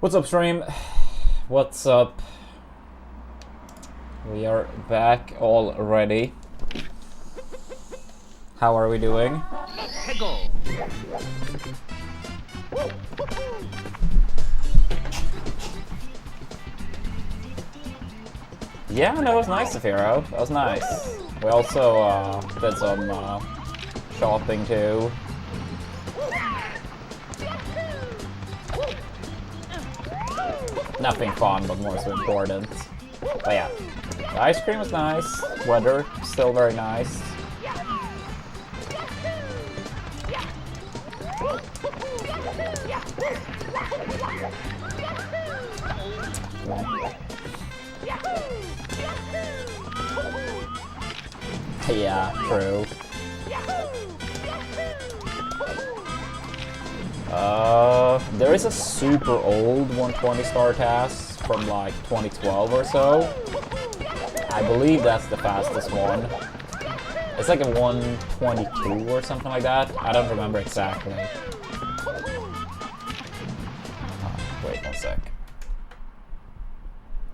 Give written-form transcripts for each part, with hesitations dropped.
What's up, stream? What's up? We are back already. How are we doing? Yeah, no, it was nice, Zafiro. That was nice. We also did some shopping too. Nothing fun, but more so important. But yeah, the ice cream was nice. Weather still very nice. Yeah, true. There is a super old 120 star task from like 2012 or so. I believe that's the fastest one. It's like a 122 or something like that. I don't remember exactly. Wait one sec.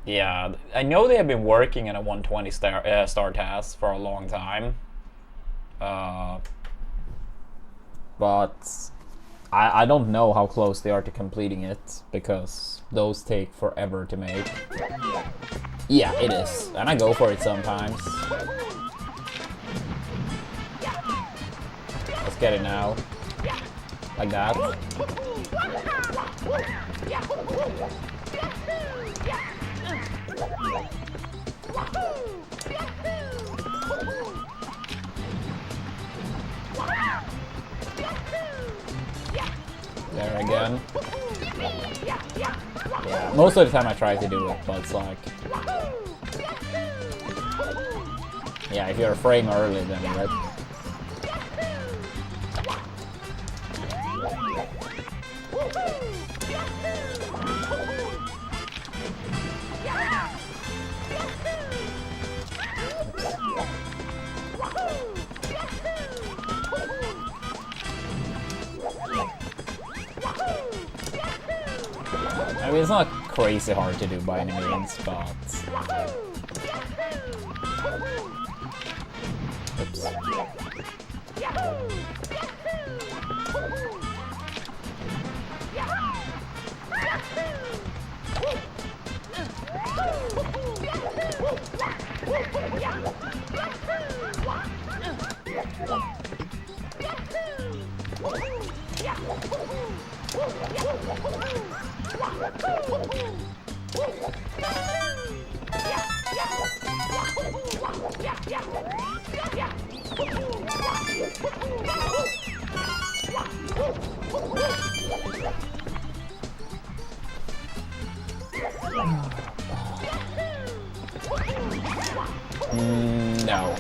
Yeah, I know they have been working in a 120 star task for a long time. But I don't know how close they are to completing it, because those take forever to make. Yeah, it is. And I go for it sometimes. Let's get it now. Like that. There again. Yeah, most of the time I try to do it, but it's like... Yeah, if you're a frame early, then right? I mean, it's not crazy hard to do by any means, but... Oops. No.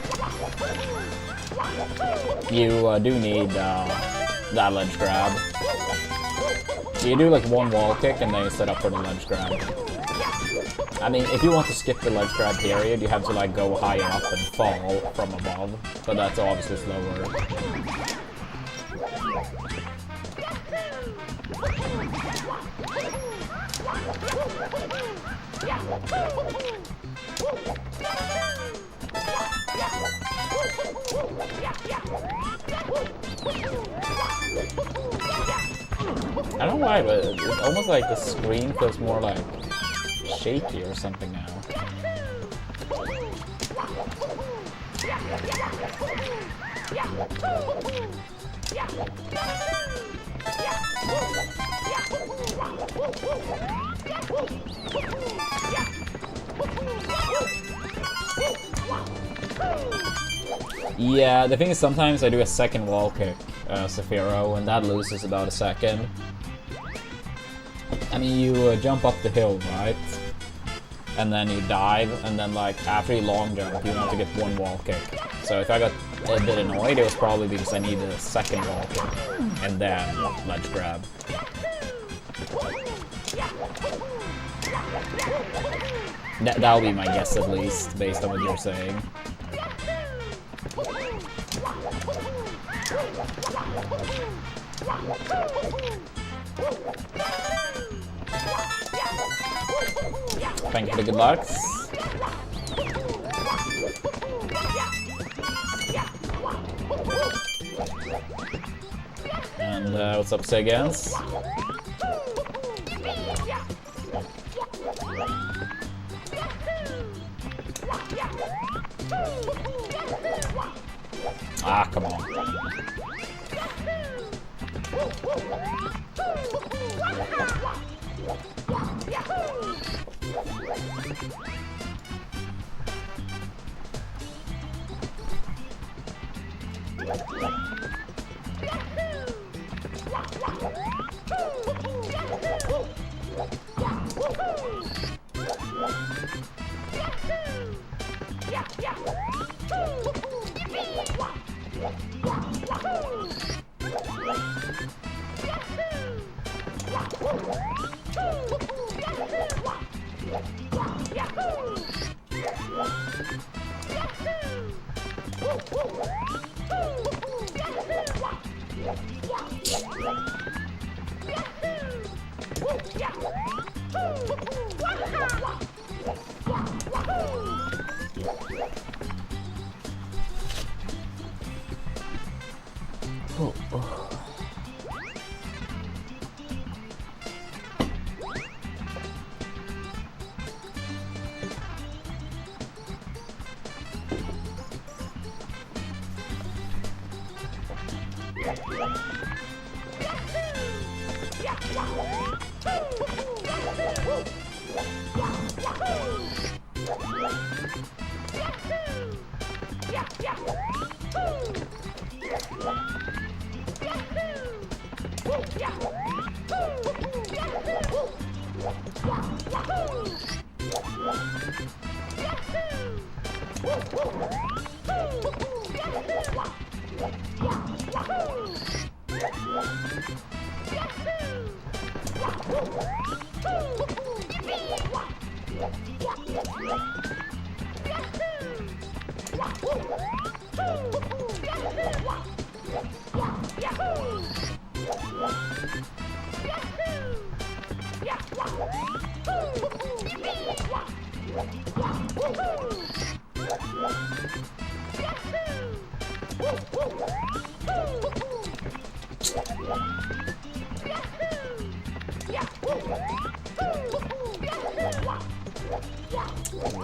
You do need that ledge grab. So you do like one wall kick and then you set up for the ledge grab. I mean, if you want to skip the ledge grab period, you have to like go higher up and fall from above, but that's obviously slower. I don't know why, but it's almost like the screen feels more like shaky or something now. Yeah, the thing is sometimes I do a second wall kick, Zafiro, and that loses about a second. I mean, you jump up the hill, right? And then you dive, and then like after you long jump, you want to get one wall kick. So if I got a bit annoyed, it was probably because I needed a second wall kick, and then ledge grab. That'll be my guess at least, based on what you're saying. thank you for the good lucks. And what's up, Segans? Ah, come on.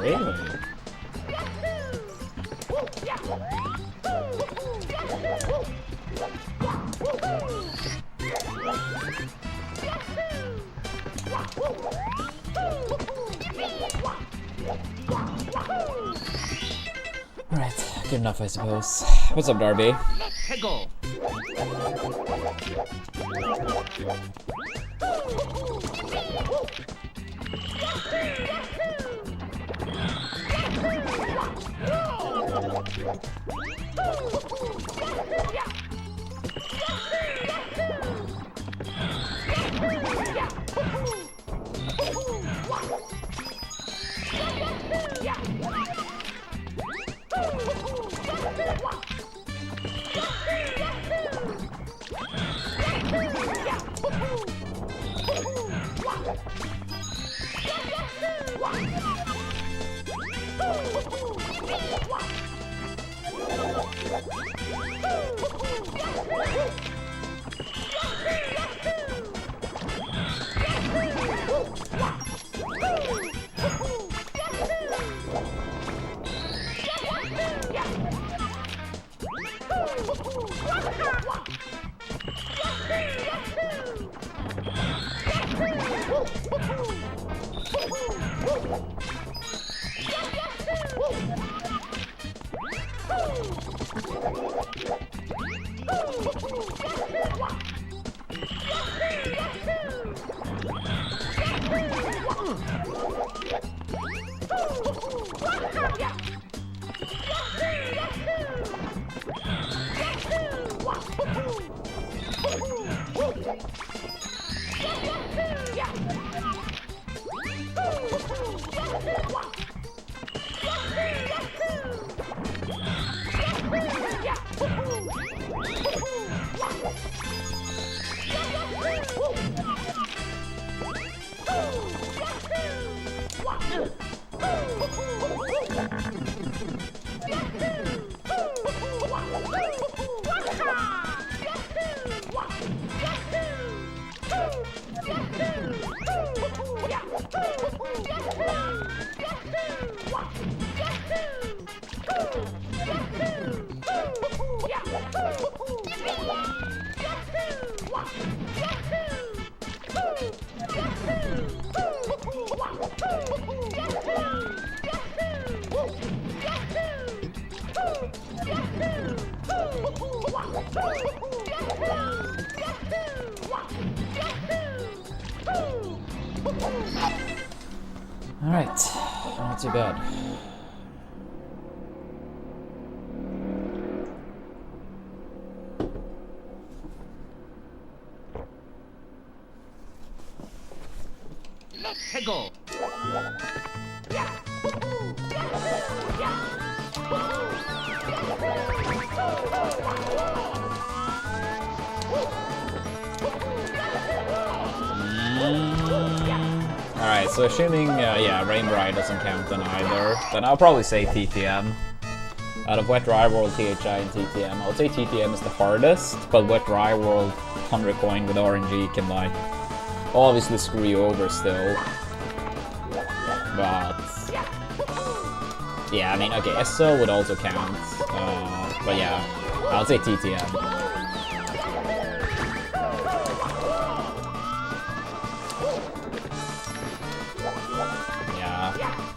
Really? Right, good enough, I suppose. What's up, Darby? Let's go. Alright, not too bad. Let's go. Alright, so assuming, yeah, Rain Bride doesn't count then either, then I'll probably say TTM. Out of Wet Dry World, THI, and TTM, I would say TTM is the hardest, but Wet Dry World 100 coin with RNG can, like, obviously screw you over still. But yeah, I mean, okay, SL would also count, but yeah, I'll say TTM.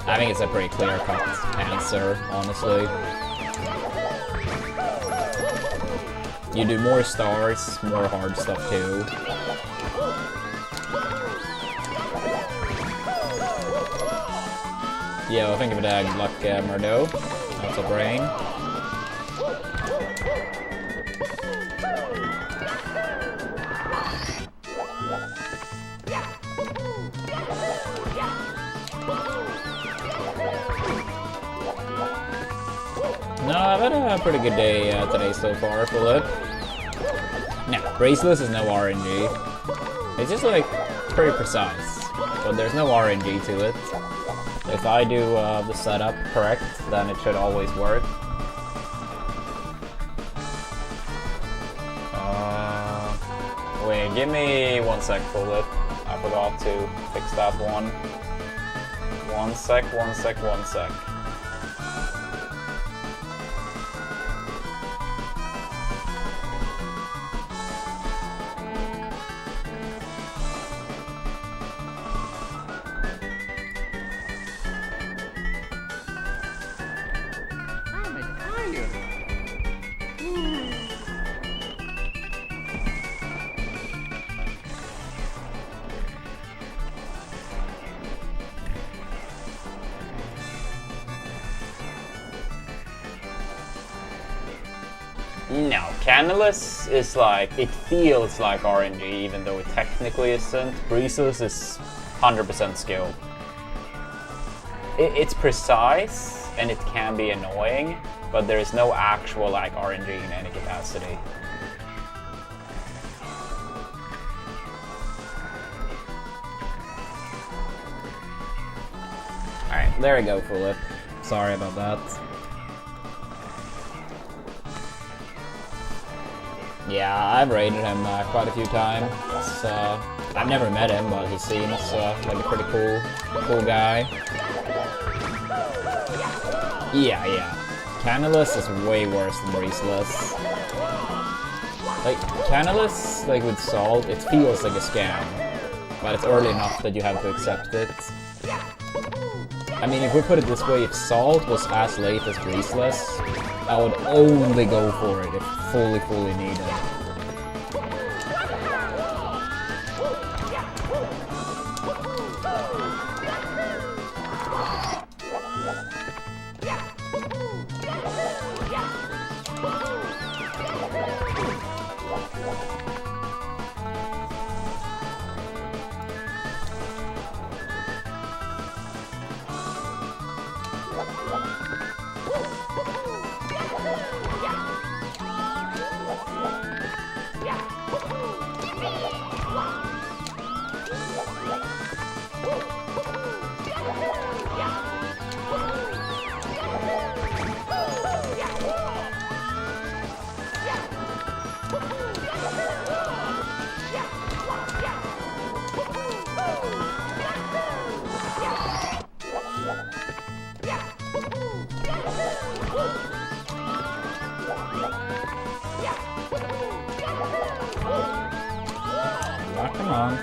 I think it's a pretty clear-cut answer, honestly. You do more stars, more hard stuff too. Yeah, I think of it as Luck Murdo. That's a brain. No, I've had a pretty good day today so far, Philip. No, braceless is no RNG. It's just like pretty precise, but there's no RNG to it. If I do the setup correct, then it should always work. Wait, give me 1 sec, Philip. I forgot to fix that one. 1 sec, 1 sec, 1 sec. No, Canalless is like, it feels like RNG even though it technically isn't. Braceless is 100% skill. It's precise and it can be annoying, but there is no actual like RNG in any capacity. Alright, there we go, Philip. Sorry about that. Yeah, I've raided him quite a few times. I've never met him, but he seems like a pretty cool guy. Yeah. Canalless is way worse than braceless. Like, Canalless, like with salt, it feels like a scam, but it's early enough that you have to accept it. I mean, if we put it this way, if salt was as late as braceless, I would only go for it if fully needed. Come on.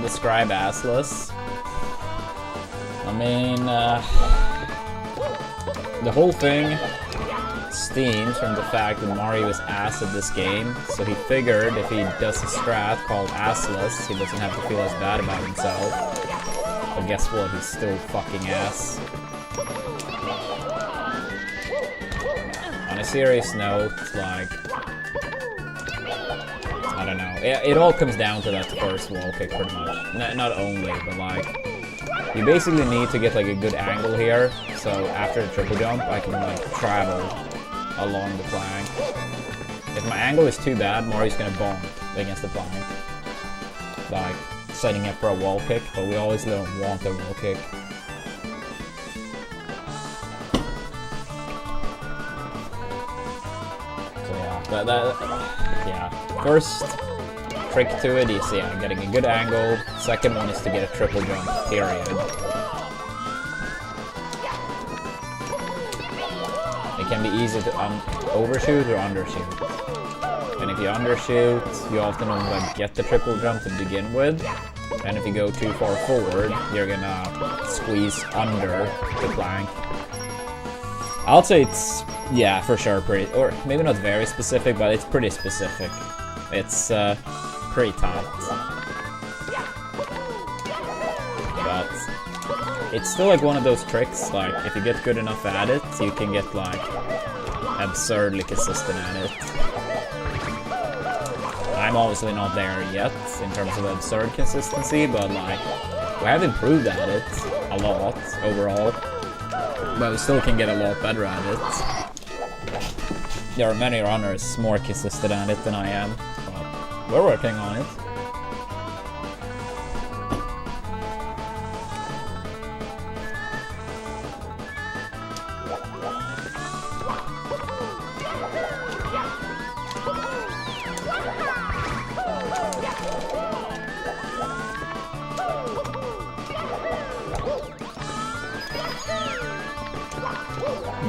describe assless? I mean, the whole thing steams from the fact that Mario is ass at this game, so he figured if he does a strat called assless, he doesn't have to feel as bad about himself. But guess what? He's still fucking ass. On a serious note, like, I don't know. It all comes down to that first wall kick, pretty much. Not only, but like, you basically need to get like a good angle here. So after the triple jump, I can like travel along the plank. If my angle is too bad, Mario's gonna bonk against the plank, like setting up for a wall kick. But we always don't want a wall kick. So yeah, first trick to it is getting a good angle. Second one is to get a triple jump, period. It can be easy to overshoot or undershoot. And if you undershoot, you often don't like get the triple jump to begin with. And if you go too far forward, you're gonna squeeze under the plank. I'll say it's, yeah, for sure, pretty, or maybe not very specific, but it's pretty specific. It's pretty tight. But it's still like one of those tricks, like if you get good enough at it, you can get like absurdly consistent at it. I'm obviously not there yet in terms of absurd consistency, but like we have improved at it a lot overall. But we still can get a lot better at it. There are many runners more consistent at it than I am, but we're working on it.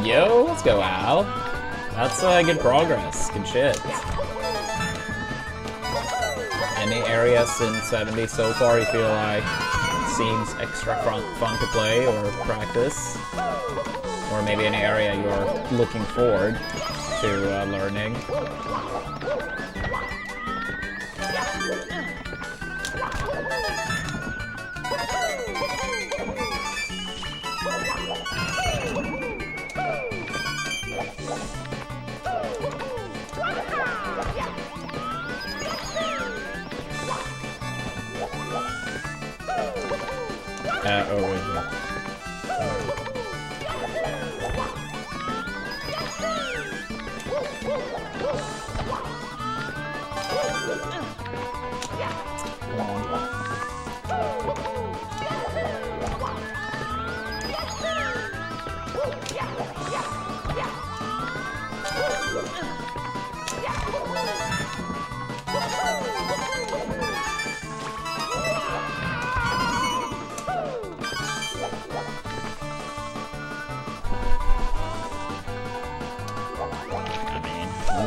Yo, let's go, Al. That's good progress. Good shit. Any area since 70 so far you feel like seems extra fun to play or practice? Or maybe an area you're looking forward to learning? Over here. Come on.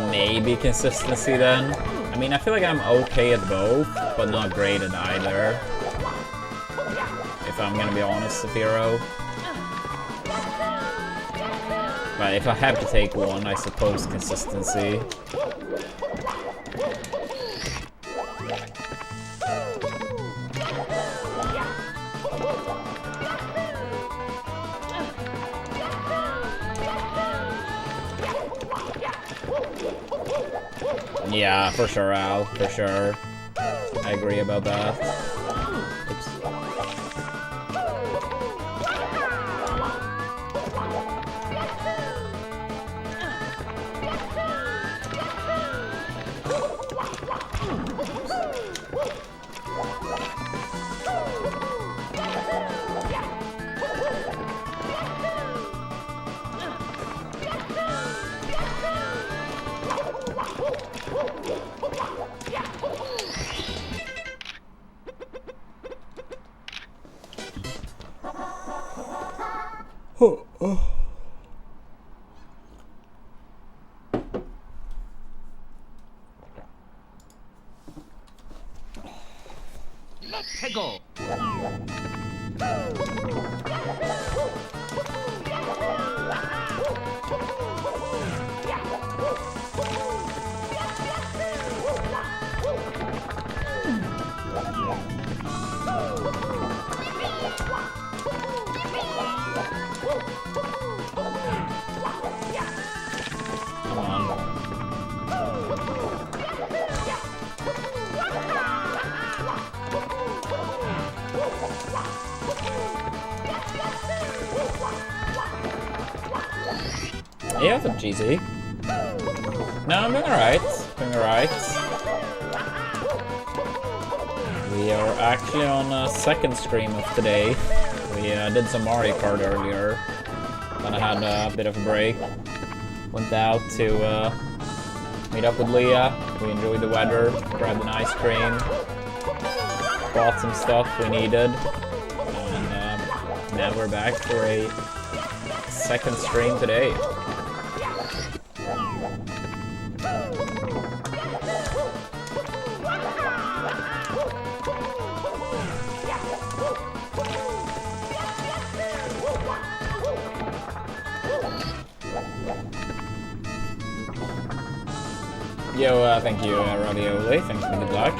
Maybe consistency then. I mean, I feel like I'm okay at both, but not great at either. If I'm gonna be honest, Zafiro. But if I have to take one, I suppose consistency. Yeah, for sure, Al. For sure. I agree about that. Oops. 최고. Yeah, what's up, GZ? No, I'm doing alright. Doing alright. We are actually on a second stream of today. We did some Mario Kart earlier. Then I had a bit of a break. Went out to meet up with Leah. We enjoyed the weather, grabbed an ice cream, bought some stuff we needed, and now we're back for a second stream today. Yo, thank you, Radioli. Thanks for the good luck.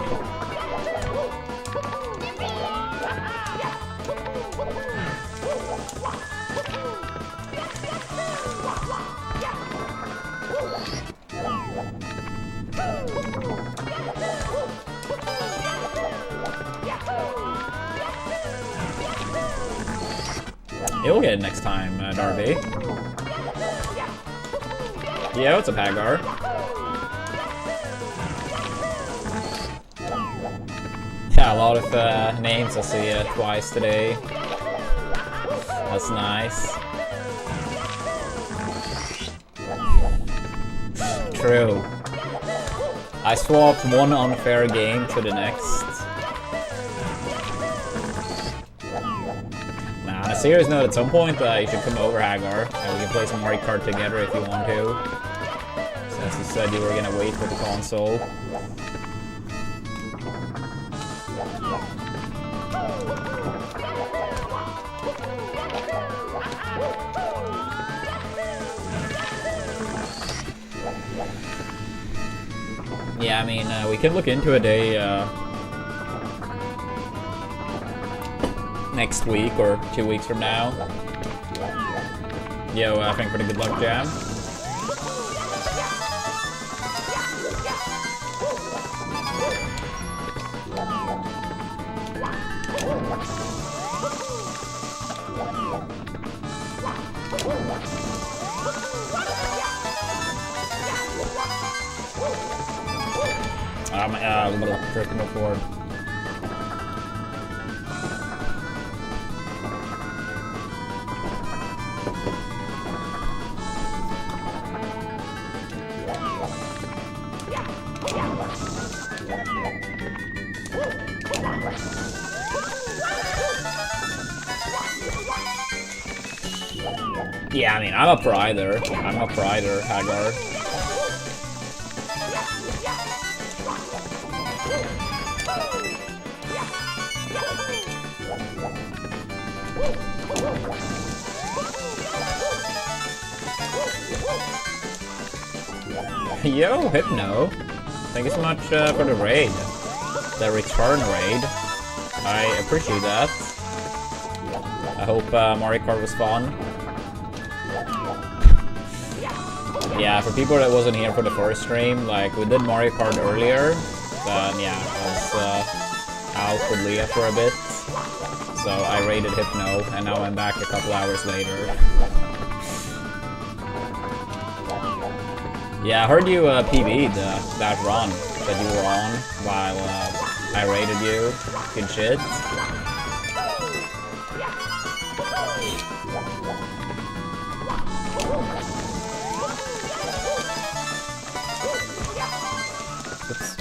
You'll get it next time, Darby. Yeah, what's up, Hagar? Yeah, a lot of names I see twice today. That's nice. True. I swapped one unfair game to the next. Nah, on a serious note, at some point you should come over, Hagar, and we can play some Mario Kart together if you want to. Since you said you were gonna wait for the console. Yeah, I mean, we can look into a day next week or 2 weeks from now. Yo, thanks for the good luck, Jam. First move forward. Yeah, I mean, I'm up for either. Hagar. Yo, Hypno. Thank you so much for the raid. The return raid. I appreciate that. I hope Mario Kart was fun. Yeah, for people that wasn't here for the first stream, like, we did Mario Kart earlier. Then, yeah, I was out with Leah for a bit. So I raided Hypno, and now I'm back a couple hours later. Yeah, I heard you PB'd that run that you were on while I raided you. Good shit. Oops.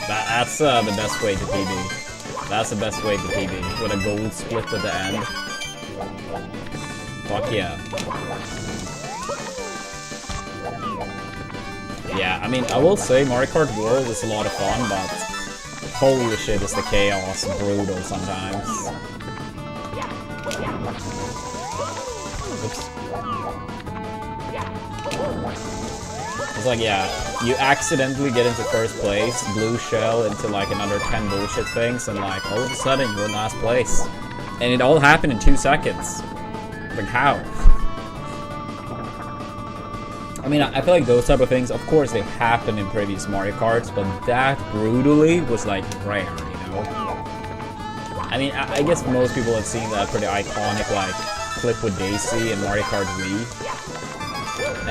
That's the best way to PB. That's the best way to PB, with a gold split at the end. Fuck yeah. Yeah, I mean, I will say Mario Kart World is a lot of fun, but holy shit is the chaos brutal sometimes. Oops. It's like, yeah, you accidentally get into first place, blue shell into like another 10 bullshit things, and like all of a sudden you're in last place. And it all happened in 2 seconds. Like, how? I mean, I feel like those type of things, of course, they happened in previous Mario Karts, but that brutally was like rare, you know? I mean, I guess most people have seen that pretty iconic like clip with Daisy in Mario Kart Wii.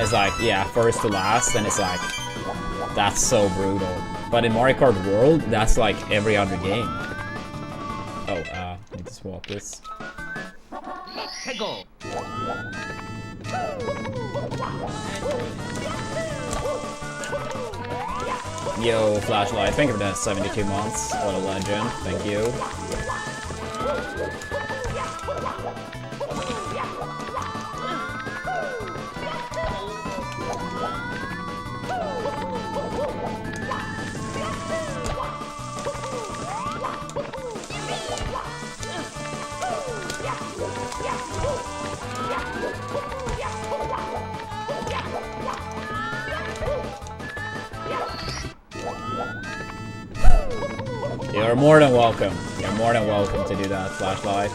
It's like, yeah, first to last, and it's like, that's so brutal. But in Mario Kart World, that's like every other game. Oh, need to swap this. Yo, Flashlight, thank you for that 72 months. What a legend. Thank you. You're more than welcome. You're more than welcome to do that, Flashlight.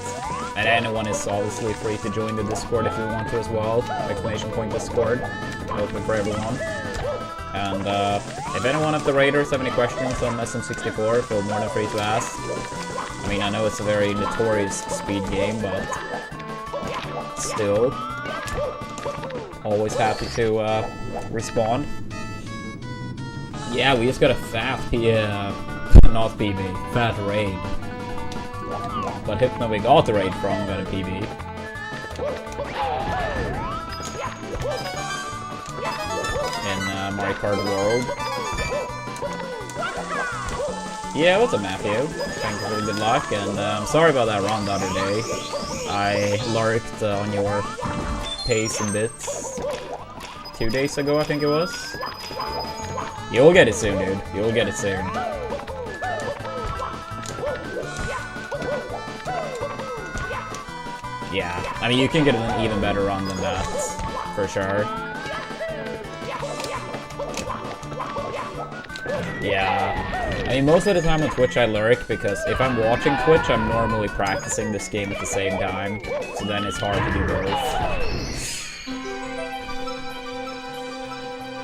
And anyone is obviously free to join the Discord if you want to as well. Exclamation point Discord. Open for everyone. And if anyone of the raiders have any questions on SM64, feel more than free to ask. I mean, I know it's a very notorious speed game, but still, always happy to respond. Yeah, we just got a fat not PB, fat raid. But Hypno we got the raid from got a PB. In Mario Kart World. Yeah, what's up, Matthew? Thank you for the good luck, and I'm sorry about that run the other day. I lurked on your pace and bits 2 days ago, I think it was. You'll get it soon, dude. You'll get it soon. Yeah, I mean, you can get an even better run than that, for sure. Yeah, I mean, most of the time on Twitch I lurk, because if I'm watching Twitch, I'm normally practicing this game at the same time, so then it's hard to do both.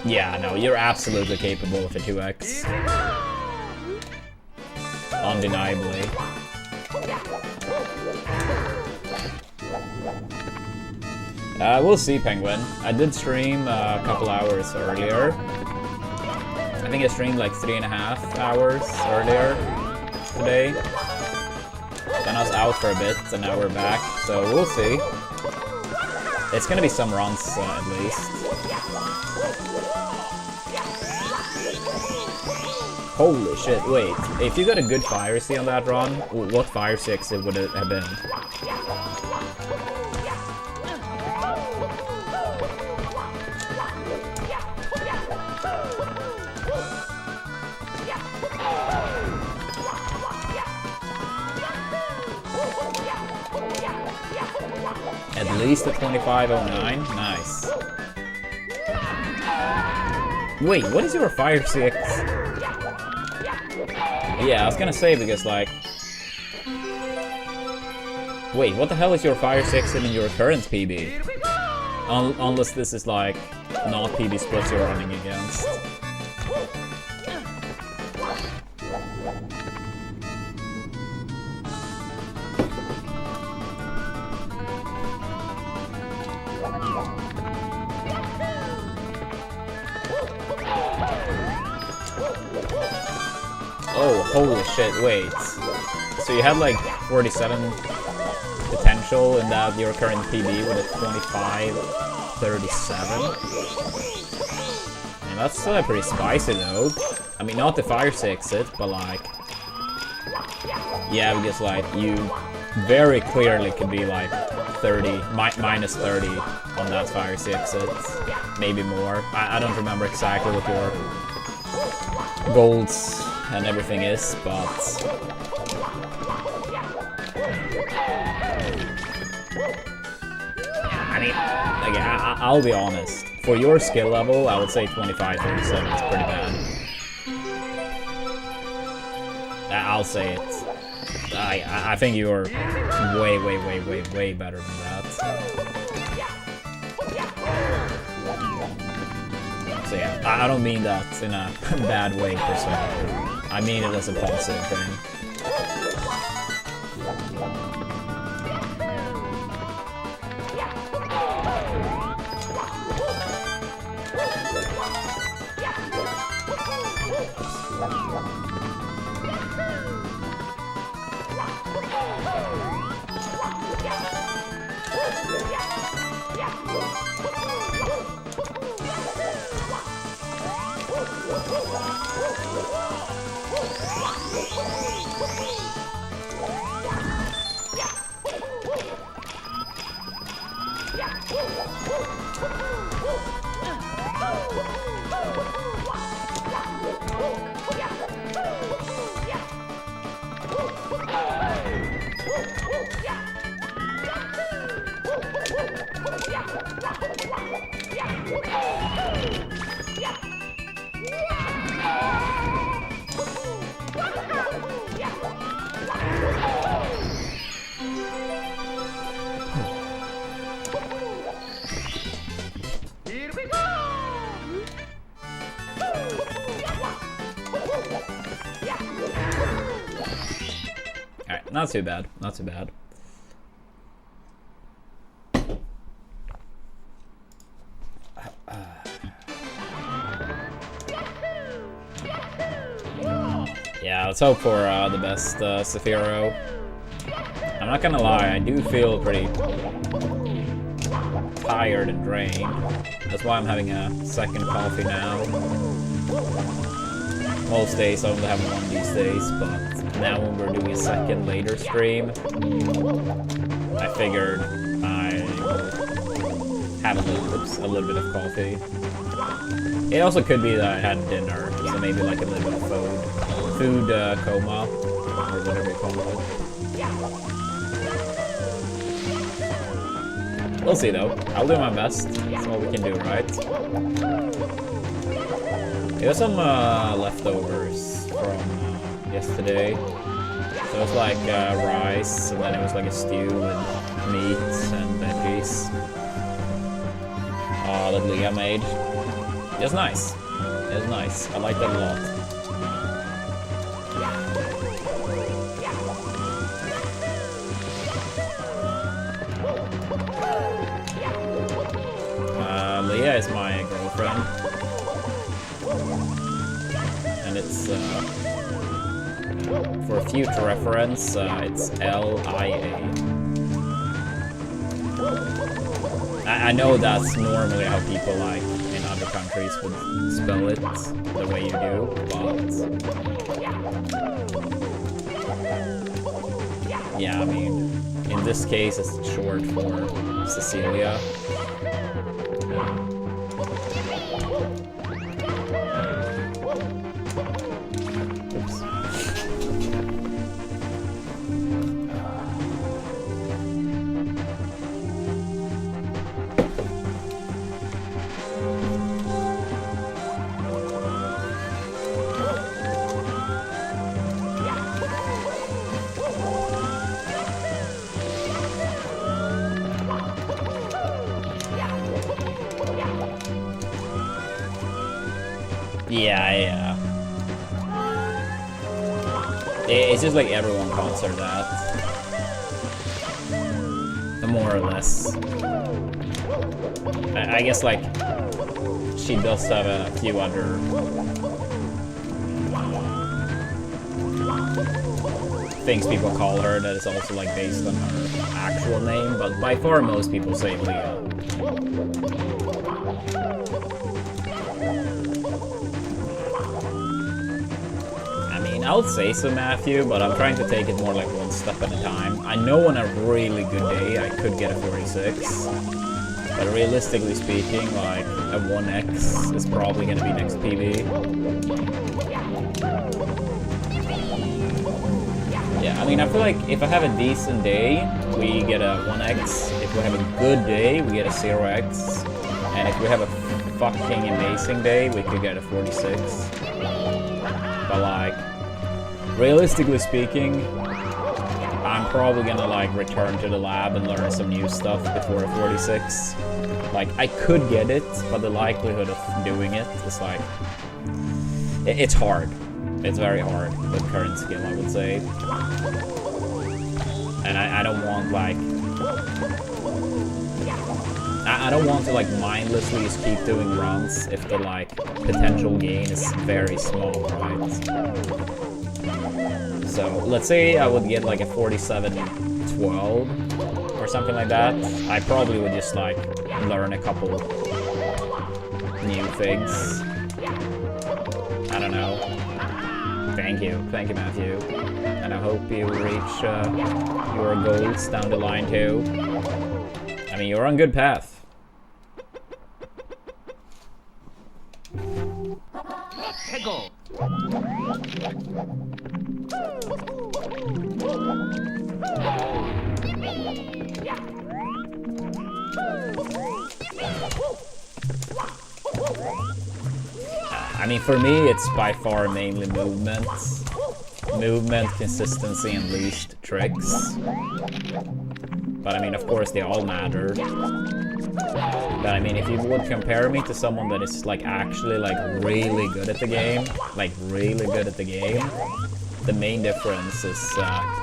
Yeah, no, you're absolutely capable of a 2x. Undeniably. We'll see, Penguin. I did stream a couple hours earlier. I think I streamed like 3.5 hours earlier today. Then I was out for a bit, and now we're back, so we'll see. It's gonna be some runs, at least. Holy shit, wait. If you got a good fire C on that run, what fire 6 it would have been? At least a 2509? Nice. Wait, what is your fire 6? Yeah, I was gonna say, because like... Wait, what the hell is your fire 6 in your current PB? Unless this is like not PB splits you're running against. Oh, holy shit, wait. So you had like 47 potential in that your current PB with a 25.37? And that's still pretty spicy though. I mean, not the fire 6 it, but like... Yeah, because like, you very clearly could be like 30, minus 30 on that fire 6s, maybe more. I don't remember exactly what your golds and everything is, but I mean, like, I'll be honest. For your skill level, I would say 25, 37 is pretty bad. I'll say it. I think you're way better than that. So yeah, I don't mean that in a bad way per se. I mean it as a positive thing. Alright, not too bad, not too bad. Yeah, let's hope for the best Saphiro. I'm not gonna lie, I do feel pretty tired and drained. That's why I'm having a second coffee now. Most days I only have one these days, but now when we're doing a second later stream, I figured I would have a little bit of coffee. It also could be that I had dinner, so maybe like a little bit of food coma, or whatever you call it. We'll see though. I'll do my best. That's all we can do, right? There's some leftovers from yesterday. So it was like rice, and then it was like a stew with meat and veggies. That Leah made. It was nice. It was nice. I liked that a lot. Leah is my girlfriend. And it's, for a future reference, it's L-I-A. I know that's normally how people like in other countries would spell it the way you do, but yeah, I mean, in this case it's short for Cecilia. Yeah. It's just like everyone calls her that. More or less. I guess like she does have a few other things people call her that is also like based on her actual name, but by far most people say Leah. mean, I would say so, Matthew, but I'm trying to take it more like one step at a time. I know on a really good day I could get a 46, but realistically speaking, like, a 1x is probably gonna be next PB. Yeah, I mean, I feel like if I have a decent day, we get a 1x. If we have a good day, we get a 0x. And if we have a fucking amazing day, we could get a 46. But like, realistically speaking, I'm probably gonna like return to the lab and learn some new stuff before a 46. Like, I could get it, but the likelihood of doing it is like, it's hard. It's very hard with current skill, I would say. And I don't want like, I don't want to like mindlessly just keep doing runs if the like potential gain is very small, right? So let's say I would get like a 47-12 or something like that. I probably would just like learn a couple new things. I don't know. Thank you, Matthew. And I hope you reach your goals down the line too. I mean, you're on good path. Go. I mean, for me, it's by far mainly movement, consistency, and least tricks. But I mean, of course, they all matter. But I mean, if you would compare me to someone that is like actually like really good at the game, the main difference is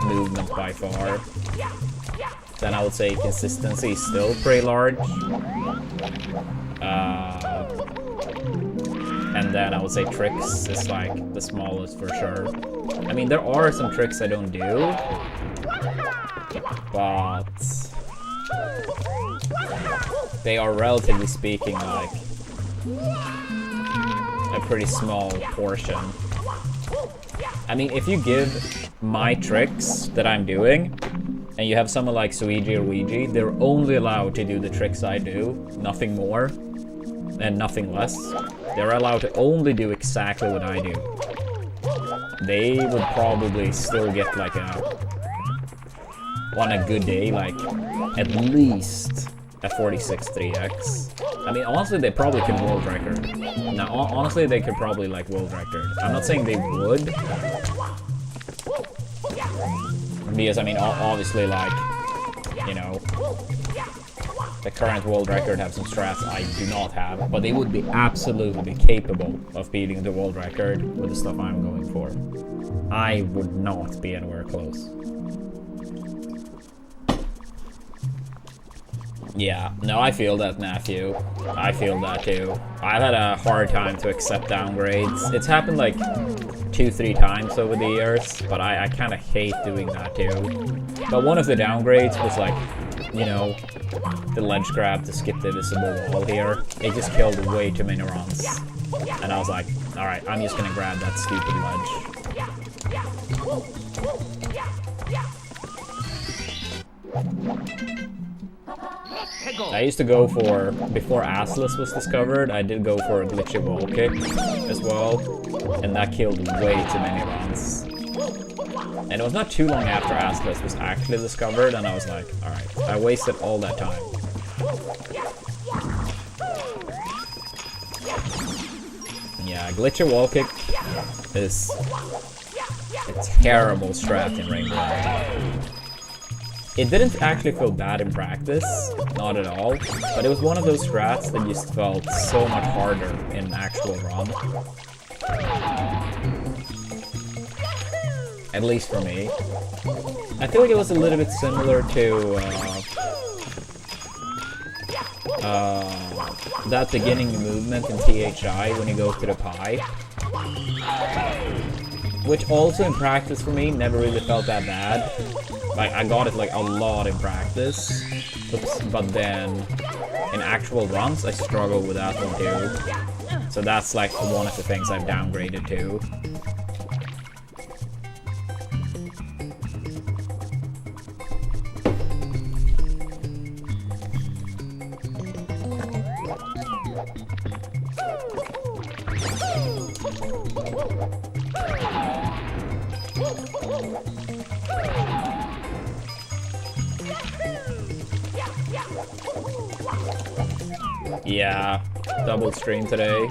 movement by far. Then I would say consistency is still pretty large. And then I would say tricks is like the smallest for sure. I mean, there are some tricks I don't do, but they are, relatively speaking, like a pretty small portion. I mean, if you give my tricks that I'm doing, and you have someone like Suigi or Ouija, they're only allowed to do the tricks I do, nothing more, and nothing less. They're allowed to only do exactly what I do. They would probably still get like on a good day, like at least a 46 3x. I mean, honestly, they probably can world record. Now, honestly, they could probably like world record. I'm not saying they would, because I mean, obviously, like, you know, the current world record have some strats I do not have, but they would be absolutely capable of beating the world record with the stuff I'm going for. I would not be anywhere close. Yeah, no, I feel that, Matthew. I feel that too. I've had a hard time to accept downgrades. It's happened like 2-3 times over the years, but I kind of hate doing that too. But one of the downgrades was like, you know, the ledge grab to skip the visible wall here. It just killed way too many runs. And I was like, alright, I'm just gonna grab that stupid ledge. I used to go for, before assless was discovered, I did go for a glitchy wall kick as well, and that killed way too many runs. And it was not too long after assless was actually discovered, and I was like, alright, I wasted all that time. Yeah, glitchy wall kick is a terrible strat in Rainbow. It didn't actually feel bad in practice, not at all, but it was one of those strats that just felt so much harder in actual run. At least for me. I feel like it was a little bit similar to that beginning movement in THI when you go to the pie. Which also in practice for me never really felt that bad. Like, I got it like a lot in practice, but then in actual runs I struggle with that one too. So that's like one of the things I've downgraded to. Yeah, double stream today.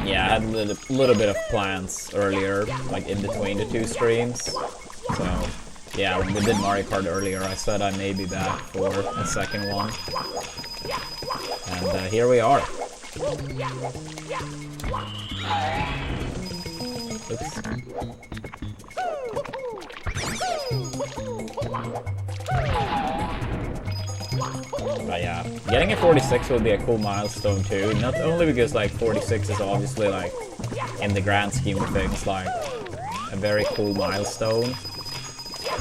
Yeah, I had a little bit of plans earlier, like in between the two streams. So, yeah, when we did Mario Kart earlier, I said I may be back for a second one. And here we are. Oops. But yeah, getting a 46 would be a cool milestone too. Not only because like 46 is obviously like, in the grand scheme of things, like a very cool milestone.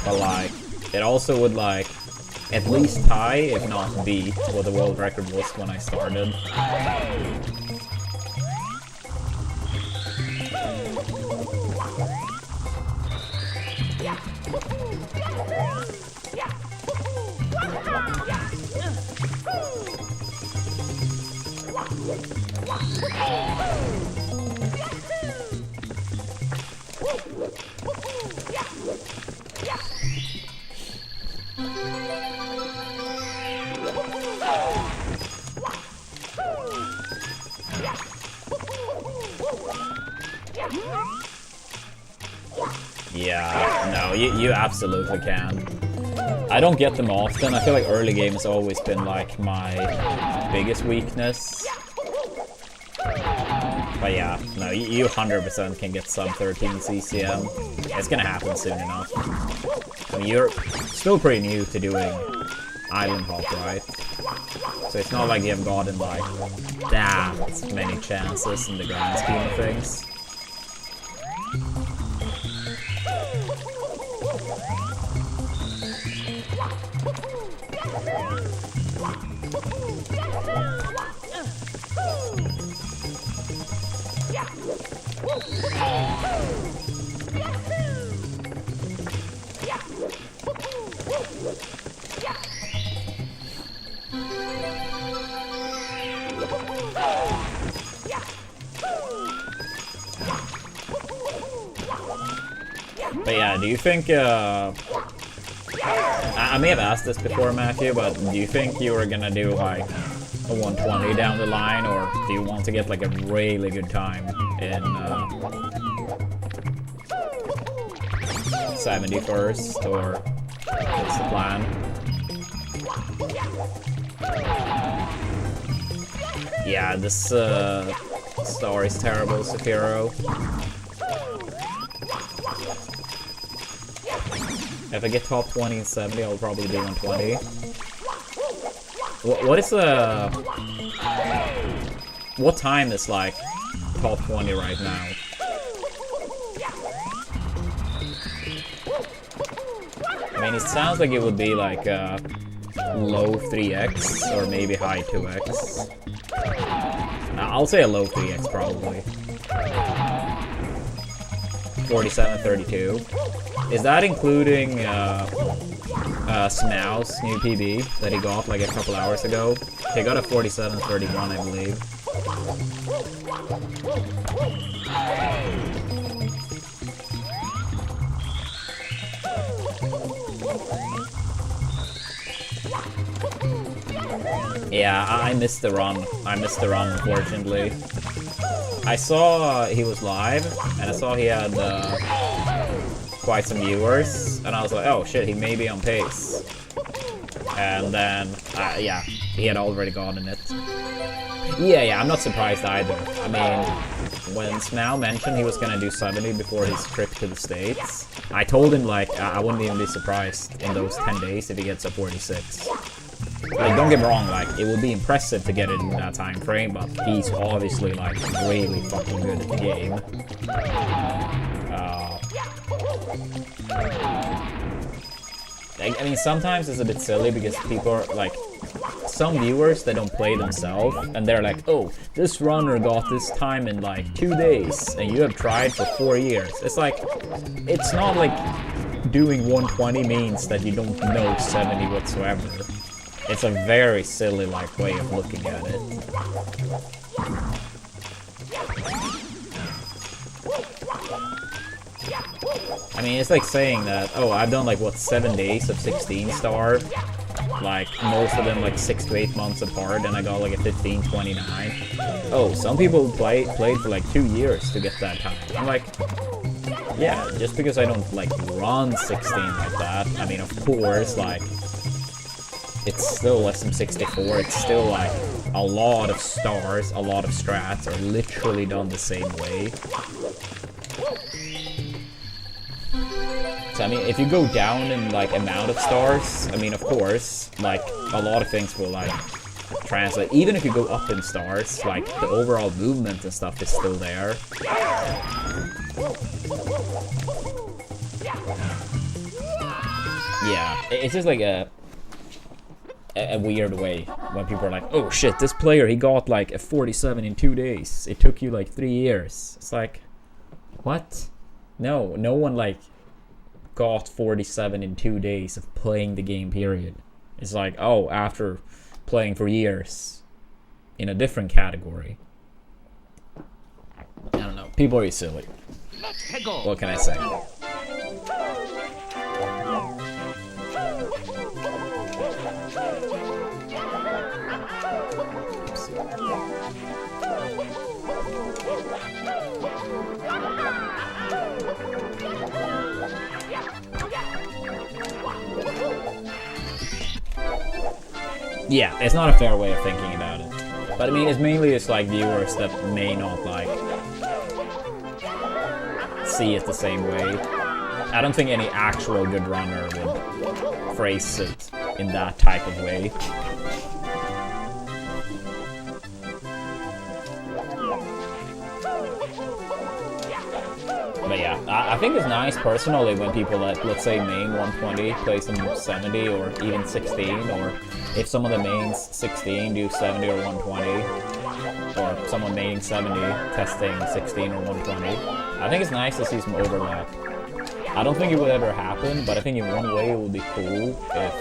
But like, it also would like at least tie, if not beat, what the world record was when I started. Yeah, no, you absolutely can. I don't get them often. I feel like early game has always been like my biggest weakness. But yeah, no, you 100% can get sub 13 CCM. It's gonna happen soon enough. I mean, you're still pretty new to doing Island Hop, right? So it's not like you have gotten like that many chances in the grand scheme of things. But yeah, do you think, I may have asked this before, Matthew, but do you think you were gonna do like a 120 down the line, or do you want to get like a really good time in 71st, or what's the plan? Yeah, this star is terrible, Sekiro. If I get top 20 and 70, I'll probably do 120. What is the... What time is like top 20 right now? I mean, it sounds like it would be like low 3x or maybe high 2x. I'll say a low 3x probably. 47.32. Is that including Smau's new PB that he got like a couple hours ago? He got a 47.31, I believe. Yeah, I missed the run. Unfortunately. I saw he was live, and I saw he had quite some viewers, and I was like, oh shit, he may be on pace. And then, yeah, he had already gotten it. Yeah, I'm not surprised either. I mean, when Smau mentioned he was gonna do 70 before his trip to the States, I told him, like, I wouldn't even be surprised in those 10 days if he gets a 46. Like, don't get me wrong, like, it would be impressive to get it in that time frame, but he's obviously, like, really fucking good at the game. I mean, sometimes it's a bit silly because people are, like, some viewers, they don't play themselves, and they're like, oh, this runner got this time in, like, 2 days, and you have tried for 4 years. It's like, it's not like doing 120 means that you don't know 70 whatsoever. It's a very silly, like, way of looking at it. I mean, it's like saying that, oh, I've done like, what, 7 days of 16 star, like, most of them like 6 to 8 months apart, and I got like a 1529. Oh, some people played for like 2 years to get that time. I'm like, yeah, just because I don't like run 16 like that, I mean, of course, like, it's still SM64, it's still like a lot of stars, a lot of strats are literally done the same way. So I mean, if you go down in like amount of stars, I mean, of course, like a lot of things will like translate. Even if you go up in stars, like the overall movement and stuff is still there. Yeah, it's just like a weird way when people are like, oh shit, this player, he got like a 47 in 2 days. It took you like 3 years. It's like, what? No one like got 47 in 2 days of playing the game, period. It's like, oh, after playing for years in a different category. I don't know. People are silly. What can I say? Yeah, it's not a fair way of thinking about it. But I mean, it's mainly just like viewers that may not like see it the same way. I don't think any actual good runner would phrase it in that type of way. But yeah, I think it's nice personally when people let, let's say, main 120 play some 70 or even 16, or if some of the mains 16 do 70 or 120, or someone maining 70 testing 16 or 120. I think it's nice to see some overlap. I don't think it would ever happen, but I think in one way it would be cool if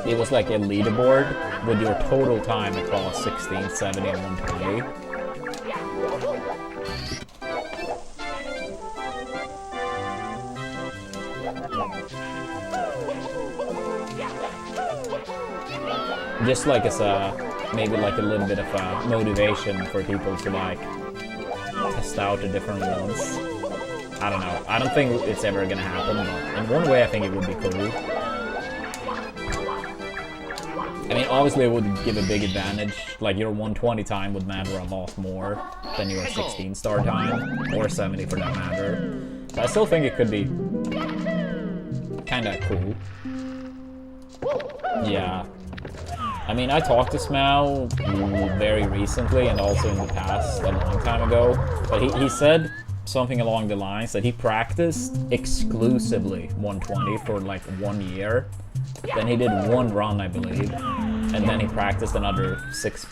it was like a leaderboard with your total time across 16, 70, and 120. Just like as a, maybe like a little bit of a motivation for people to like test out the different ones. I don't know. I don't think it's ever gonna happen, but in one way I think it would be cool. I mean, obviously it would give a big advantage. Like your 120 time would matter a lot more than your 16 star time, or 70 for that matter. But I still think it could be kinda cool. Yeah. I mean, I talked to Smau very recently and also in the past, a long time ago, but he said something along the lines that he practiced exclusively 120 for like 1 year. Then he did one run, I believe, and then he practiced another 6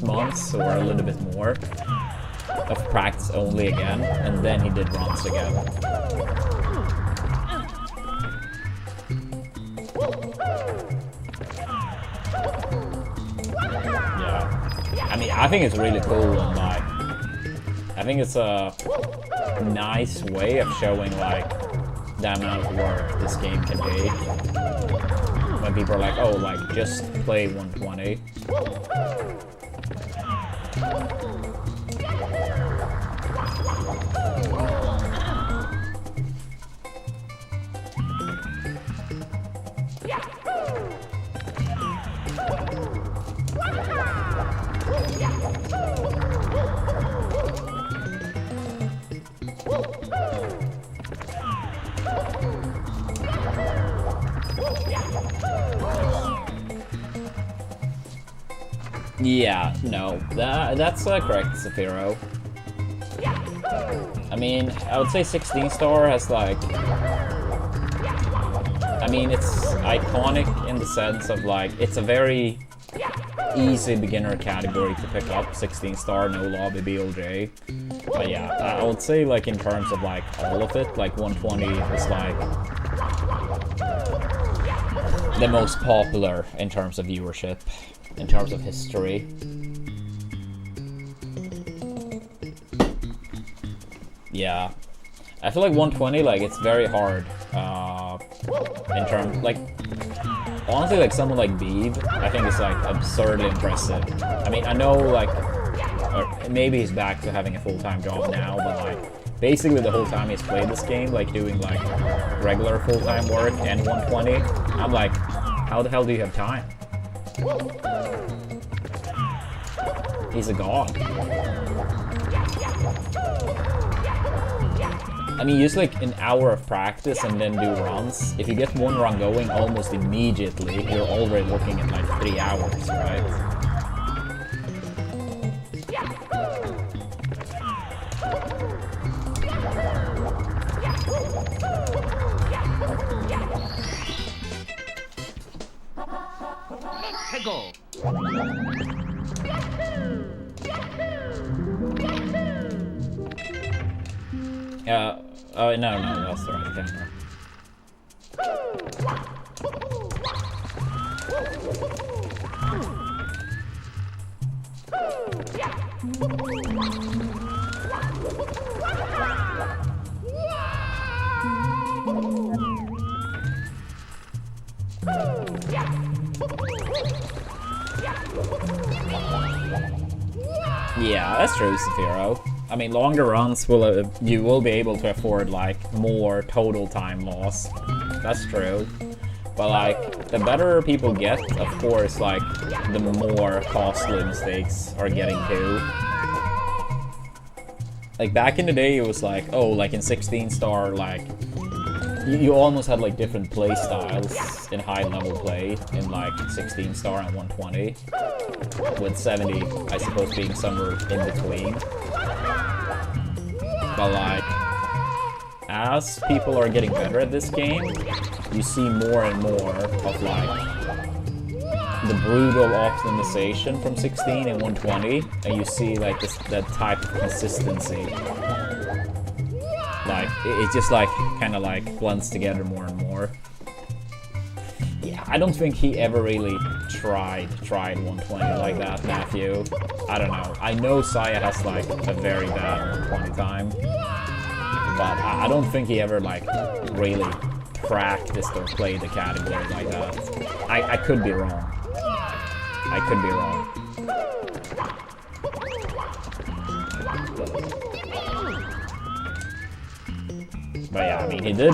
months or a little bit more of practice only again, and then he did runs again. I mean, I think it's really cool, and like, I think it's a nice way of showing like the amount of work this game can take. When people are like, oh, like, just play 120. Yeah, no, that's correct, Zafiro. I mean, I would say 16 star has like, I mean, it's iconic in the sense of like, it's a very easy beginner category to pick up, 16 star, no lobby, BOJ. But yeah, I would say like in terms of like all of it, like 120 is like the most popular in terms of viewership, in terms of history. Yeah. I feel like 120, like, it's very hard, in terms, like, honestly, like, someone like Beeb, I think is, like, absurdly impressive. I mean, I know, like, or maybe he's back to having a full-time job now, but, like, basically the whole time he's played this game, like, doing, like, regular full-time work and 120, I'm like, how the hell do you have time? He's a god. I mean, use like an hour of practice and then do runs. If you get one run going almost immediately, you're already looking at like 3 hours, right? Peggle. Oh, no, that's the right camera. Yeah, that's true, Saphiro. I mean, longer runs you will be able to afford like more total time loss. That's true. But like, the better people get, of course, like the more costly mistakes are getting too. Like back in the day, it was like, oh, like in 16 star, like you almost had like different play styles in high level play in like 16 star and 120, with 70, I suppose, being somewhere in between. But like, as people are getting better at this game, you see more and more of like the brutal optimization from 16 and 120, and you see like that type of consistency. Like it just like kind of like blends together more and more. Yeah, I don't think he ever really tried 120 like that, Matthew. I don't know. I know Saya has like a very bad 120 time, but I don't think he ever like really practiced or played the category like that. I could be wrong. I could be wrong. But yeah, I mean, he did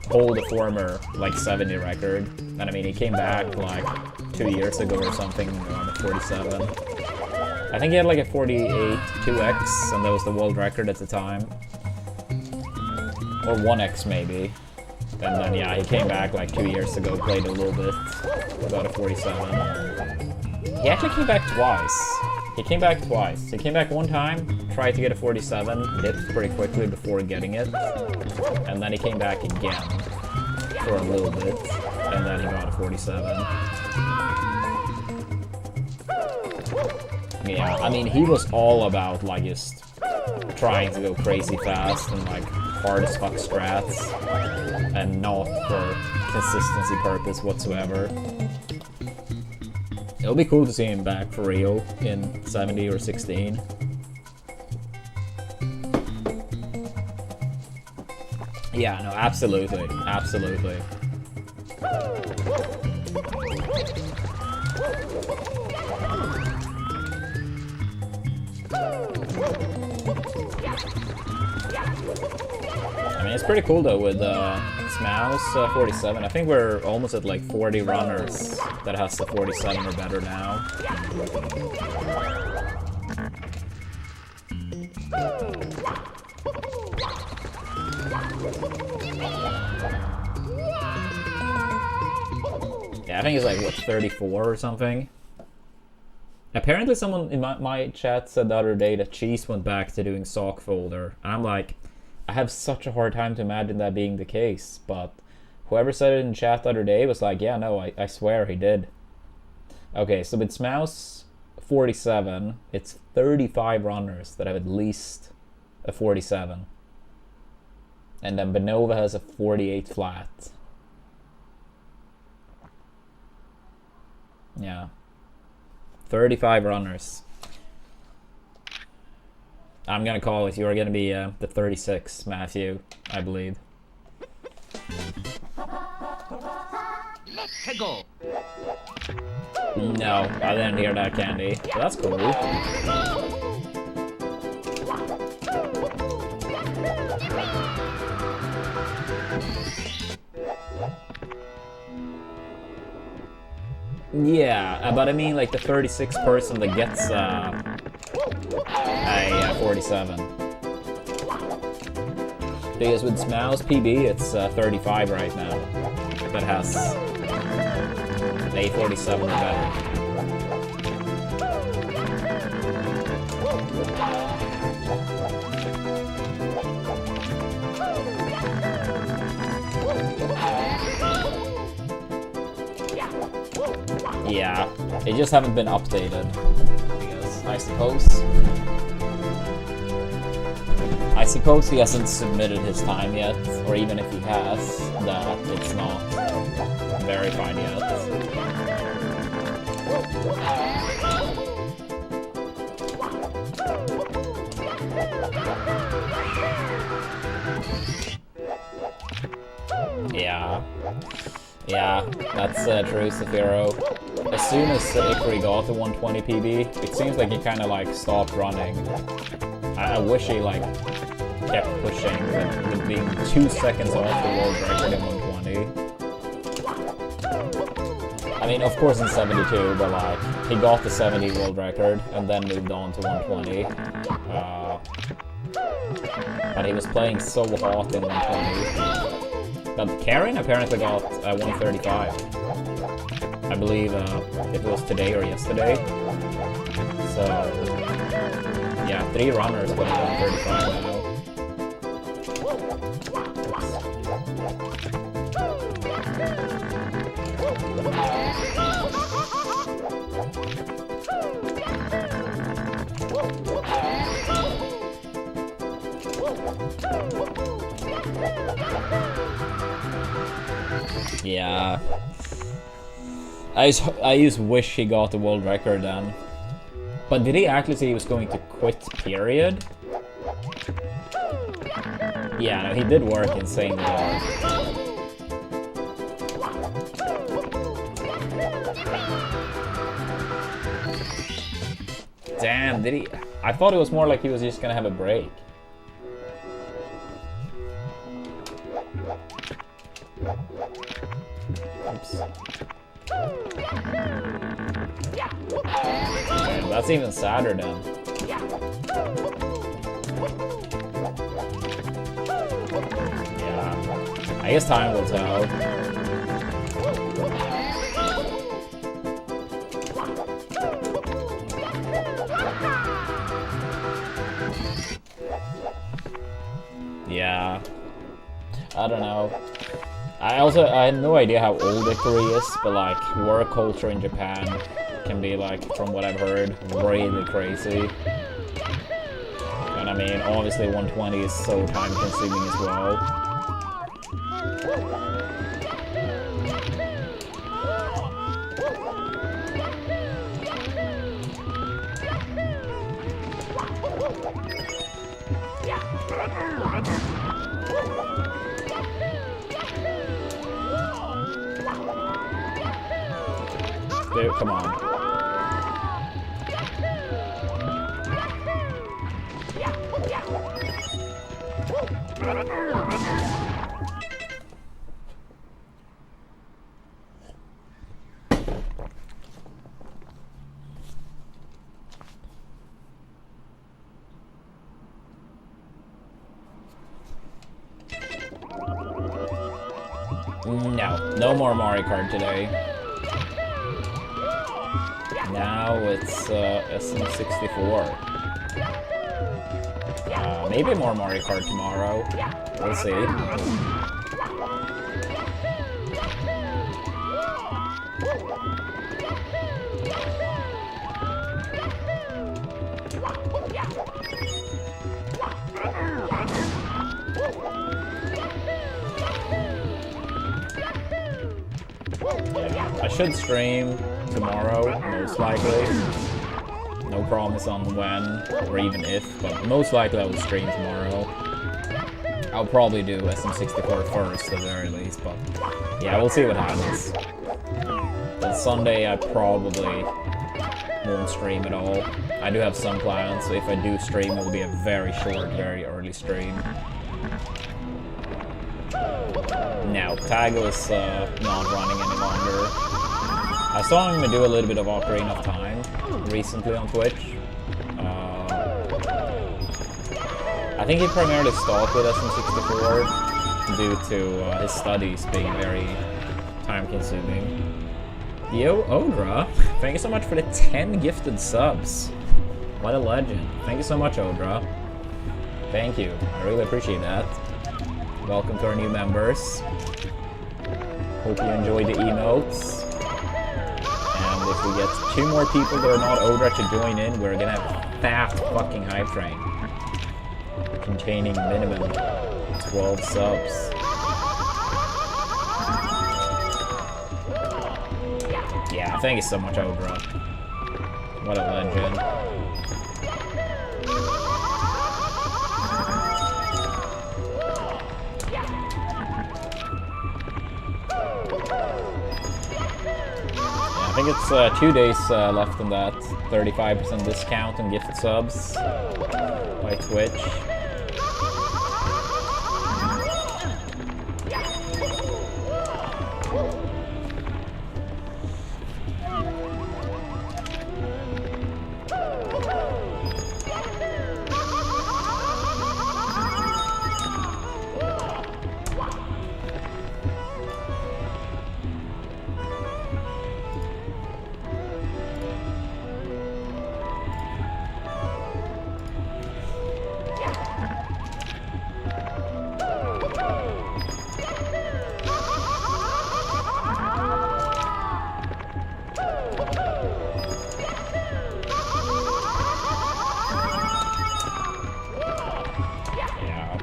hold a former like 70 record, and I mean, he came back like 2 years ago or something on the 47. I think he had like a 48 2x, and that was the world record at the time, or 1x maybe. And then yeah, he came back like 2 years ago, played a little bit, got a 47. He actually came back twice. He came back one time, tried to get a 47, dipped pretty quickly before getting it, and then he came back again for a little bit, and then he got a 47. Yeah, I mean, he was all about like just trying to go crazy fast and like hard as fuck strats, and not for consistency purpose whatsoever. It'll be cool to see him back for real in 70 or 16. Yeah, no, absolutely. Absolutely. I mean, it's pretty cool though with Smouse 47. I think we're almost at like 40 runners that has the 47 or better now. Yeah, I think it's like, what, 34 or something? Apparently someone in my chat said the other day that Cheese went back to doing sock folder. And I'm like, I have such a hard time to imagine that being the case, but whoever said it in chat the other day was like, yeah, no, I swear he did. Okay, so with Smouse 47, it's 35 runners that have at least a 47. And then Benova has a 48 flat. Yeah. 35 runners. I'm gonna call it. You're gonna be the 36, Matthew, I believe. Go. No, I didn't hear that, Candy. But that's cool. Yeah, but I mean like the 36th person that gets a 47. Because with Smau's PB, it's 35 right now. That has a 47 or better. Yeah, they just haven't been updated. Because I suppose he hasn't submitted his time yet, or even if he has, that it's not verified yet. Yeah, that's true, Saphiro. As soon as Ikari got the 120 PB, it seems like he kind of like stopped running. I wish he like kept pushing with being 2 seconds off the world record in 120. I mean, of course in 72, but like he got the 70 world record and then moved on to 120. But he was playing so hot in 120. But Karen apparently got 135. I believe it was today or yesterday. So yeah, 3 runners got 135 now. Yeah. I just wish he got the world record then. But did he actually say he was going to quit, period? Yeah, no, he did work insanely hard. Damn, did he? I thought it was more like he was just gonna have a break. Oops. Damn, that's even sadder then. Yeah, I guess time will tell. Yeah, I don't know. I had no idea how old Ikari is, but like work culture in Japan can be like, from what I've heard, really crazy. And I mean, obviously 120 is so time consuming as well. Dude, come on. No more Mario Kart today. Now it's SM64. Maybe more Mario Kart tomorrow. We'll see. Yeah, I should stream tomorrow, most likely. No promise on when or even if, but most likely I will stream tomorrow. I'll probably do SM64 first at the very least, but yeah, we'll see what happens. But Sunday I probably won't stream at all. I do have some plans, so if I do stream, it will be a very short, very early stream. Now, Tago is not running any longer. I saw him do a little bit of Ocarina of Time recently on Twitch. I think he primarily stopped with SM64 due to his studies being very time-consuming. Yo, Odra, thank you so much for the 10 gifted subs. What a legend. Thank you so much, Odra. Thank you. I really appreciate that. Welcome to our new members. Hope you enjoy the emotes. And if we get 2 more people that are not Odra to join in, we're gonna have a fast fucking hype train. Containing minimum 12 subs. Yeah, thank you so much, Odra. What a legend. I think it's 2 days left on that 35% discount on gifted subs by Twitch.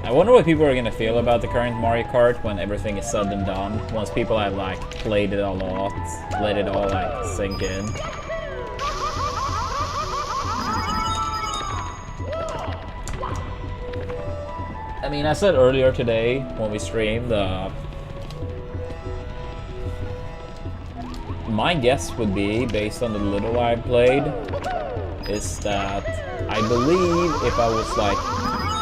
I wonder what people are gonna feel about the current Mario Kart when everything is said and done. Once people have like played it a lot, let it all like sink in. I mean, I said earlier today when we streamed, my guess would be, based on the little I've played, is that I believe if I was like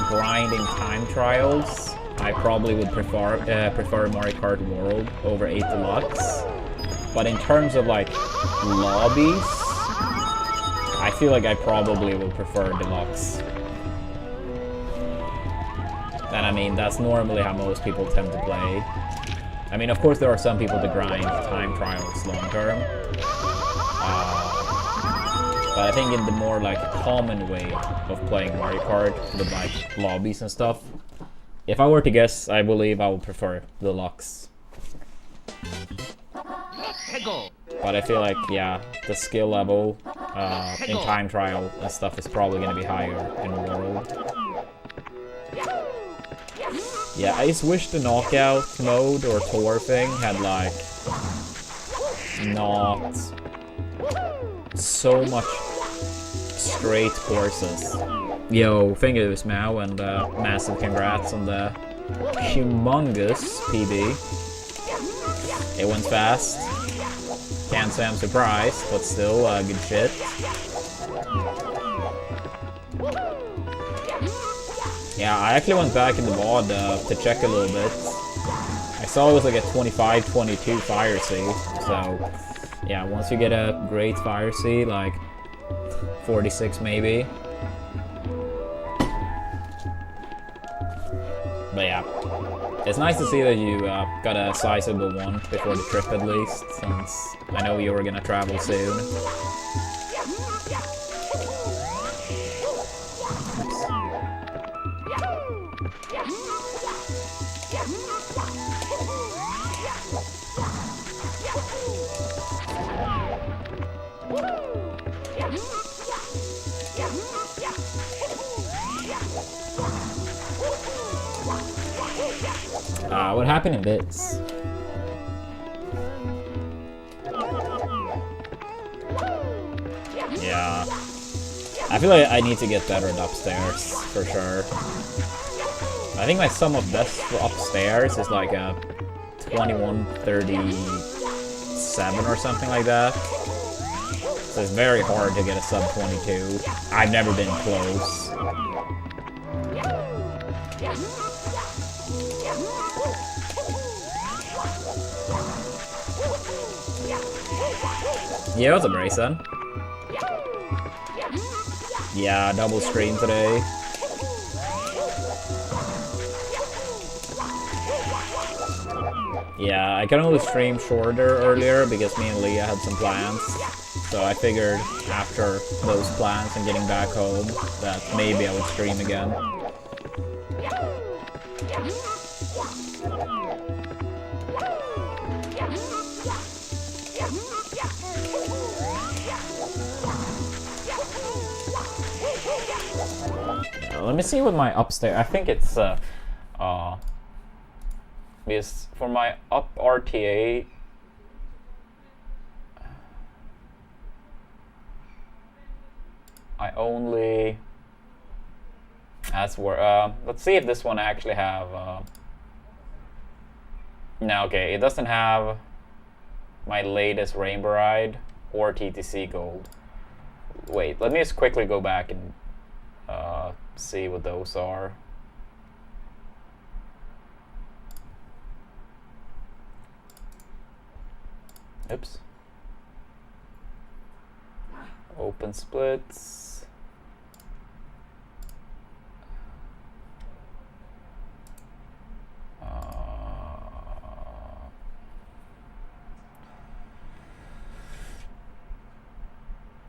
grinding time trials, I probably would prefer Mario Kart World over 8 Deluxe. But in terms of like lobbies, I feel like I probably would prefer Deluxe. And I mean, that's normally how most people tend to play. I mean, of course there are some people that grind time trials long term. But I think in the more like common way of playing Mario Kart with like lobbies and stuff, if I were to guess, I believe I would prefer Deluxe. But I feel like, yeah, the skill level in time trial and stuff is probably going to be higher in World. Yeah, I just wish the knockout mode or tour thing had like not so much straight courses. Yo, thank you, Mao, and massive congrats on the humongous PB. It went fast. Can't say I'm surprised, but still, good shit. Yeah, I actually went back in the VOD to check a little bit. I saw it was like a 25-22 fire C, so yeah, once you get a great fire C, like 46 maybe. But yeah, it's nice to see that you got a sizable one before the trip at least, since I know you were gonna travel soon. What happened in bits? Yeah. I feel like I need to get better at upstairs, for sure. I think my sum of best for upstairs is like a 21:37 or something like that. So it's very hard to get a sub 22. I've never been close. Yeah, what's up, Grayson? Yeah, double screen today. Yeah, I can only stream shorter earlier because me and Leah had some plans. So I figured after those plans and getting back home that maybe I would stream again. Let me see what my upstairs. I think it's because for my up RTA, I only. That's where. Let's see if this one actually have. No, okay, it doesn't have my latest Rainbow Ride or TTC Gold. Wait, let me just quickly go back and see what those are. Oops. Open splits.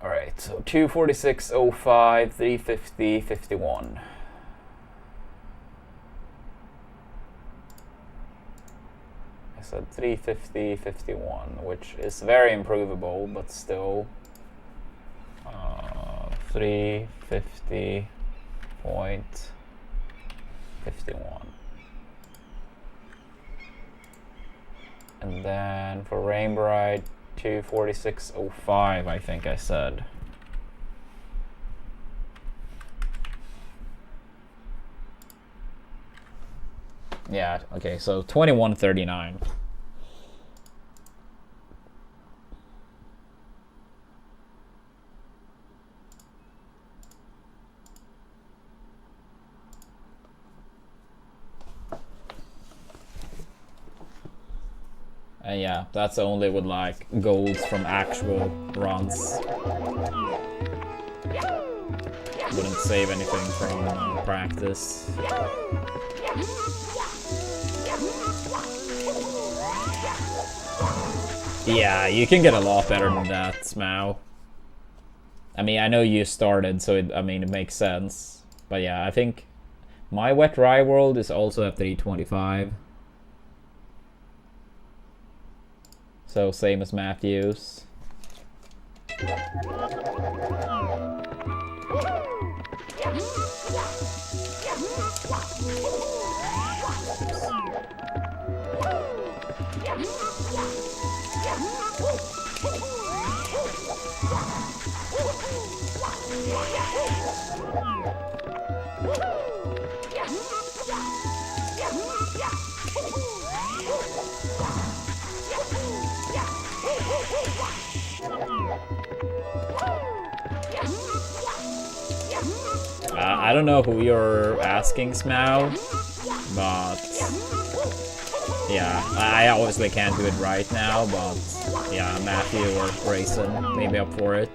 Alright, so 246.05, 350.51. I said 350.51, which is very improvable, but still 350.51. And then for Rainbow Ride, 246.05, I think I said. Yeah, okay, so 21:39. And yeah, that's only with like golds from actual runs. Wouldn't save anything from practice. Yeah, you can get a lot better than that, Smau. I mean, I know you started, so it makes sense. But yeah, I think my Wet Dry World is also at 325. So same as Matthew's. I don't know who you're asking, Smau, but yeah, I obviously can't do it right now, but yeah, Matthew or Grayson may be up for it.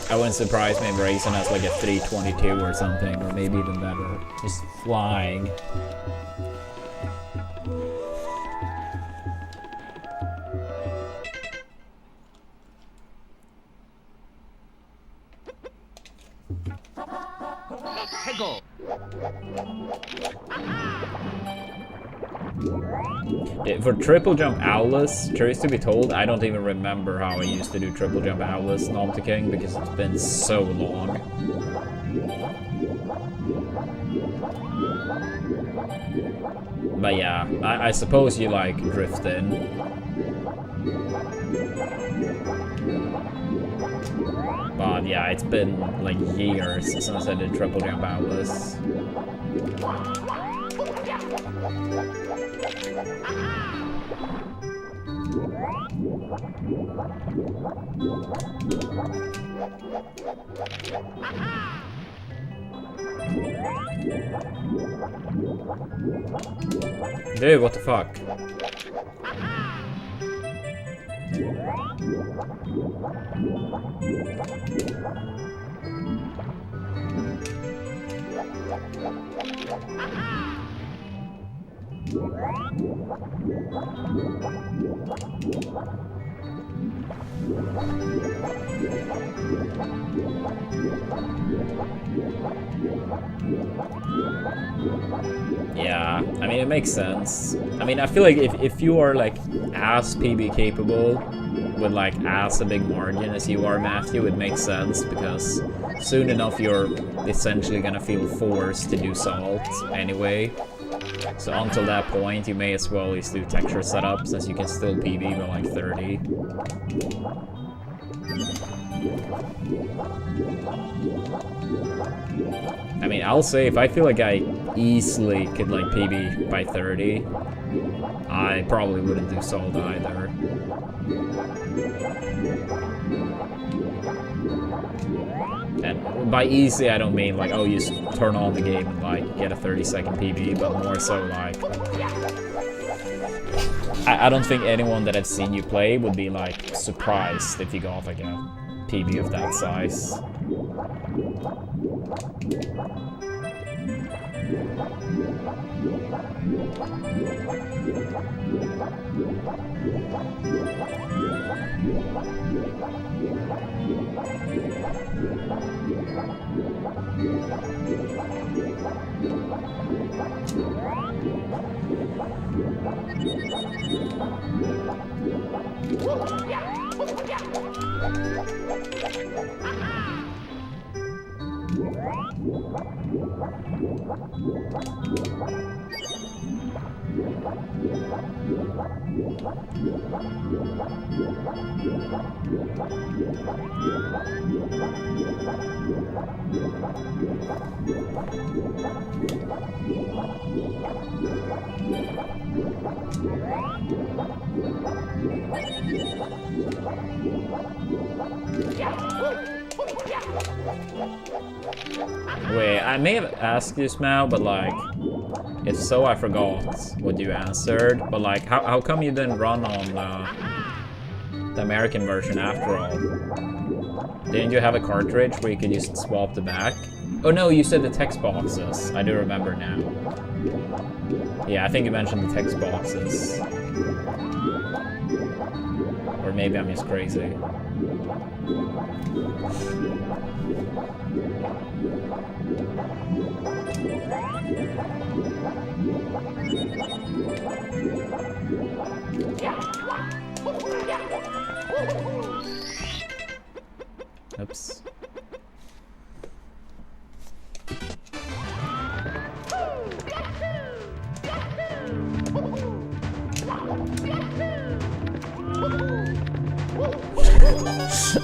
I wouldn't surprise me if Grayson has like a 322 or something, or maybe even better. Just flying. For triple jump assless, truth to be told, I don't even remember how I used to do triple jump assless nom to king because it's been so long. But yeah, I suppose you like drift in. But yeah, it's been like years since I did triple jump assless. Dude, what the fuck? Yeah, I mean, it makes sense. I mean, I feel like if you are like as PB capable with like as a big margin as you are, Matthew, it makes sense because soon enough you're essentially gonna feel forced to do salt anyway. So until that point, you may as well just do texture setup since you can still PB by like 30. I mean, I'll say if I feel like I easily could like PB by 30, I probably wouldn't do salt either. And by easy, I don't mean like, oh, you just turn on the game and like get a 30-second PB, but more so like, I don't think anyone that I've seen you play would be like surprised if you got like a PB of that size. Wait, I may have asked this now, but like, if so, I forgot what you answered. But like, how come you didn't run on the American version after all? Didn't you have a cartridge where you could just swap the back? Oh no, you said the text boxes. I do remember now. Yeah, I think you mentioned the text boxes. Or maybe I'm just crazy. Oops.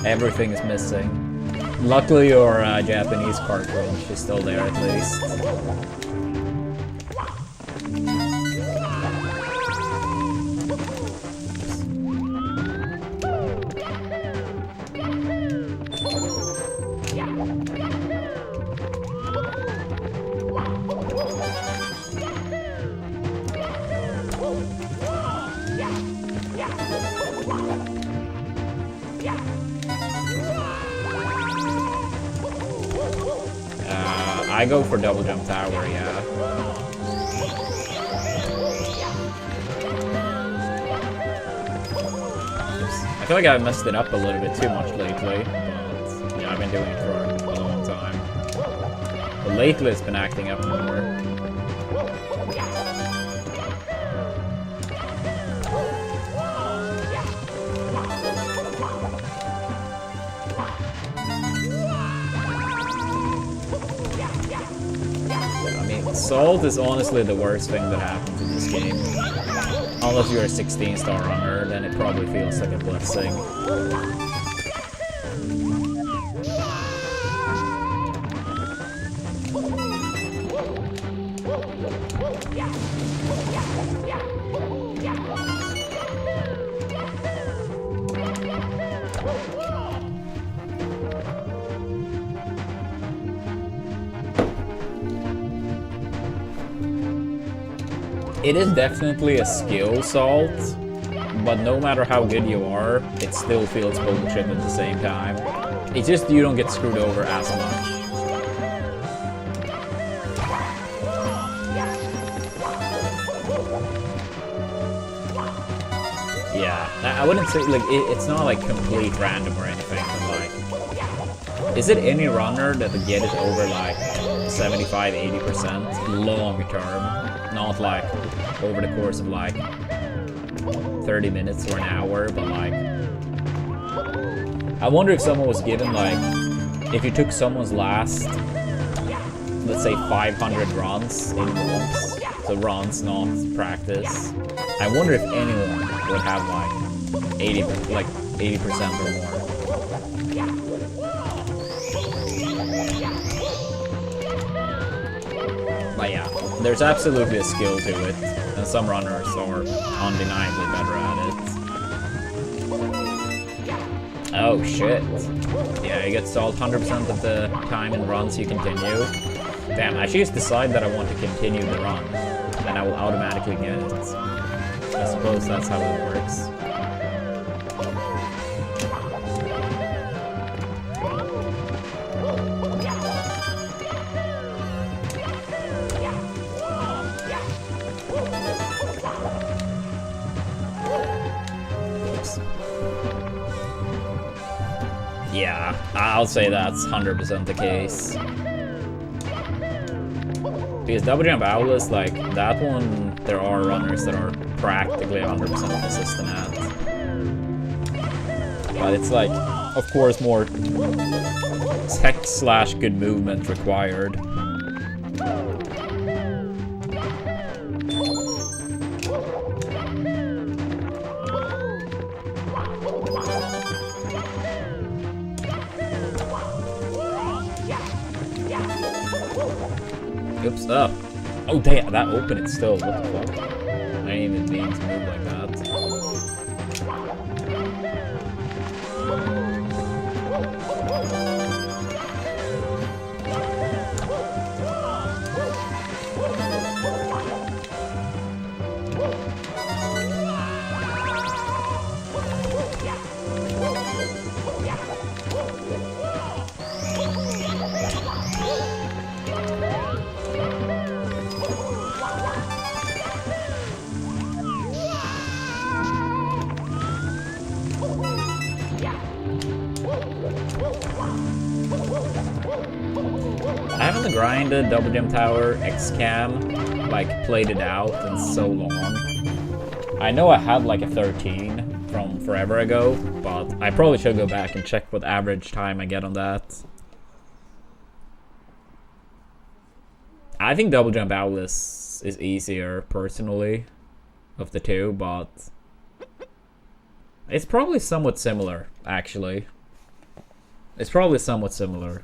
Everything is missing. Luckily, your Japanese cartridge is still there at least. I go for double jump tower, yeah. I feel like I've messed it up a little bit too much lately, but yeah, I've been doing it for a long time. But lately it's been acting up more. Salt is honestly the worst thing that happens in this game. Unless you're a 16-star runner, then it probably feels like a blessing. It is definitely a skill salt, but no matter how good you are, it still feels bullshit at the same time. It's just you don't get screwed over as much. Yeah, I wouldn't say, like, it's not like complete random or anything, but like, is it any runner that get it over like 75–80% long term? Not like over the course of like 30 minutes or an hour, but like, I wonder if someone was given like, if you took someone's last, let's say 500 runs in walks, so runs, not practice, I wonder if anyone would have like 80% or more. But yeah, there's absolutely a skill to it, and some runners are undeniably better at it. Oh shit. Yeah, you get salt 100% of the time in runs you continue. Damn, I should just decide that I want to continue the run, then I will automatically get it. I suppose that's how it works. Yeah, I'll say that's 100% the case. Because double jump assless, like, that one, there are runners that are practically 100% consistent at. But it's like, of course, more tech/good movement required. Oops, up. Oh, damn, that opened it still. What the fuck? I didn't even mean to move like that. I haven't grinded Double Jump Tower X-Cam, like, played it out in so long. I know I had like a 13 from forever ago, but I probably should go back and check what average time I get on that. I think Double Jump assless is easier, personally, of the two, but it's probably somewhat similar, actually. It's probably somewhat similar.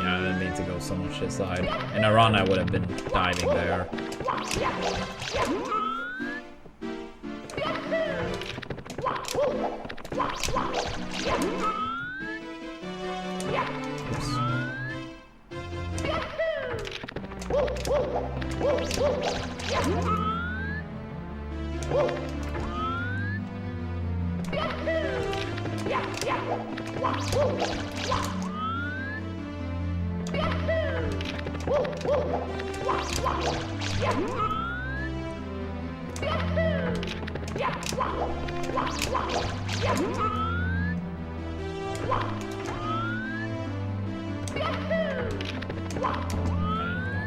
Yeah, I didn't mean to go so much this side. In a run, I would have been diving there.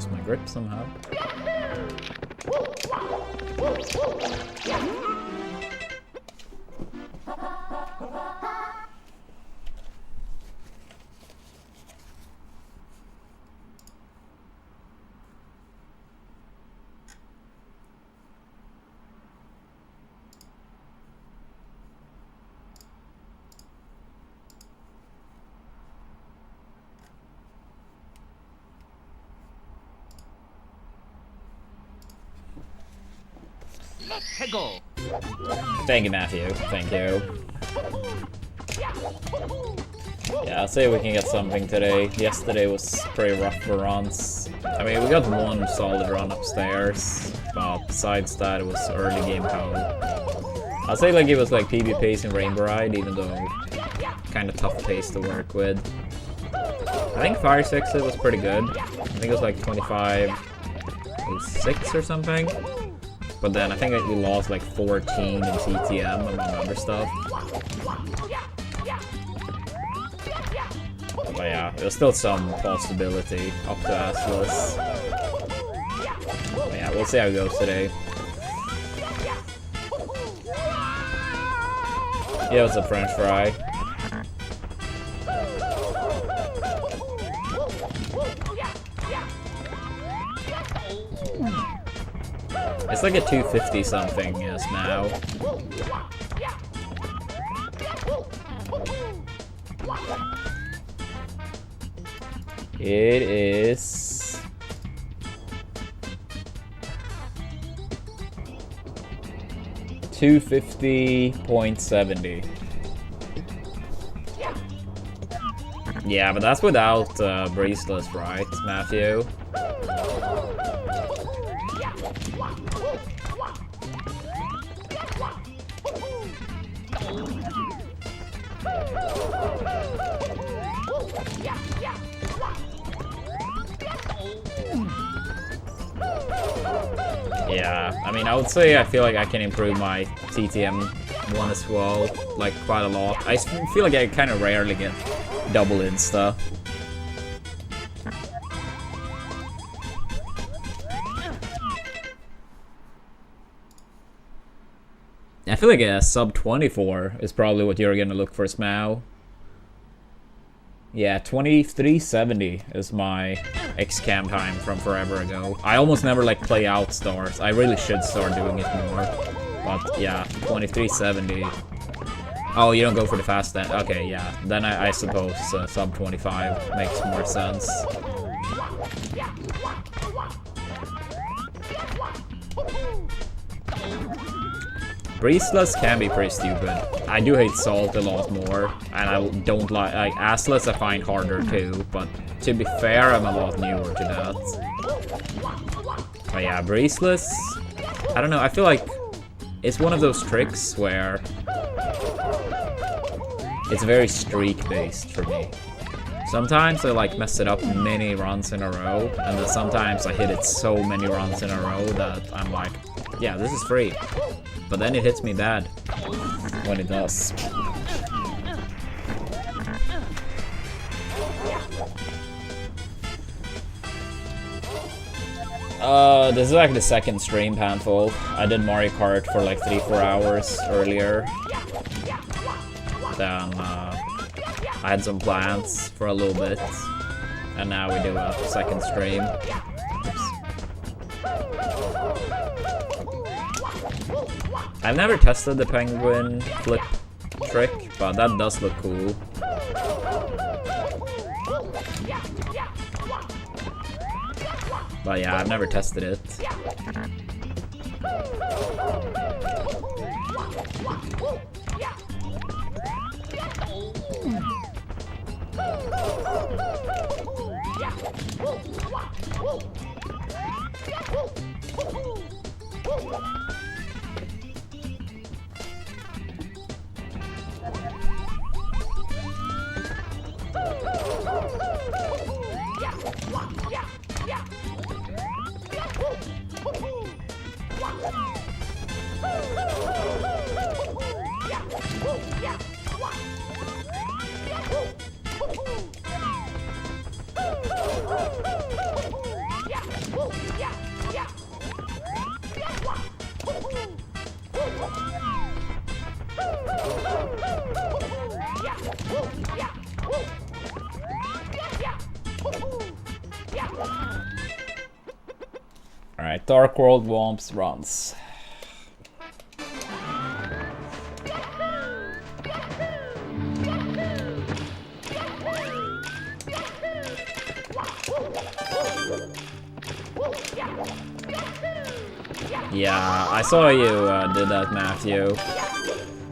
lost my grip somehow. Go. Thank you, Matthew. Thank you. Yeah, I'll say we can get something today. Yesterday was pretty rough for runs. I mean, we got one solid run upstairs, but besides that, it was early game home. I'll say like it was like PB pace in Rainbow Ride, even though kind of tough pace to work with. I think Fire 6 it was pretty good. I think it was like 25.06 or something. But then I think we lost like 14 in TTM among other stuff. But yeah, there's still some possibility up to assless. But yeah, we'll see how it goes today. Yeah, it's a French fry. It's like a 250 something is now. It is 250.70. Yeah, but that's without braceless, right, Matthew? Yeah, I mean, I would say I feel like I can improve my TTM one as well, like quite a lot. I feel like I kind of rarely get double insta. I feel like a sub 24 is probably what you're gonna look for, Smao. Yeah, 2370 is my X-Cam time from forever ago. I almost never like play out stars. I really should start doing it more. But yeah, 2370. Oh, you don't go for the fast then? Okay, yeah. Then I suppose sub 25 makes more sense. Braceless can be pretty stupid. I do hate Salt a lot more, and I don't like assless I find harder too, but to be fair, I'm a lot newer to that. But yeah, Braceless, I don't know, I feel like it's one of those tricks where it's very streak-based for me. Sometimes I like mess it up many runs in a row, and then sometimes I hit it so many runs in a row that I'm like, yeah, this is free. But then it hits me bad when it does. This is like the second stream handful. I did Mario Kart for like 3-4 hours earlier. Then I had some plans for a little bit. And now we do a second stream. I've never tested the penguin flip trick, but that does look cool. But yeah, I've never tested it. Alright, Dark World Womps runs. Yeah, I saw you did that, Matthew.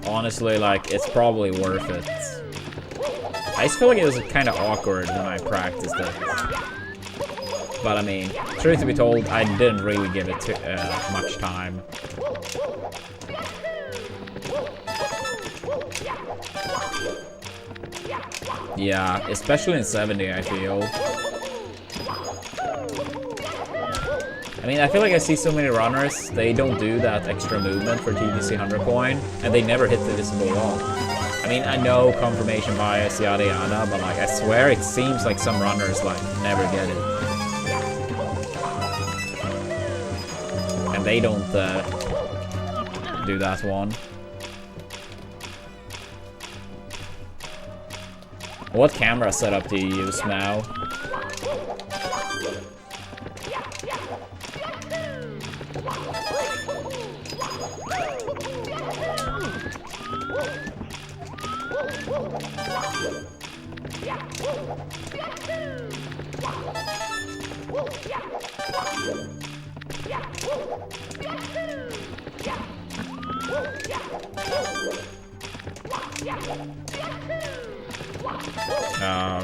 Honestly, like, it's probably worth it. I just feel like it was kind of awkward when I practiced it. But I mean, truth to be told, I didn't really give it much time. Yeah, especially in 70, I feel. I mean, I feel like I see so many runners, they don't do that extra movement for TTC 100 coin, and they never hit the visible wall. I mean, I know confirmation bias, yada yada, but like, I swear it seems like some runners like never get it. And they don't do that one. What camera setup do you use now?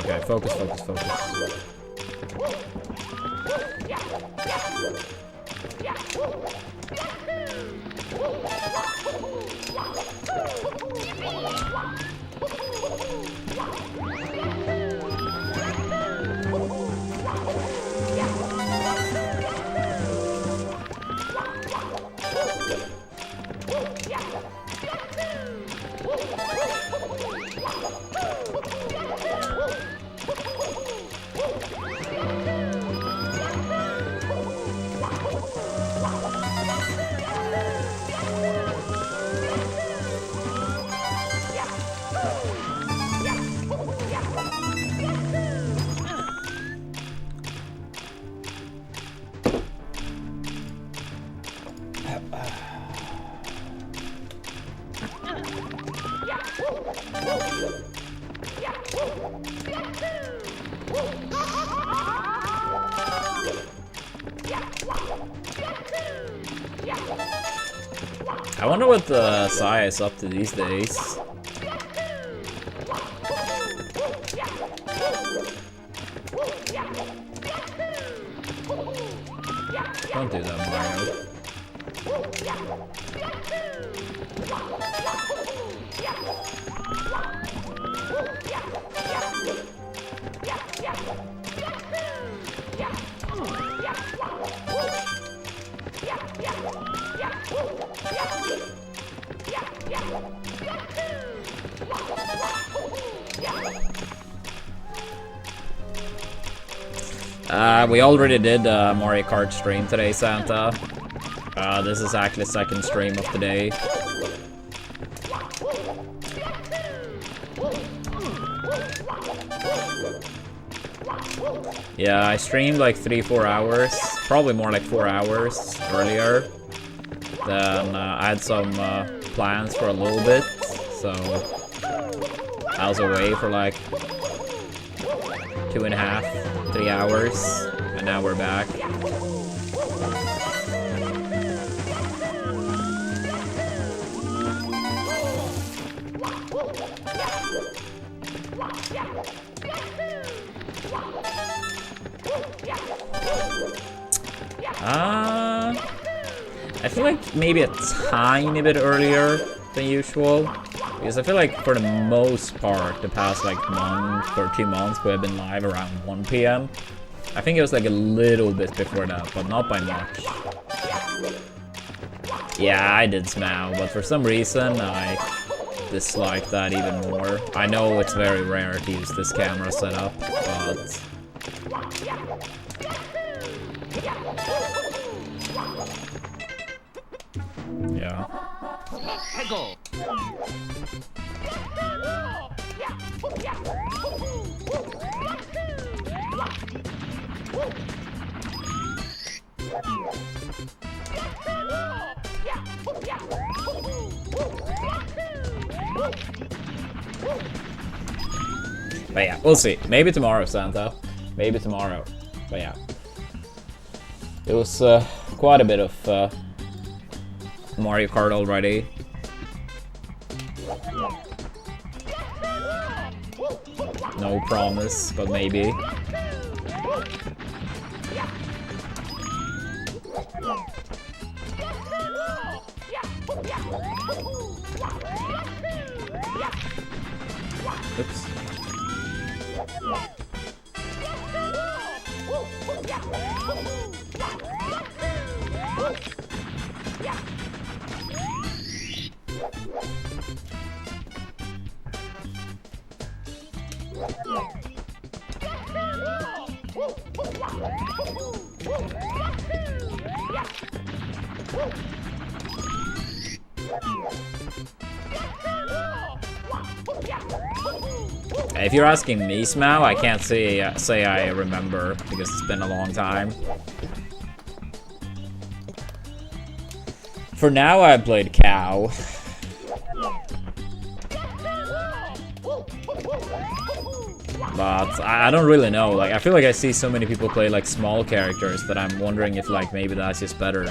Okay, focus, focus, focus. I wonder what the Sai is up to these days. Don't do that, Mario. We already did Mario Kart stream today, Santa. This is actually the second stream of the day. Yeah, I streamed like 3-4 hours, probably more like 4 hours earlier. Then I had some plans for a little bit, so I was away for like 2.5, 3 hours, and now we're back. I feel like maybe a tiny bit earlier than usual, because I feel like for the most part, the past like month or 2 months, we have been live around 1 PM. I think it was like a little bit before that, but not by much. Yeah, I did smell, but for some reason I dislike that even more. I know it's very rare to use this camera setup, but yeah. Hegel. But yeah, we'll see. Maybe tomorrow, Santa. Maybe tomorrow. But yeah. It was quite a bit of Mario Kart already. No promise, but maybe. Oops. If you're asking me, Smau, I can't say I remember because it's been a long time. For now, I played Cow. But I don't really know. Like, I feel like I see so many people play like small characters that I'm wondering if like maybe that's just better.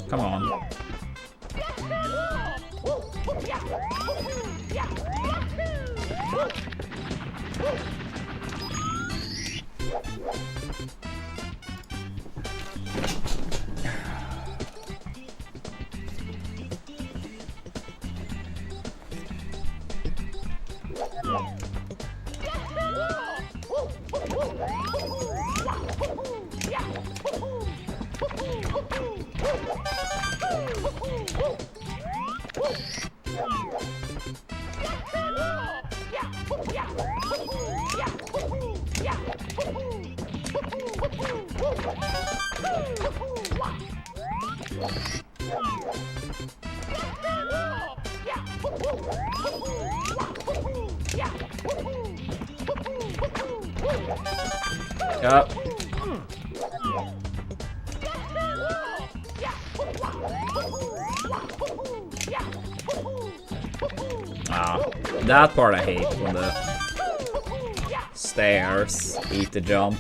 Come on. Yep. That part I hate, when the stairs eat the jump.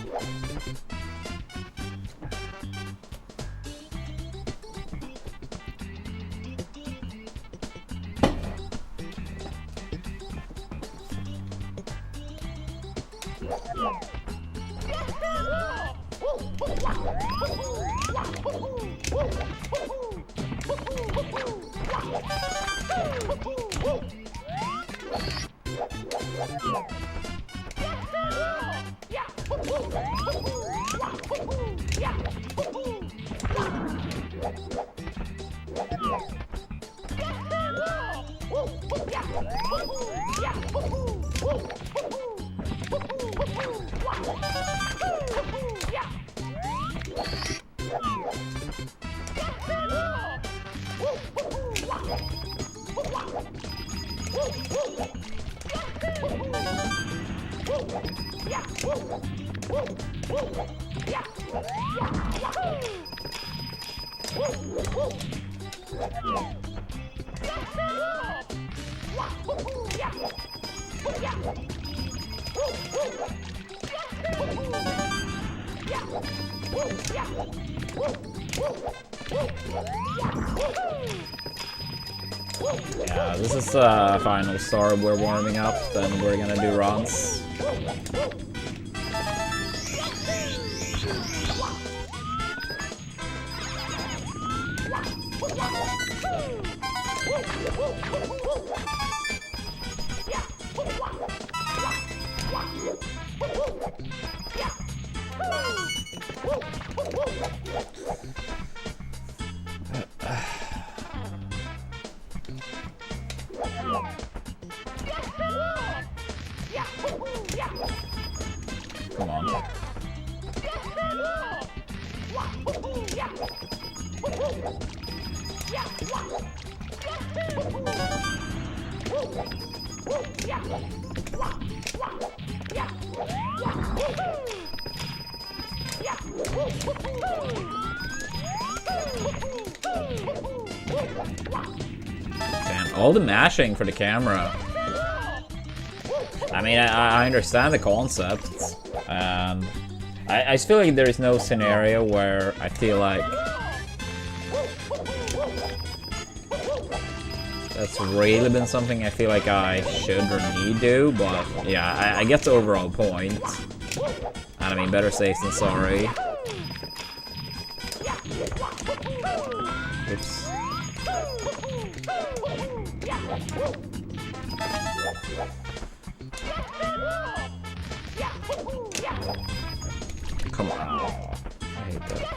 Yeah, this is final star, we're warming up, then we're gonna do runs. Come on. Damn, all the mashing for the camera. I mean, I understand the concept. I just feel like there is no scenario where I feel like that's really been something I feel like I should or need to, but yeah, I get the overall point. And I mean, better safe than sorry. Oops. Come on. I hate that.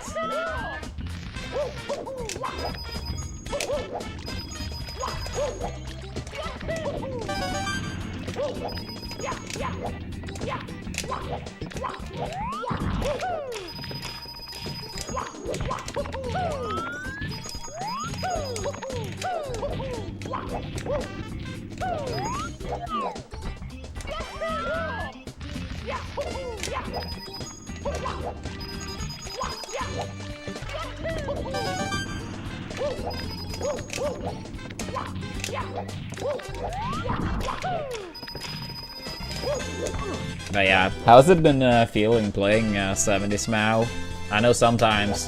But yeah, how's it been feeling playing 70s Mao? I know sometimes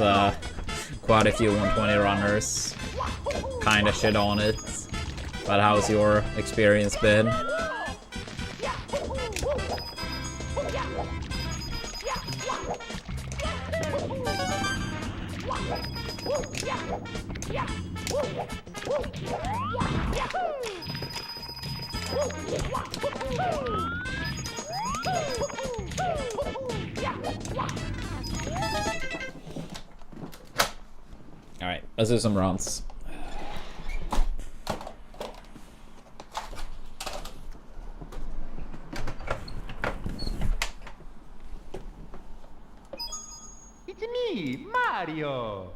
quite a few 120 runners kinda shit on it, but how's your experience been? Alright, let's do some runs. It's me, Mario.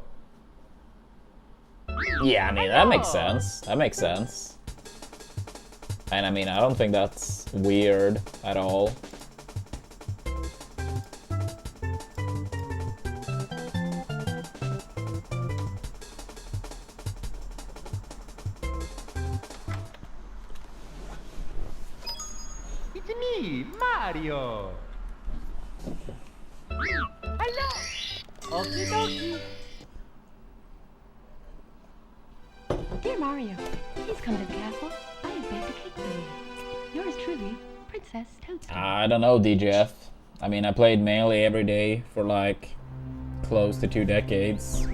Yeah, I mean, that makes sense. That makes sense. And I mean, I don't think that's weird at all. It's me, Mario. Hello. Okie dokie. Dear Mario, please come to the castle. I have baked a cake for you. Yours truly, Princess Toadstool. I don't know, DJF. I mean, I played Melee every day for like close to 2 decades.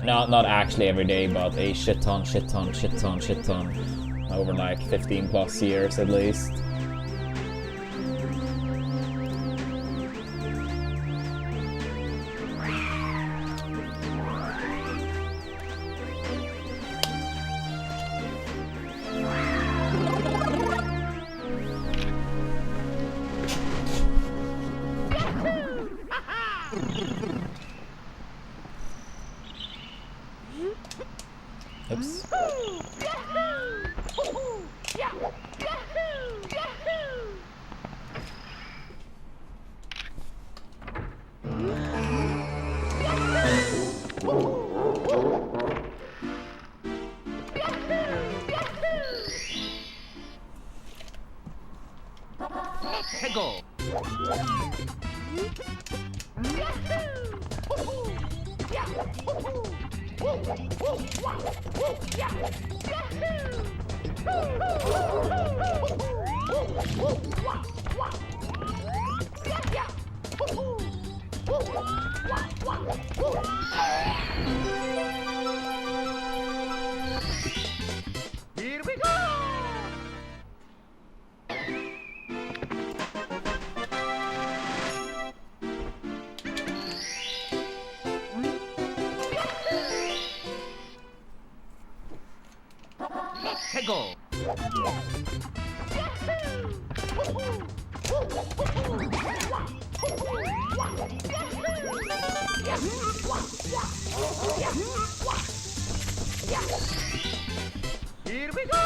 Not actually every day, but a shit ton over like 15 plus years at least. Oops. Go. Here we go! Let's go! Here we go!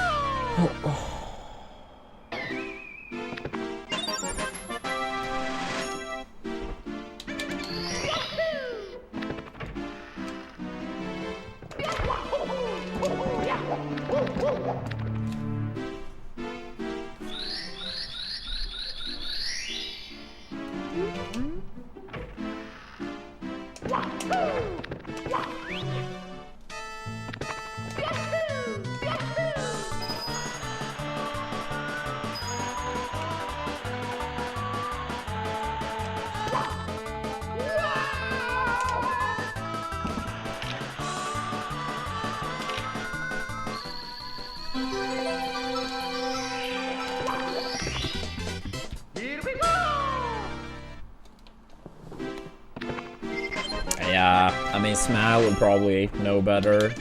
Yeah, I mean, Smile would probably know better.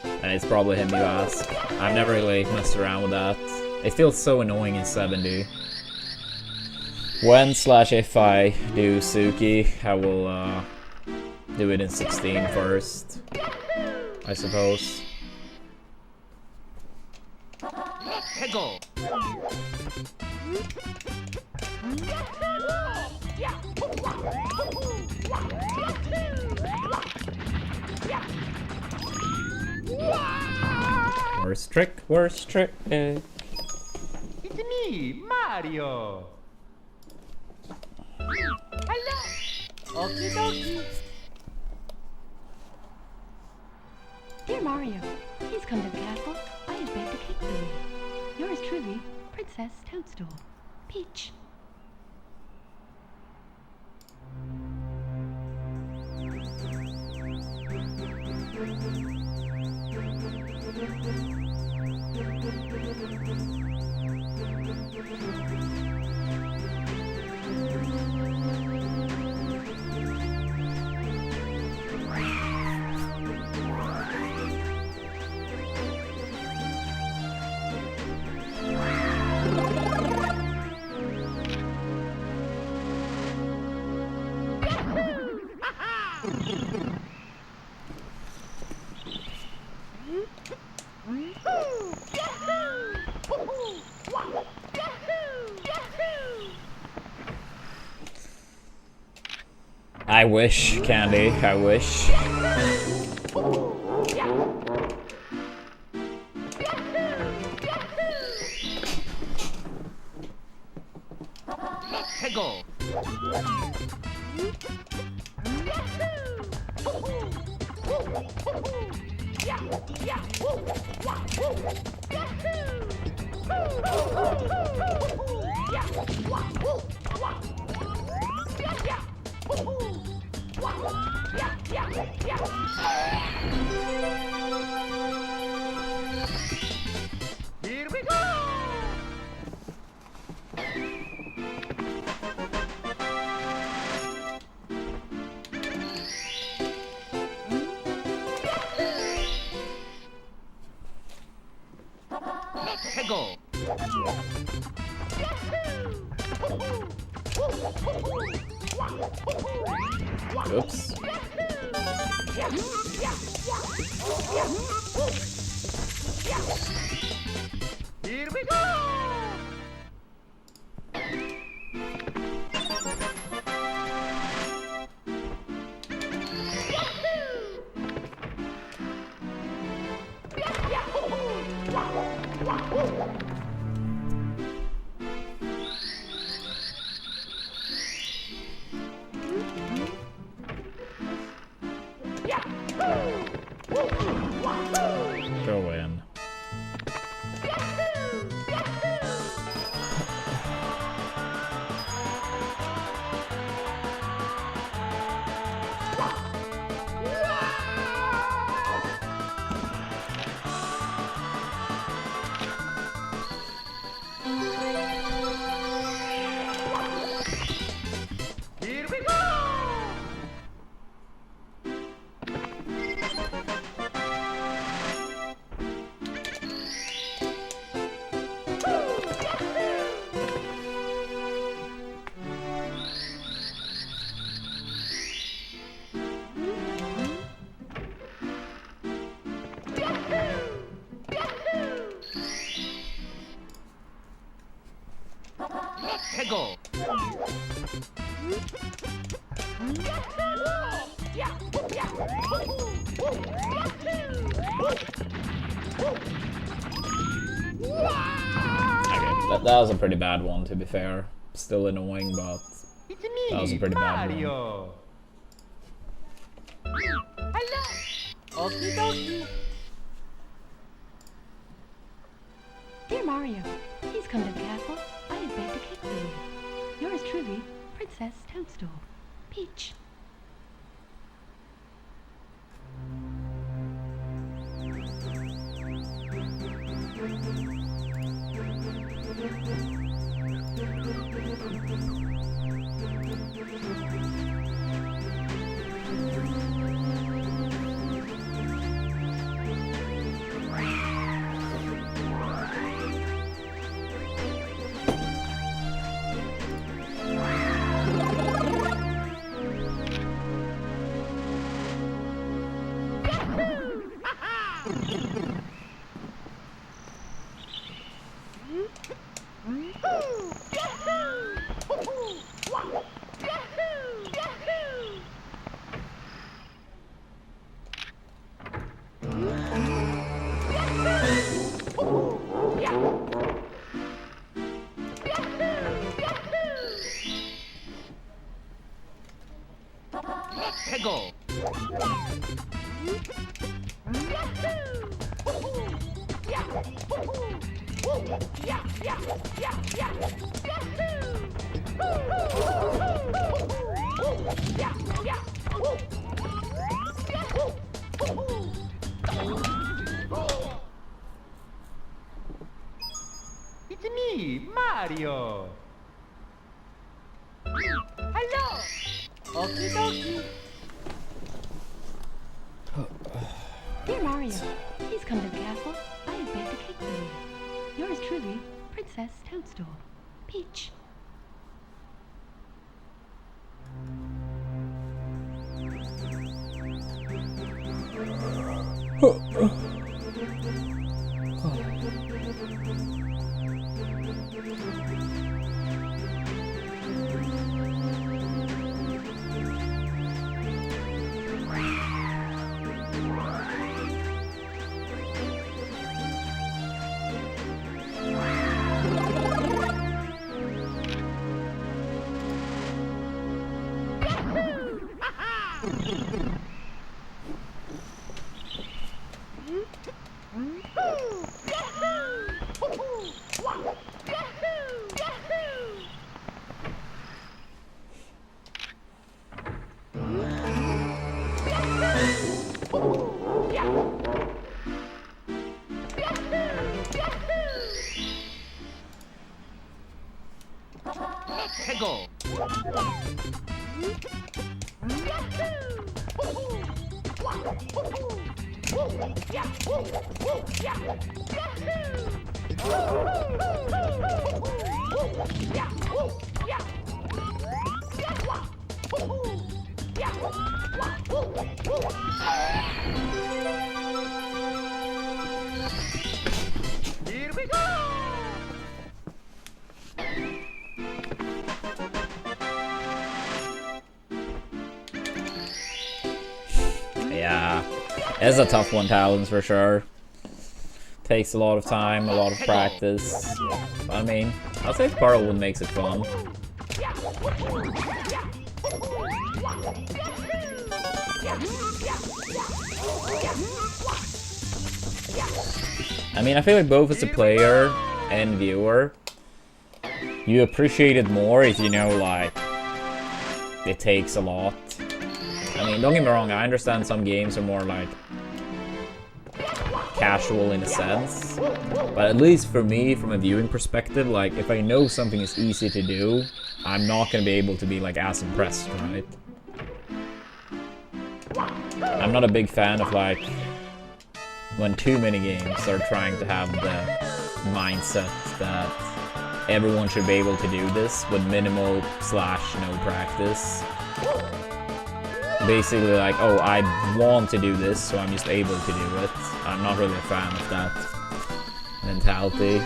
And it's probably him you ask. I've never really messed around with that. It feels so annoying in 70. When/if I do Suki, I will do it in 16 first, I suppose. Let's go! Worst trick, worst trick. It's me, Mario! Hello! Okie dokie! Dear Mario, please come to the castle. I have baked a cake for you. Yours truly, Princess Toadstool. Peach. I wish, Candy, I wish. Let's go! Here we go! Let's go! Oops. Here we go! 해고. Okay, that was a pretty bad one, to be fair. Still annoying, but It's me, that was a pretty bad one. Mario. Hello. Okie dokie. Dear Mario, please come to the castle. I have baked a cake for you. Yours truly, Princess Toadstool. Peach. 해고. It's me, Mario. Hello. Okie dokie. Dear Mario, please come to the castle. I have baked a cake for you. Yours truly, Princess Toadstool. Peach. 해고. Here we go. Yeah, it's a tough one, Talons, for sure. Takes a lot of time, a lot of practice. But, I mean, I'll say it's part of what makes it fun. I mean, I feel like both as a player and viewer, you appreciate it more if you know, like, it takes a lot. I mean, don't get me wrong, I understand some games are more, like, casual in a sense. But at least for me, from a viewing perspective, like, if I know something is easy to do, I'm not gonna be able to be, like, as impressed, right? I'm not a big fan of, like, when too many games are trying to have the mindset that everyone should be able to do this with minimal / no practice. Basically like, oh, I want to do this, so I'm just able to do it. I'm not really a fan of that mentality.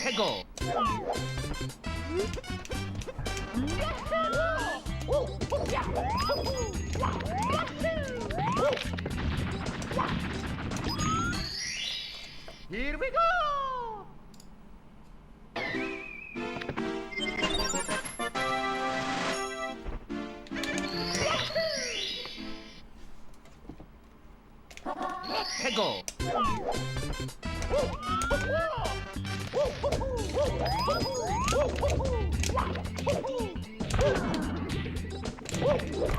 해고. Here we go. 해고.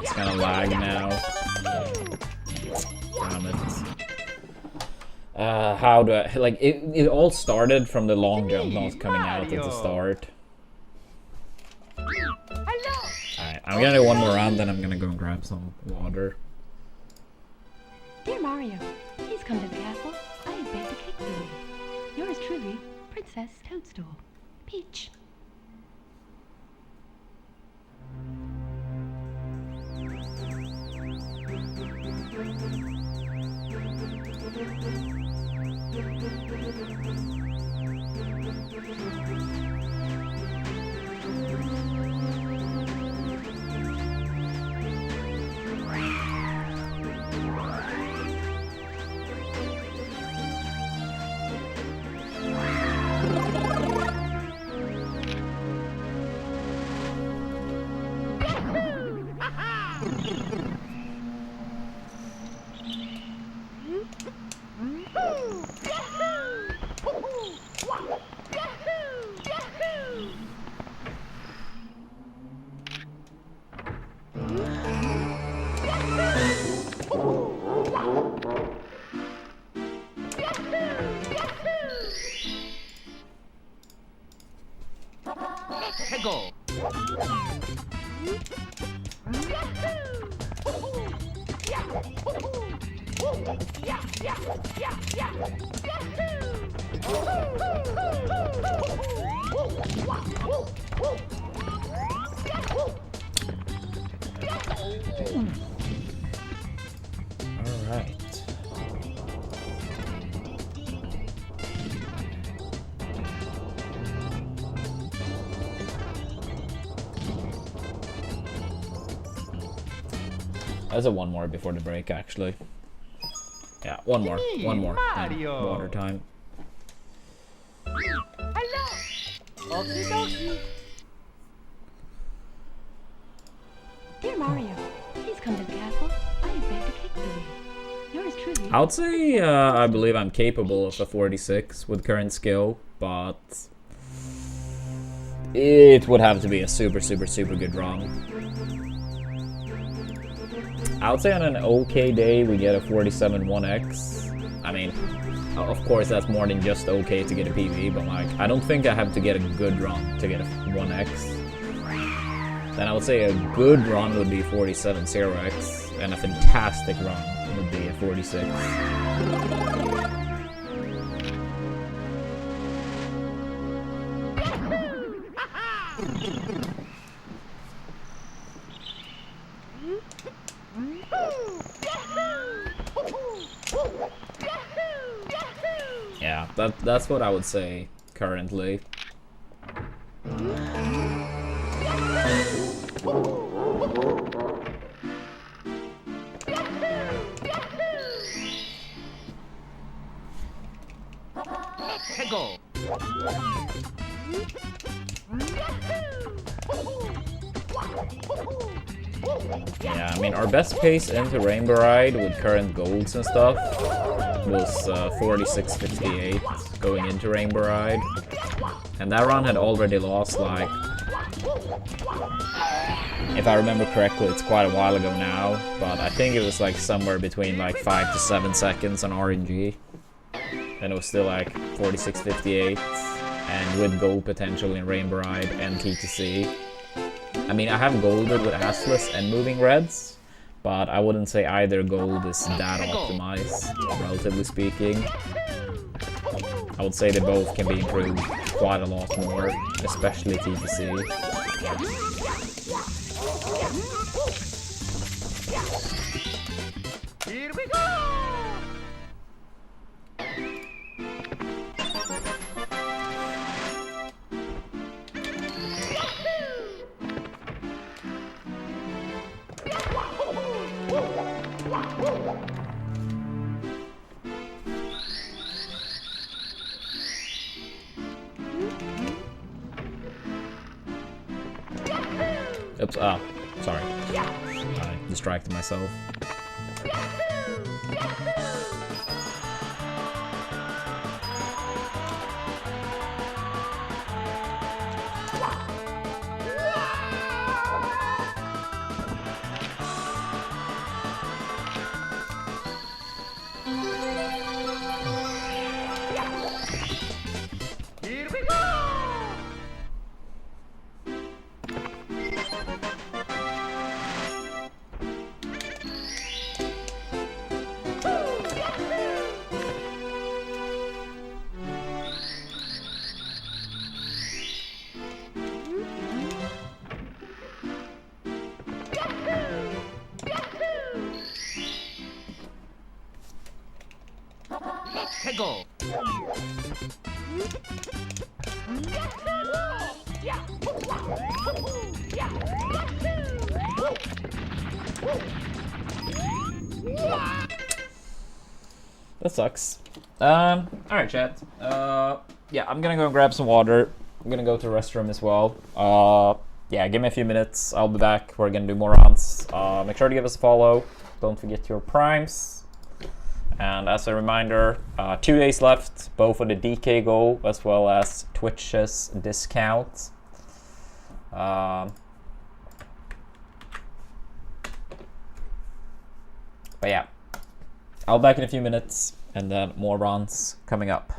It's kind of lag now. Damn it. How do I, like, it all started from the long jump not coming out at the start. Alright, I'm gonna do one more round, then I'm gonna go and grab some water. Dear Mario, please come to the castle. I have baked a cake for you. Yours truly, Princess Toadstool. Peach. 해고. Alright. There's a one more before the break, actually. Yeah, one more. One more. Yeah, water time. Hello. Okie dokie. Dear Mario, please come to the castle. I have baked a cake for you. Yours truly. I would say I believe I'm capable of a 46 with current skill, but it would have to be a super good run. I would say on an okay day we get a 47 1x. I mean, of course that's more than just okay to get a PB, but like I don't think I have to get a good run to get a 1x. Then I would say a good run would be 47 0x, and a fantastic run would be a 46. Yeah, that's what I would say currently. 해고. Yeah, I mean our best pace into Rainbow Ride with current golds and stuff was 46.58 going into Rainbow Ride, and that run had already lost like, if I remember correctly, it's quite a while ago now, but I think it was like somewhere between like 5 to 7 seconds on RNG, and it was still like 46.58, and with gold potential in Rainbow Ride and TTC. I mean, I have golded with assless and moving reds, but I wouldn't say either gold is that optimized, relatively speaking. I would say they both can be improved quite a lot more, especially TTC. Here we go. Oops, sorry. I distracted myself. Here we go! Go. That sucks. Alright, chat. Yeah, I'm gonna go grab some water. I'm gonna go to the restroom as well. Yeah, give me a few minutes. I'll be back. We're gonna do more rounds. Make sure to give us a follow. Don't forget your primes. And as a reminder, 2 days left, both for the DK goal as well as Twitch's discount. But yeah, I'll be back in a few minutes, and then more runs coming up.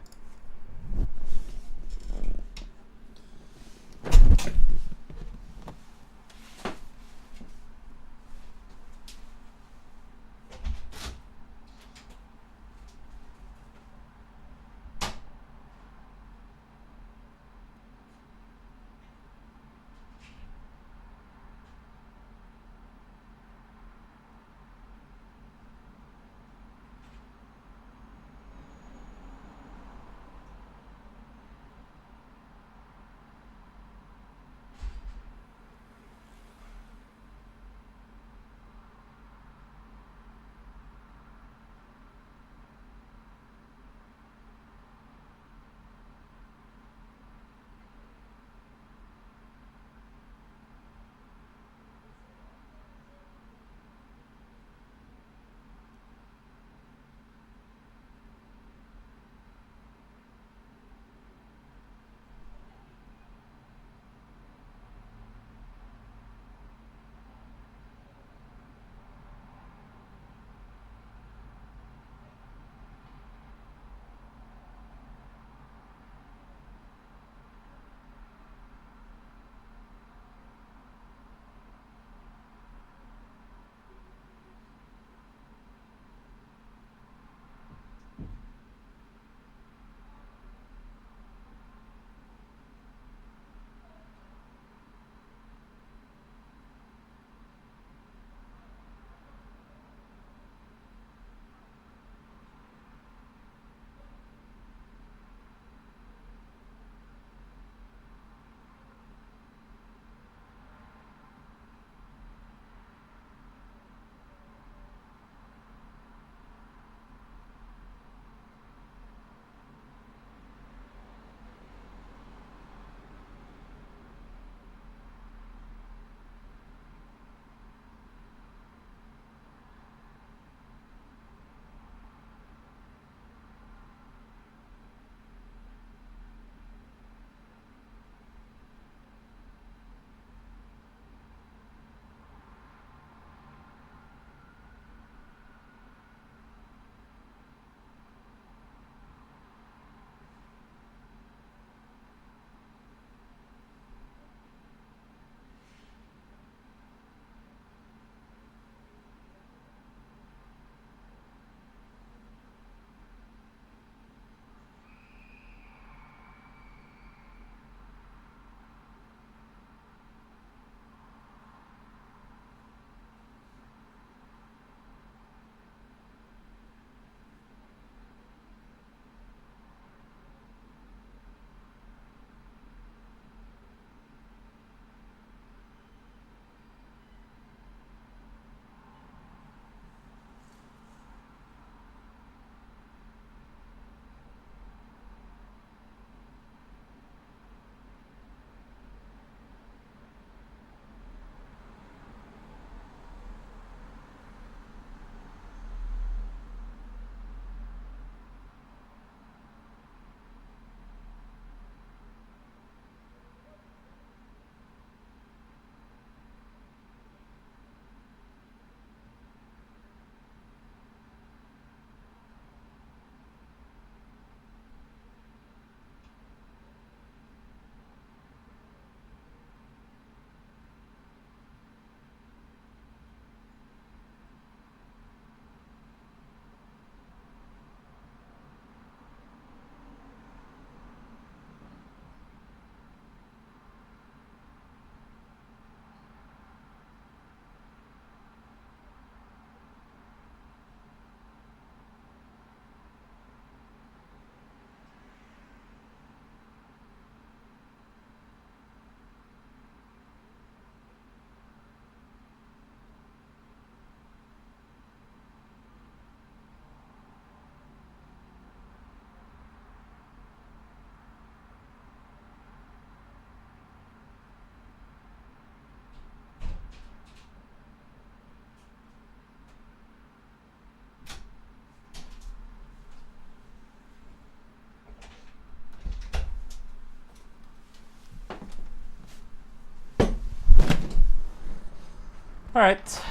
Alright,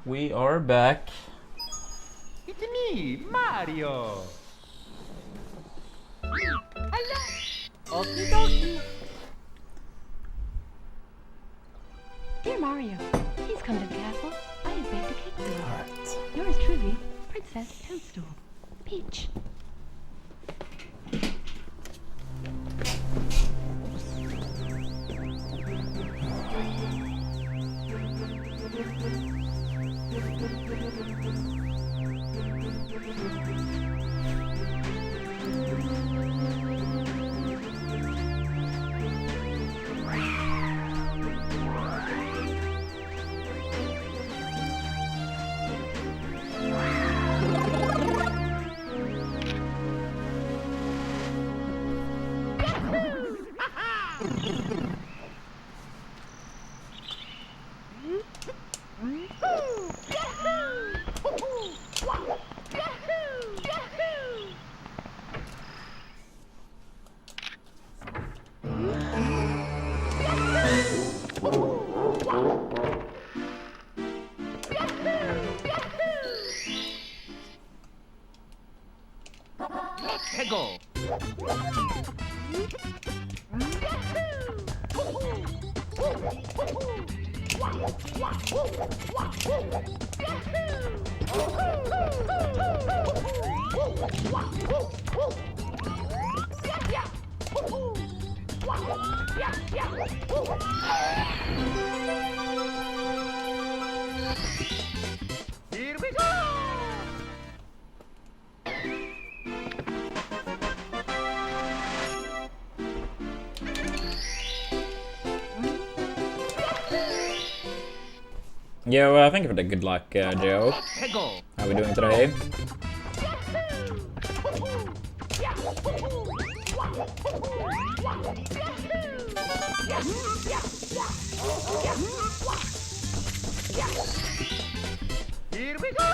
we are back. It's me, Mario. Hello. Okie dokie. Dear Mario, please come to the castle. I have baked a cake for you. Alright. Yours truly, Princess Toadstool. Peach. Heggo. Here we go. Yo, thank you for the good luck, Joe. Heggo. How are we doing today? Here we go.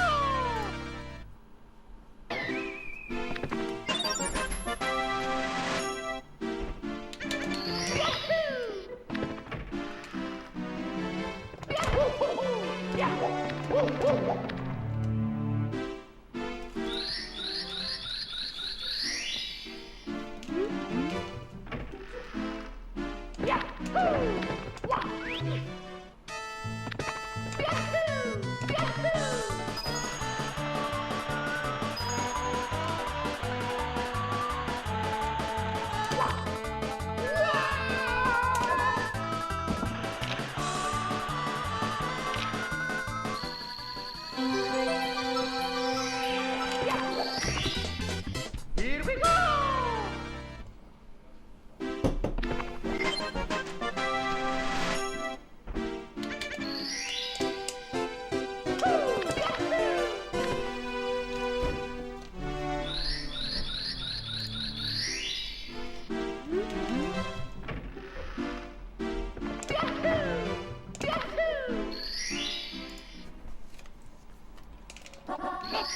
Here we go.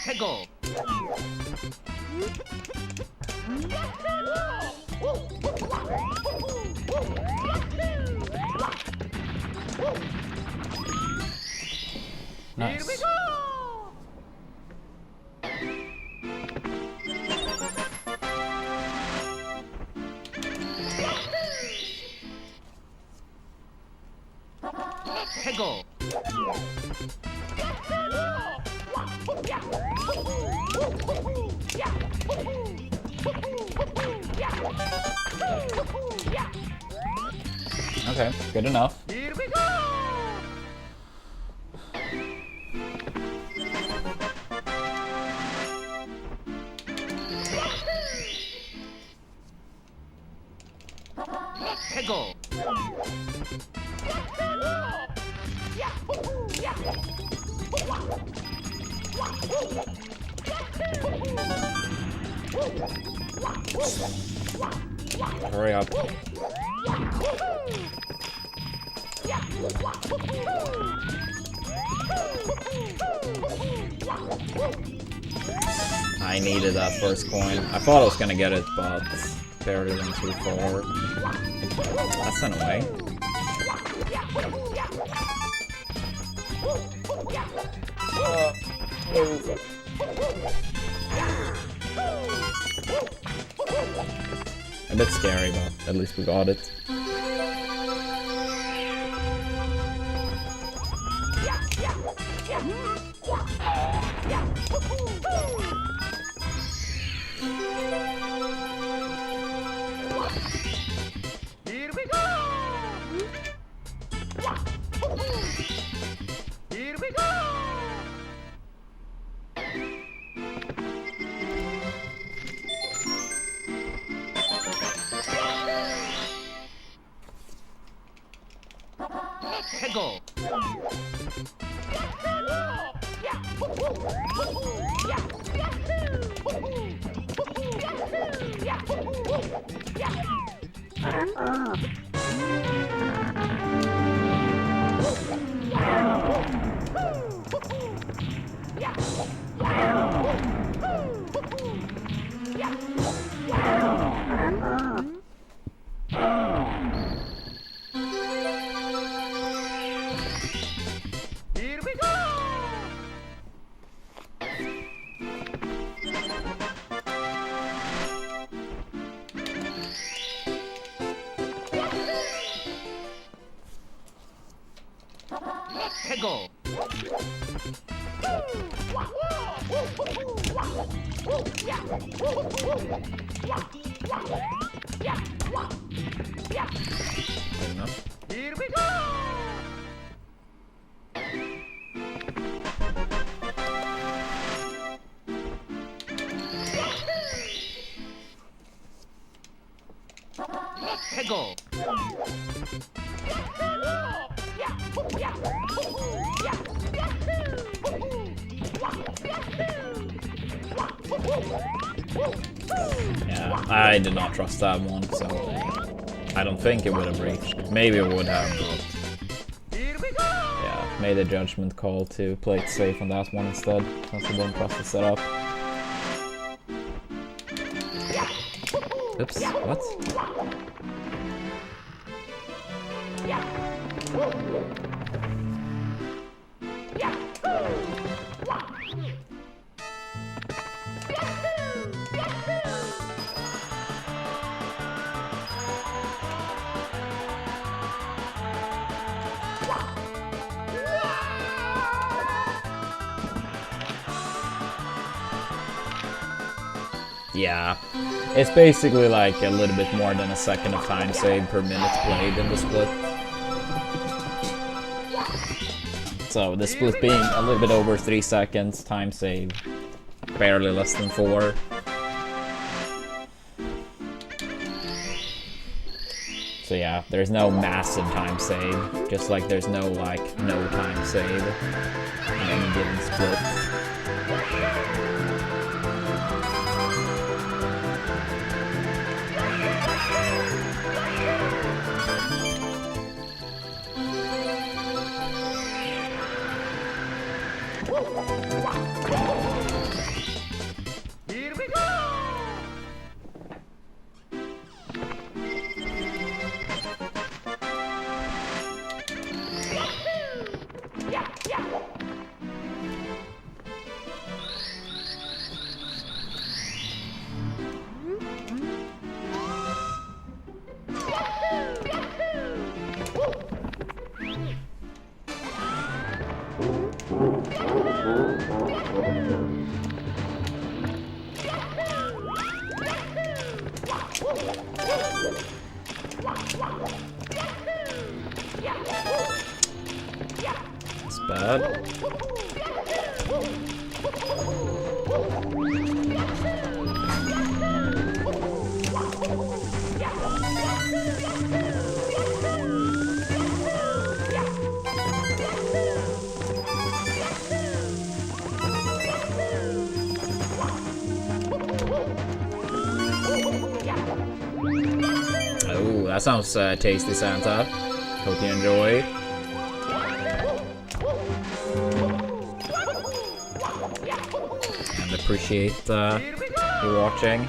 Heggo. Nice. Here we go. Heggo. Okay, good enough. Here we go. Heggo. Hurry up. I needed that first coin. I thought I was gonna get it, but barely went too far. That's annoying. A bit scary, but at least we got it. Here we go! Here we go! Let's go! Here we go! Let's go! Good enough. Here we go! Let's go! Yeah, I did not trust that one, so I don't think it would have reached. Maybe it would have, but Here we go! yeah, made a judgment call to play it safe on that one instead, since I didn't trust the setup. Oops, what? Yeah, it's basically like a little bit more than a second of time save per minute played in the split. So the split being a little bit over 3 seconds, time save barely less than 4. So yeah, there's no massive time save, just like there's no no time save in any given split. Here we go! It's bad. Oh, that sounds tasty, Santa. Hope you enjoy. And appreciate you watching.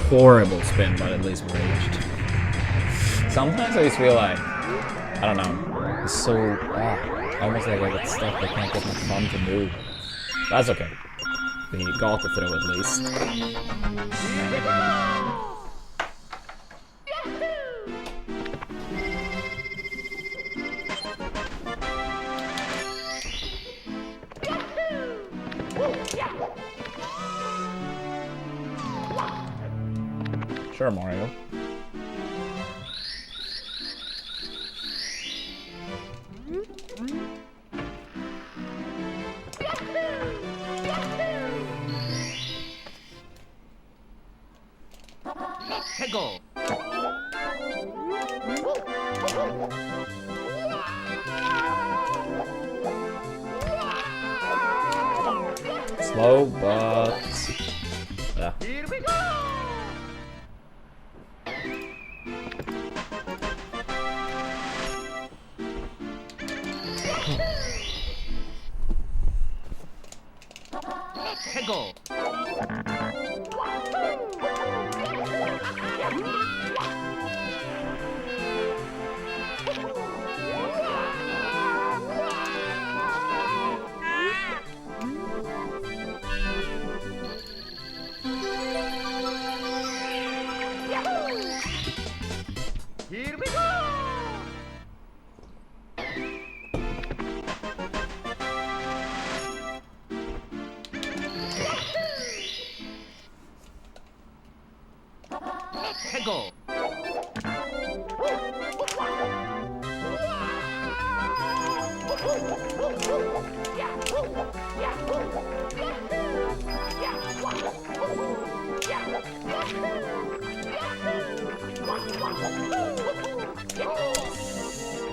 horrible spin, but at least raged. Sometimes I just feel like, I don't know, it's so, almost like I get stuck, I can't get my thumb to move. That's okay. We got the throw at least. Sure, Mario. Go. Slow, but yeah. Here we go. Go. Here we go. Go.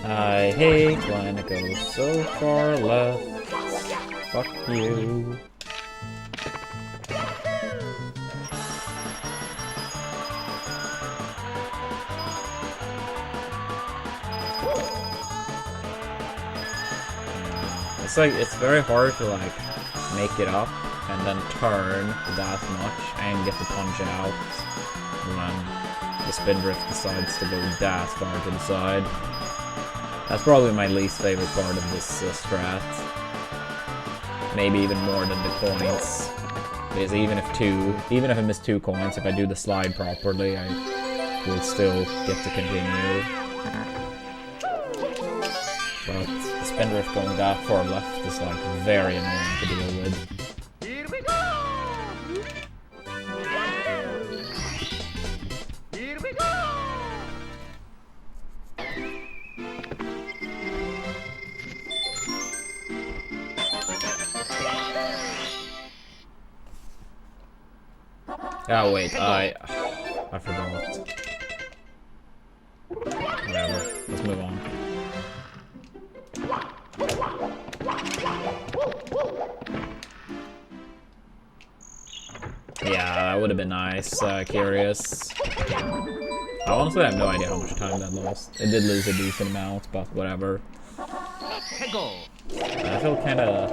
I hate when it goes so far left. Fuck you. It's like, it's very hard to like make it up and then turn that much and get the punch out when the spin drift decides to go that far to the side. That's probably my least favorite part of this strat. Maybe even more than the coins. Because even if I miss 2 coins, if I do the slide properly, I will still get to continue. But the spin drift going that far left is like very annoying to deal with. Here we go. Here we go. Oh wait, I forgot. Whatever, let's move on. Yeah, that would have been nice. Curious. I honestly have no idea how much time that lost. It did lose a decent amount, but whatever. Go. I feel kind of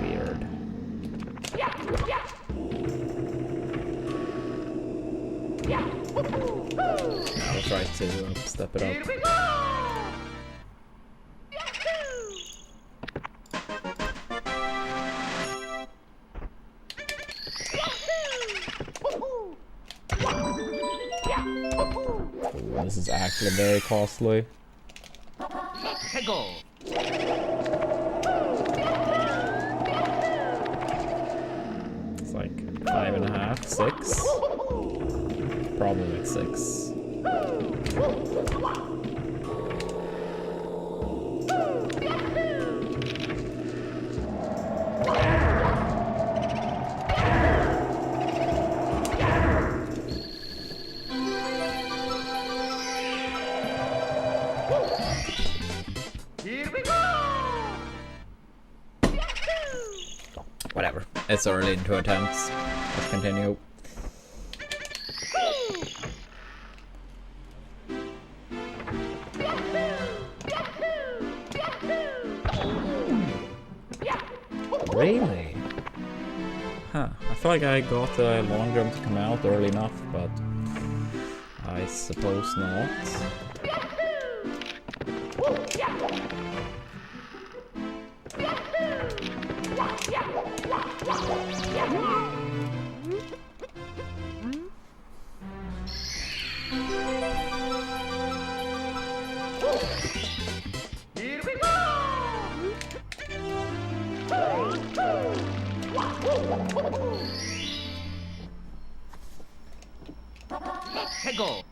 weird. I'll try to step it up. Ooh, this is actually very costly. Go. It's like 5.5, 6? Probably like 6. Whatever. It's early into attempts. Let's continue. Really? Huh. Huh, I feel like I got a long jump to come out early enough, but I suppose not. Here we go! Hey, go!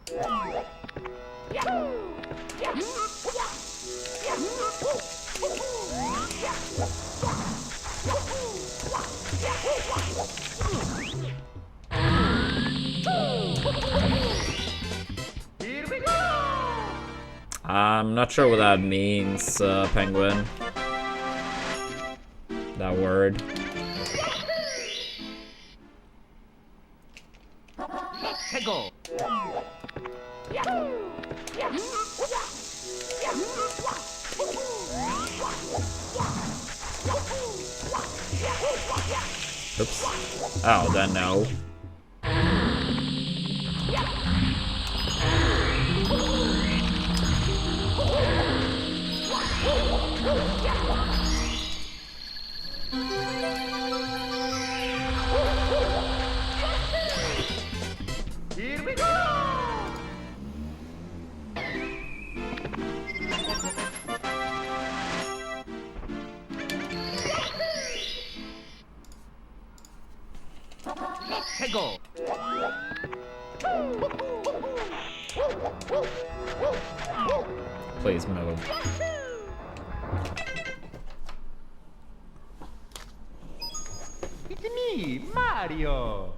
Here we go! I'm not sure what that means, Penguin. That word. Hey, go! Oops. Oh, then no. Here we go! Hey, go! Please move. It's me, Mario!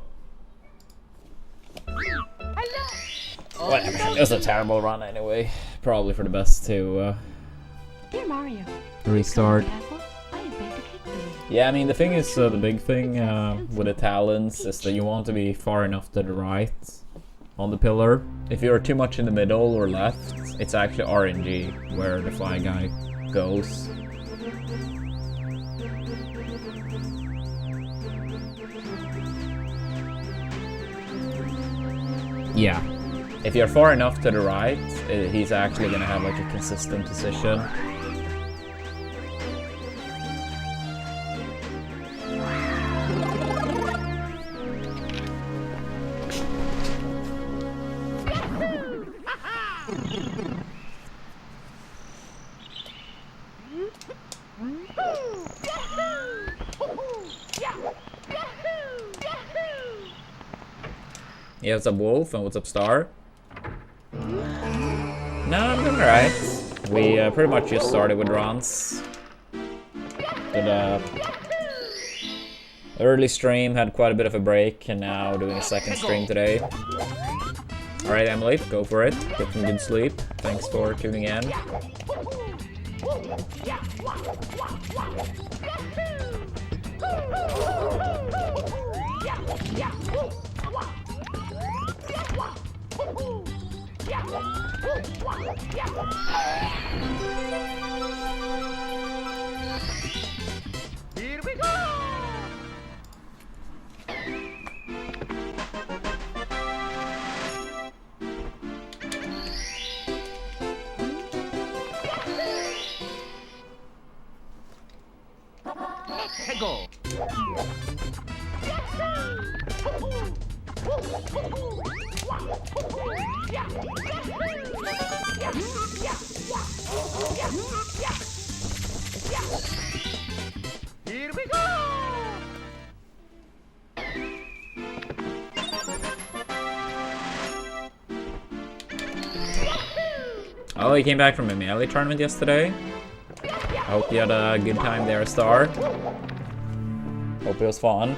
Hello! Whatever. It was a terrible run anyway. Probably for the best to Dear Mario, restart. Castle, I have baked a cake for you. Yeah, I mean the thing is, the big thing with the talents is that you want to be far enough to the right on the pillar. If you're too much in the middle or left, it's actually RNG where the fly guy goes. Yeah. If you're far enough to the right, he's actually gonna have like a consistent position. Yeah, what's up, Wolf? And what's up, Star? No, I'm doing alright. We pretty much just started with runs. Did early stream, had quite a bit of a break, and now doing a second stream today. Alright, Emily, go for it. Get some good sleep. Thanks for tuning in. Here we go! Hey, go! Here we go! Oh, he came back from a melee tournament yesterday. I hope you had a good time there, Star. Hope it was fun.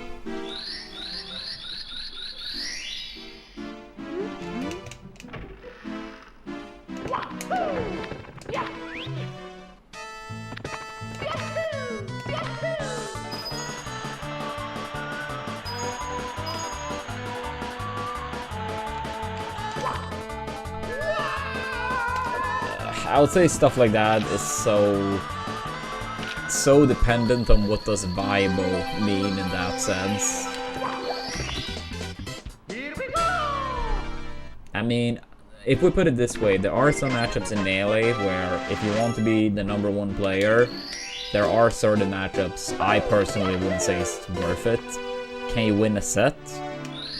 I would say stuff like that is so dependent on what does viable mean in that sense. I mean, if we put it this way, there are some matchups in Melee where if you want to be the #1 player, there are certain matchups I personally wouldn't say it's worth it. Can you win a set?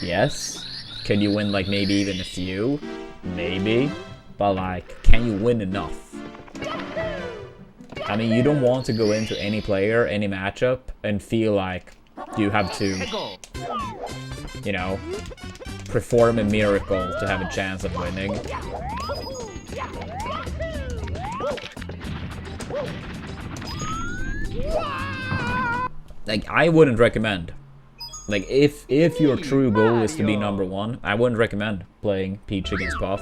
Yes. Can you win like maybe even a few? Maybe. But like, can you win enough? I mean, you don't want to go into any player, any matchup, and feel like you have to, you know, perform a miracle to have a chance of winning. Like, I wouldn't recommend. Like, if your true goal is to be #1, I wouldn't recommend playing Peach against Puff.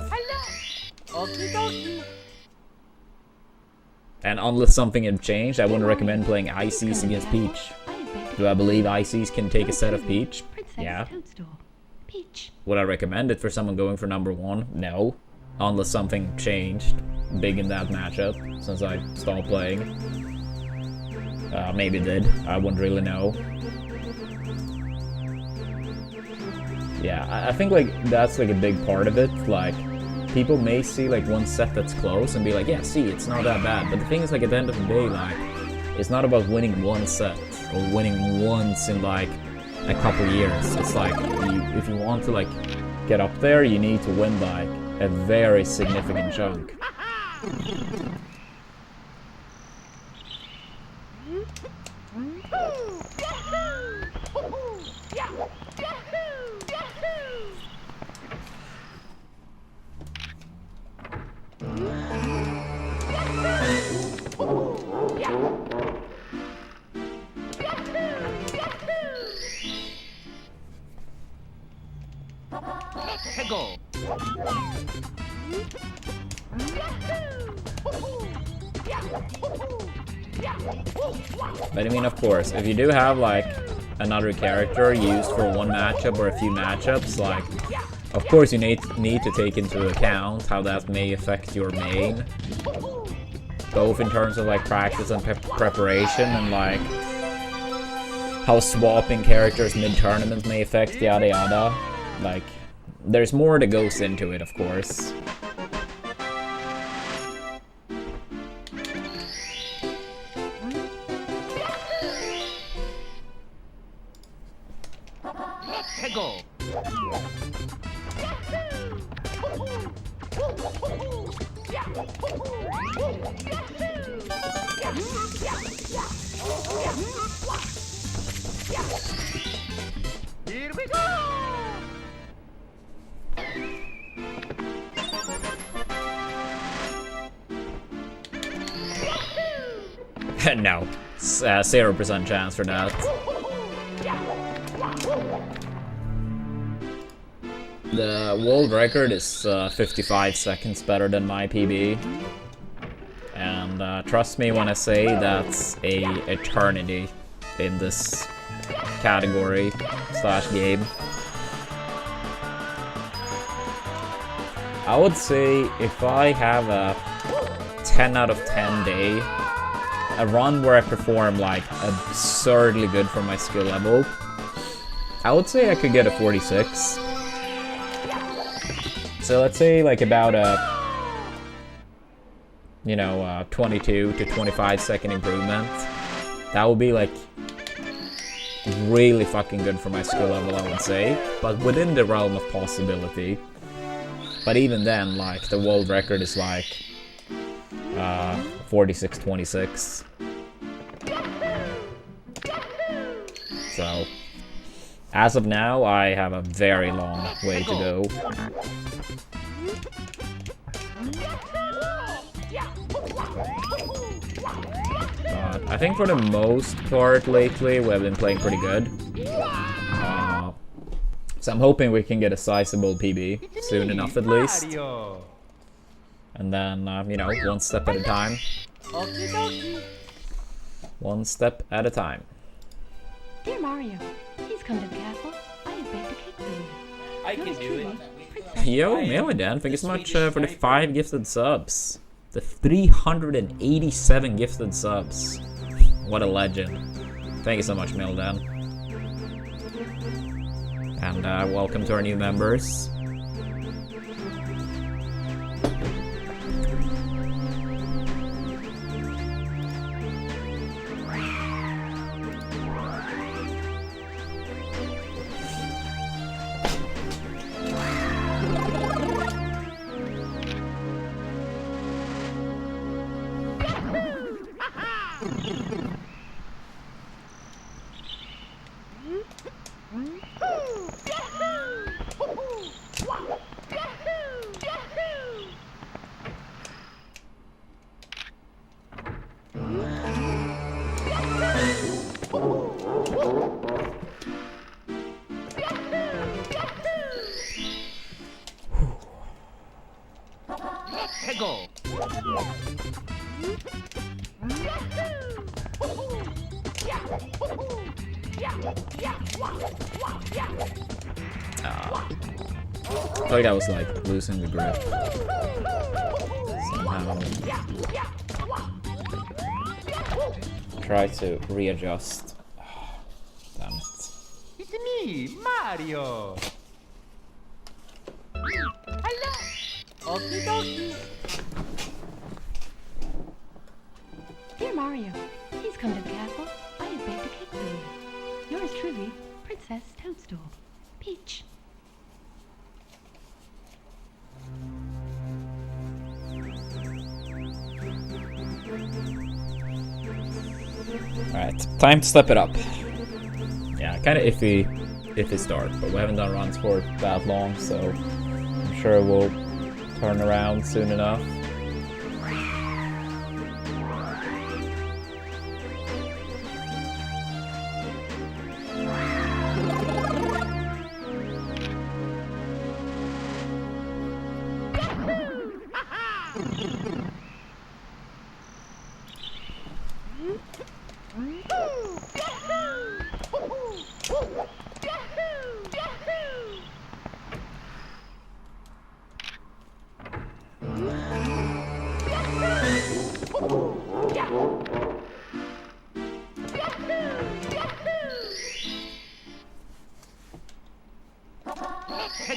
And unless something had changed, I wouldn't recommend playing Ices against Peach. Do I believe Ices can take a set of Peach? Yeah. Would I recommend it for someone going for #1? No. Unless something changed big in that matchup since I stopped playing. Maybe it did. I wouldn't really know. Yeah, I think like that's like a big part of it. Like, people may see like one set that's close and be like, yeah, see, it's not that bad. But the thing is, like, at the end of the day, like, it's not about winning one set or winning once in like a couple years. It's like, if you want to like get up there, you need to win like a very significant chunk. But I mean, of course, if you do have like another character used for one matchup or a few matchups, like, of course you need to take into account how that may affect your main, both in terms of like practice and preparation, and like how swapping characters mid-tournament may affect yada yada. Like, there's more that goes into it, of course. Here we go! No, it's 0% chance for that. The world record is 55 seconds better than my PB. And trust me when I say that's a eternity in this category / game. I would say if I have a 10 out of 10 day, a run where I perform like absurdly good for my skill level, I would say I could get a 46. So let's say like about a, you know, 22 to 25 second improvement. That would be like really fucking good for my skill level, I would say, but within the realm of possibility. But even then, like, the world record is like 46-26. So, as of now, I have a very long way to go. But I think for the most part lately, we've been playing pretty good. So I'm hoping we can get a sizable PB soon enough at least. And then, you know, one step at a time. One step at a time. Dear Mario, please come to the castle. I have baked a cake for you. I can do it. Yo, Melidan, thank you so much for the 5 gifted subs. The 387 gifted subs. What a legend. Thank you so much, Melidan. And welcome to our new members. I feel like I was like losing the grip somehow. Try to readjust. Damn it. It's me, Mario. Hello. Okie dokie. Dear Mario, please come to the castle. I have baked a cake for you. Yours truly, Princess Toadstool. Peach. Alright, time to step it up. Yeah, kind of iffy start, but we haven't done runs for that long, so I'm sure we'll turn around soon enough.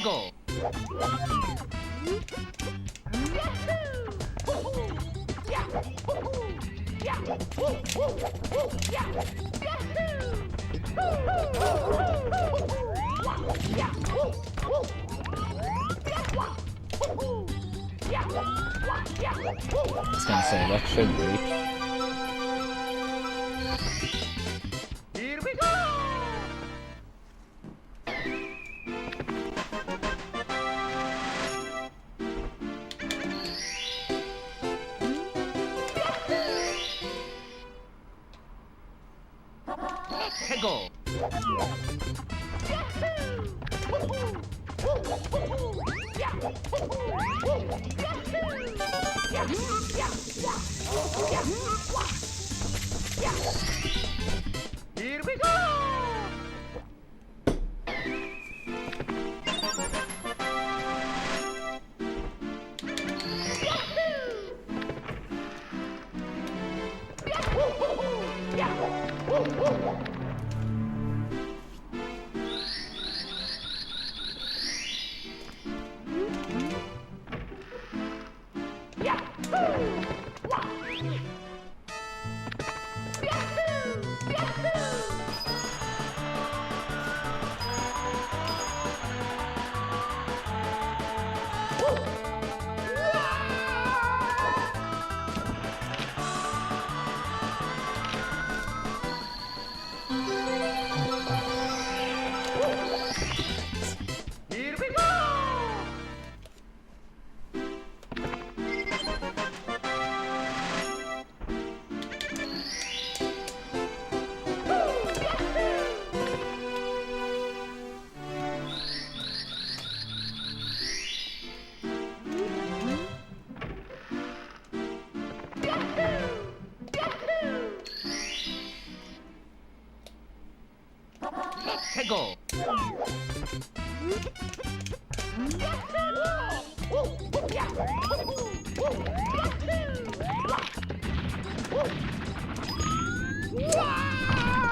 Go. I was gonna say that should reach. Here we go. Go. Here we go. Here we go. Go.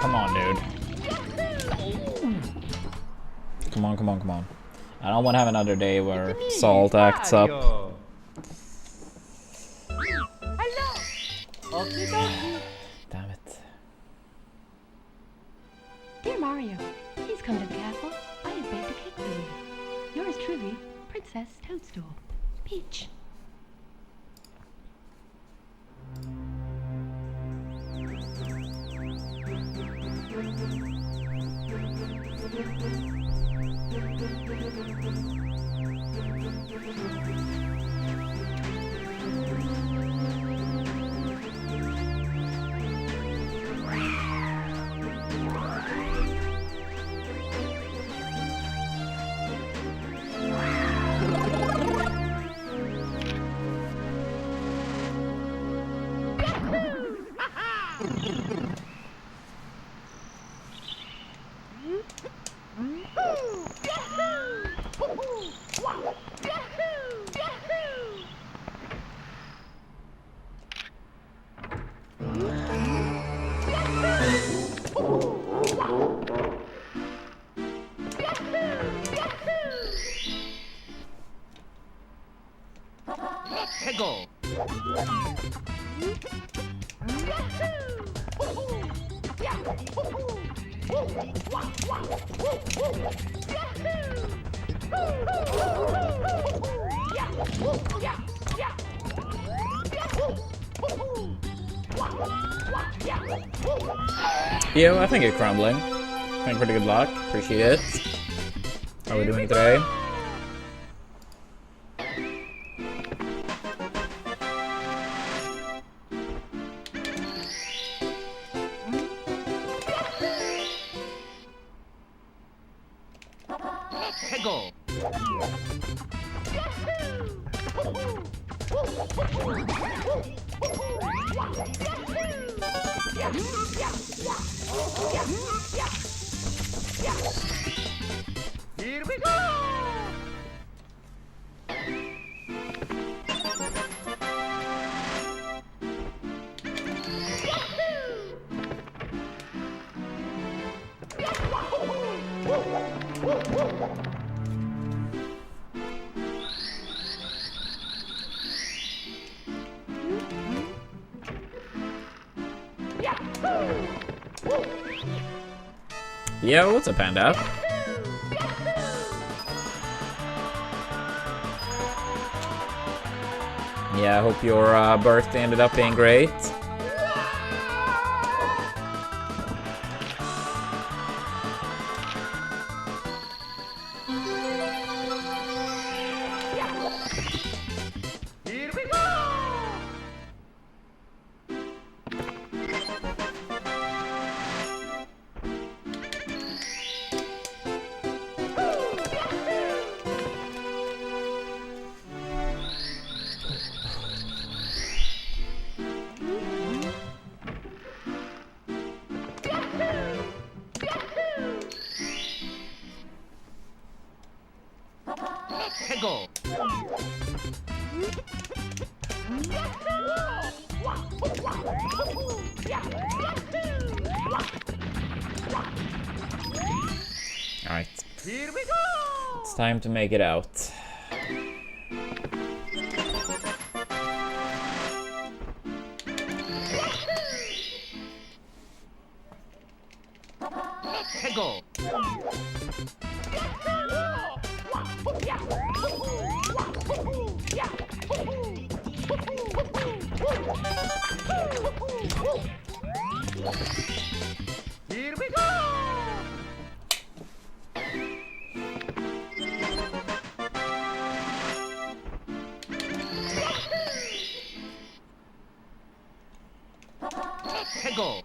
Come on, dude. Come on, come on, come on. I don't want to have another day where Salt acts up. Damn it. Dear Mario, please come to the castle. I have baked a cake for you. Yours truly, Princess Toadstool. Peach. 해고. Yo, I think you're crumbling. I think pretty good luck. Appreciate it. How are we doing today? 해고. Here we go. Yo, what's up, Panda? Yeah, I hope your birthday ended up being great. Here we go. 해고. Alright, Here we go. it's time to make it out. 해고. Here we go. 해고.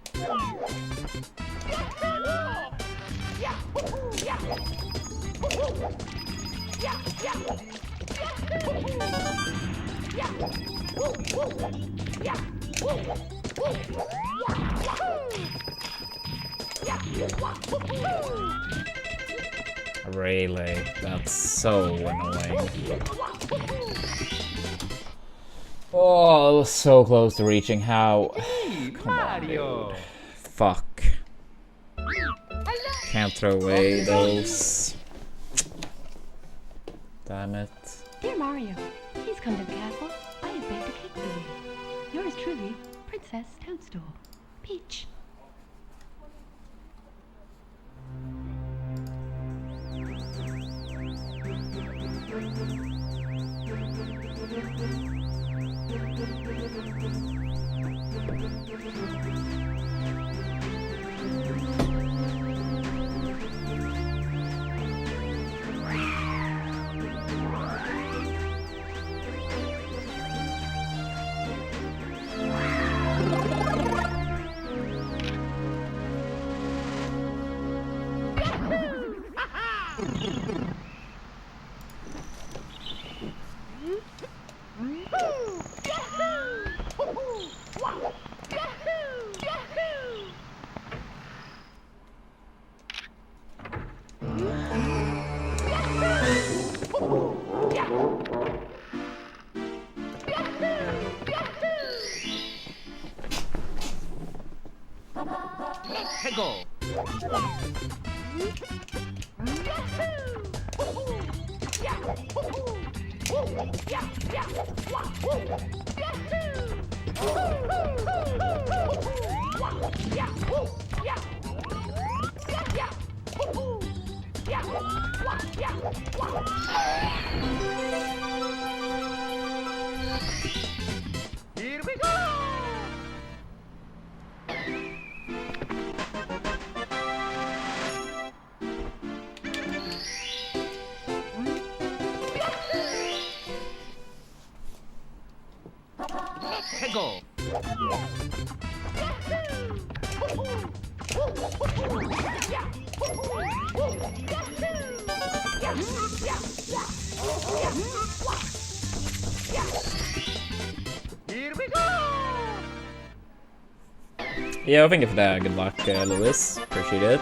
Really? That's so annoying. Oh, I was so close to reaching. How? Come on, dude. Fuck. Can't throw away those. Damn it. Dear Mario, please come to the castle. I have baked a cake for you. Yours truly, Princess Toadstool. Peach. Here we go! Let's go! Here we go! Yeah, thank you for that. Good luck, Lewis. Appreciate it.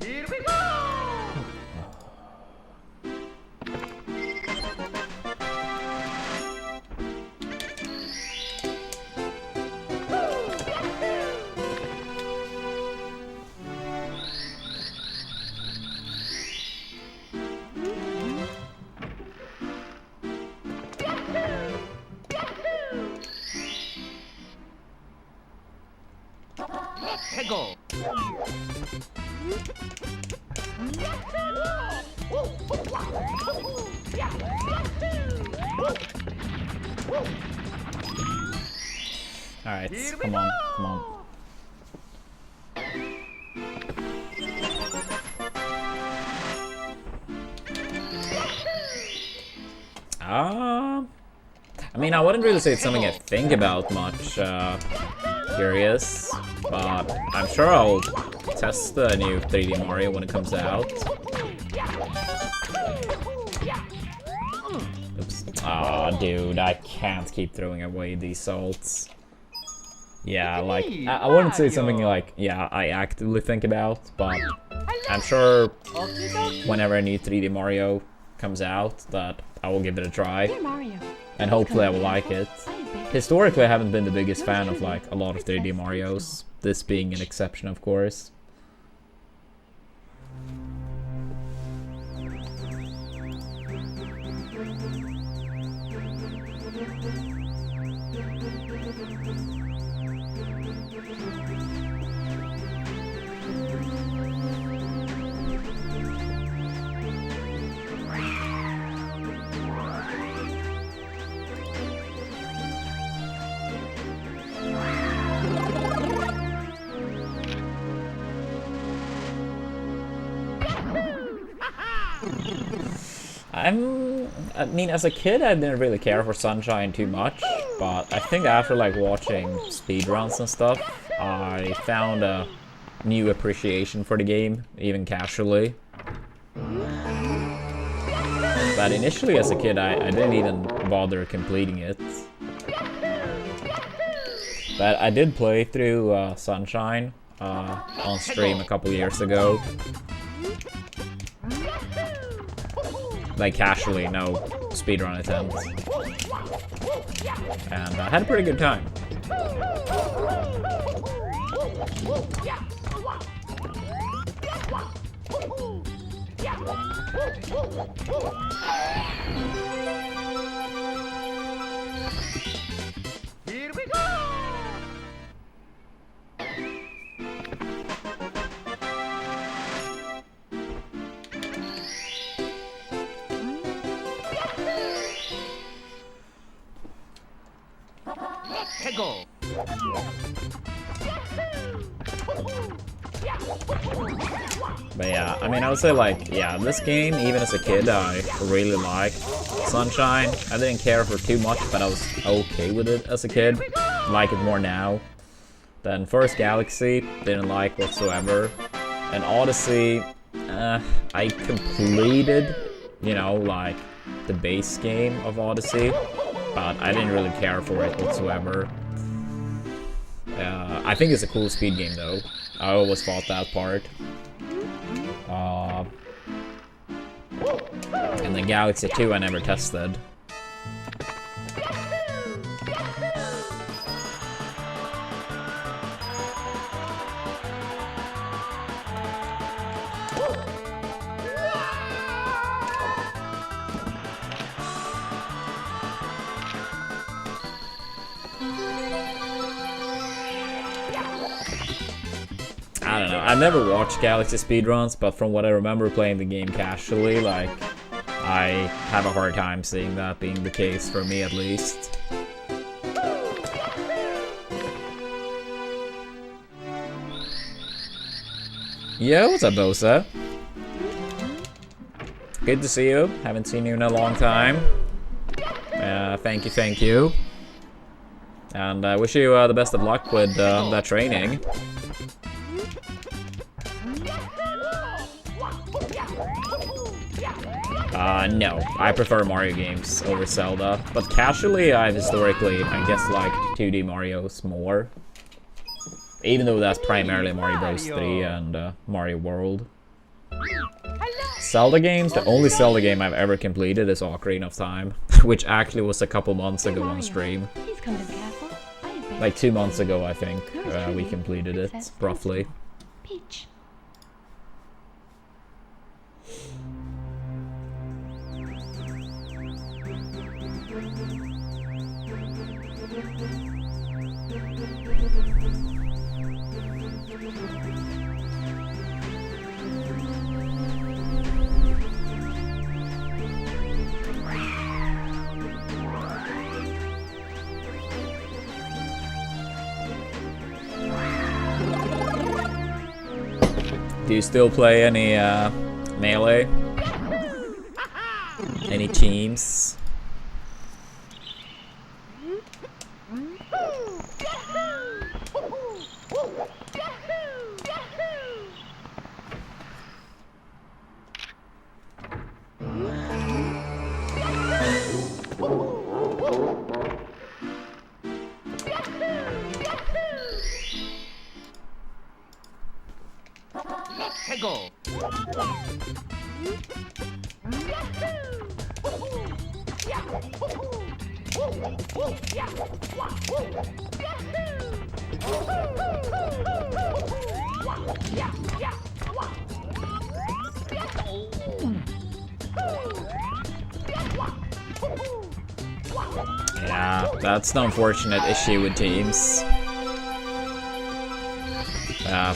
Here we go! Let's go! Alright, come on, come on. I mean, I wouldn't really say it's something I think about much, curious, but I'm sure I'll test the new 3D Mario when it comes out. Oops. Aw, dude, I can't keep throwing away these salts. Yeah, like, I wouldn't say something like, yeah, I actively think about, but I'm sure whenever a new 3D Mario comes out that I will give it a try, Dear Mario, and hopefully I will like it. Historically, I haven't been the biggest fan of like a lot of 3D Marios, this being an exception, of course. I mean, as a kid, I didn't really care for Sunshine too much, but I think after like watching speedruns and stuff, I found a new appreciation for the game, even casually. But initially, as a kid, I didn't even bother completing it. But I did play through Sunshine on stream a couple years ago. Like casually, no speedrun attempts. And I had a pretty good time. Here we go! Let's go! But yeah, I mean, I would say like, yeah, this game, even as a kid, I really liked Sunshine. I didn't care for too much, but I was okay with it as a kid. Like it more now. Then first Galaxy, didn't like whatsoever. And Odyssey, I completed, you know, like the base game of Odyssey, but I didn't really care for it whatsoever. I think it's a cool speed game though. I always thought that part. And then Galaxy 2 I never tested. I don't know, I've never watched Galaxy speedruns, but from what I remember playing the game casually, like, I have a hard time seeing that being the case, for me at least. Yo, what's up, Bosa? Good to see you, haven't seen you in a long time. Thank you. And I wish you the best of luck with that training. No, I prefer Mario games over Zelda, but casually I've historically, I guess, liked 2D Marios more. Even though that's primarily Mario Bros. 3 and Mario World. Zelda games, the only Zelda game I've ever completed is Ocarina of Time, which actually was a couple months ago on stream. Like 2 months ago, I think, we completed it, roughly. Peach. Do you still play any Melee? Any teams? Go. Yeah, that's the unfortunate issue with teams.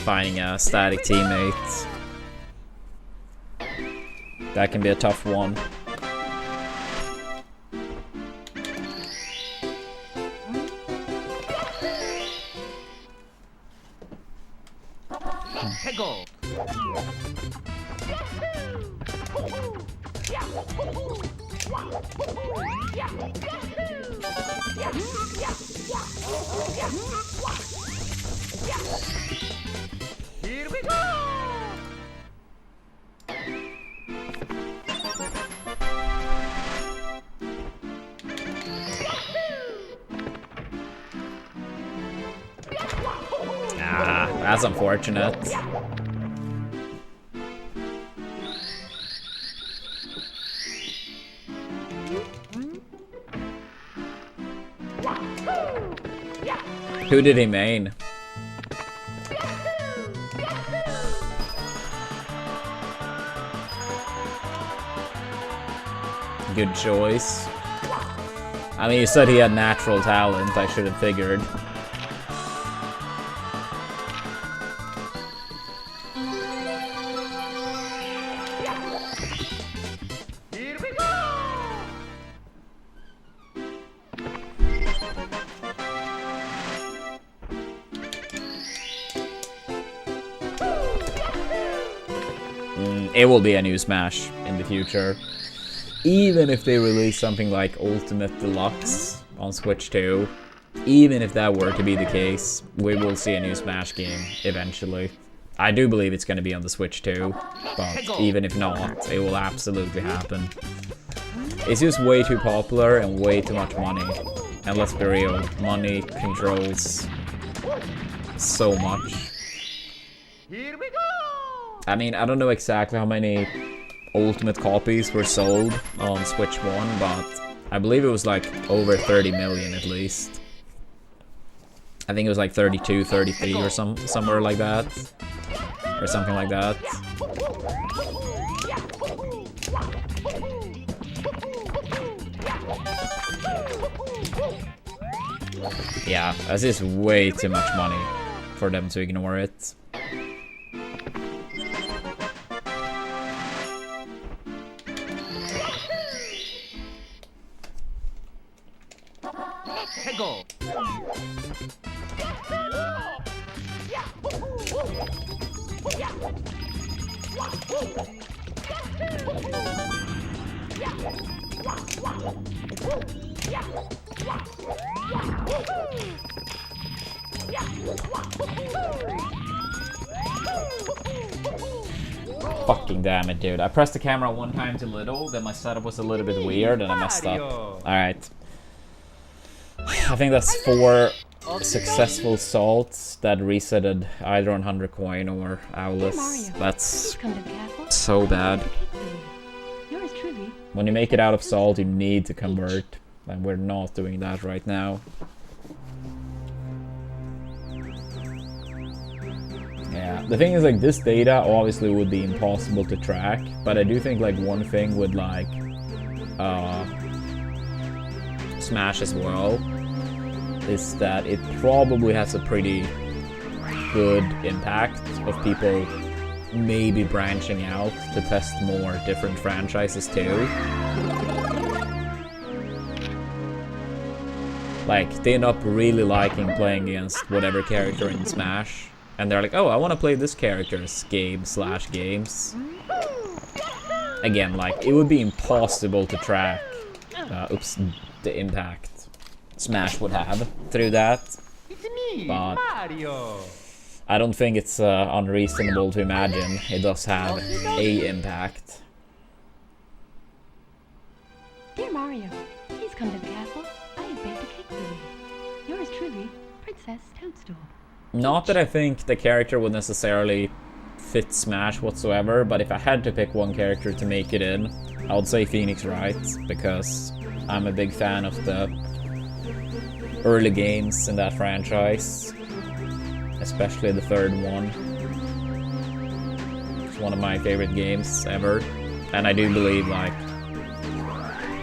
Finding a static teammate. That can be a tough one. Go. Here we go. That's unfortunate. Who did he main? Good choice. I mean, you said he had natural talent, I should have figured. it will be a new Smash in the future. Even if they release something like Ultimate Deluxe on Switch 2, even if that were to be the case, we will see a new Smash game eventually. I do believe it's going to be on the Switch 2, but even if not, it will absolutely happen. It's just way too popular and way too much money. And let's be real, money controls so much. Here we go! I mean, I don't know exactly how many Ultimate copies were sold on Switch 1, but I believe it was like over 30 million at least. I think it was like 32, 33 or somewhere like that. Or something like that. Yeah, that's just way too much money for them to ignore it. Go. Fucking damn it, dude. I pressed the camera one time too little, then my setup was a little bit weird and I messed up. Alright. I think that's 4 successful salts that resetted either on 100 coin or assless. That's so bad. When you make it out of salt, you need to convert, and we're not doing that right now. Yeah, the thing is, like, this data obviously would be impossible to track, but I do think like one thing with like Smash as well is that it probably has a pretty good impact of people maybe branching out to test more different franchises too. Like, they end up really liking playing against whatever character in Smash, and they're like, oh, I want to play this character's game/games. Again, like, it would be impossible to track the impact Smash would have through that. It's me, but Mario. I don't think it's unreasonable to imagine it does have a impact. Dear Mario, please come to the castle. I have baked a cake for you. Yours truly, Princess Toadstool. Not that I think the character would necessarily fit Smash whatsoever, but if I had to pick one character to make it in, I would say Phoenix Wright, because I'm a big fan of the early games in that franchise. Especially the third one. It's one of my favorite games ever. And I do believe, like,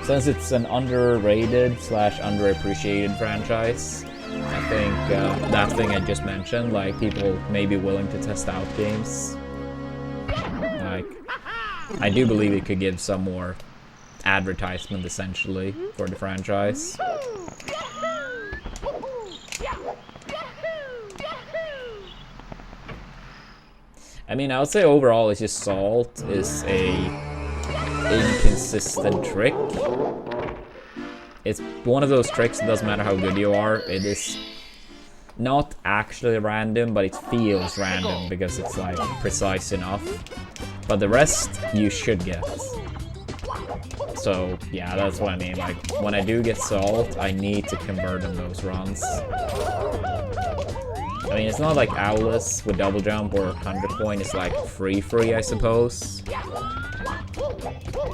since it's an underrated/underappreciated franchise, I think that thing I just mentioned, like, people may be willing to test out games. Like, I do believe it could give some more advertisement, essentially, for the franchise. I mean, I would say overall it's just Salt is a inconsistent trick. It's one of those tricks, it doesn't matter how good you are, it is not actually random, but it feels random because it's like precise enough. But the rest you should get. So yeah, that's what I mean, like when I do get Salt, I need to convert on those runs. I mean, it's not like Owless with double jump or 100 coin, it's like free, I suppose.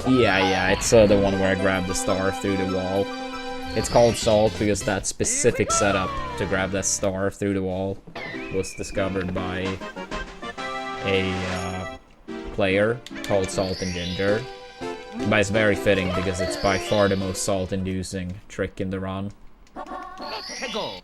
Yeah, it's the one where I grab the star through the wall. It's called Salt because that specific setup to grab that star through the wall was discovered by a player called Salt and Ginger. But it's very fitting because it's by far the most salt-inducing trick in the run. Go.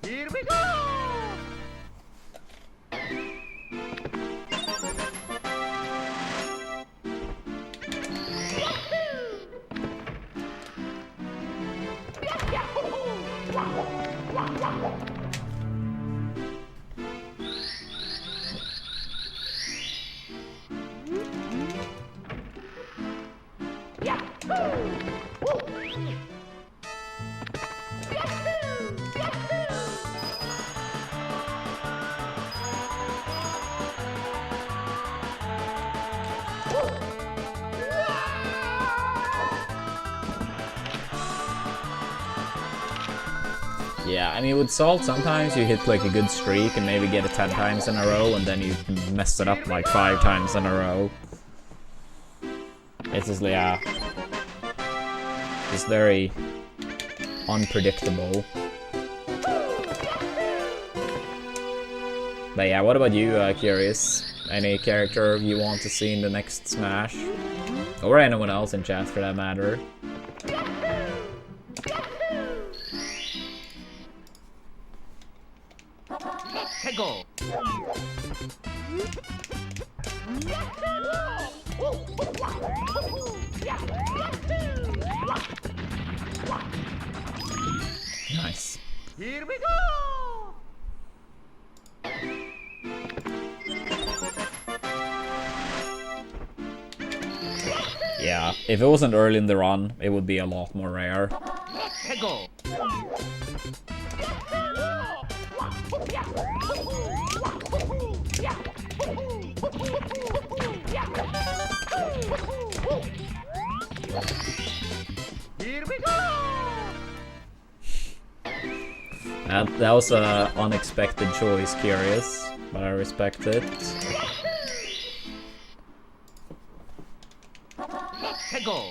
Here we go. Yeah, I mean with Salt sometimes you hit like a good streak and maybe get it 10 times in a row and then you mess it up like 5 times in a row. It's just, yeah. It's very unpredictable. But yeah, what about you, Curious? Any character you want to see in the next Smash? Or anyone else in chat for that matter? Go. Nice. Here we go. Yeah, if it wasn't early in the run, it would be a lot more rare. Go. Here we go. That was an unexpected choice, Curious, but I respect it. Go.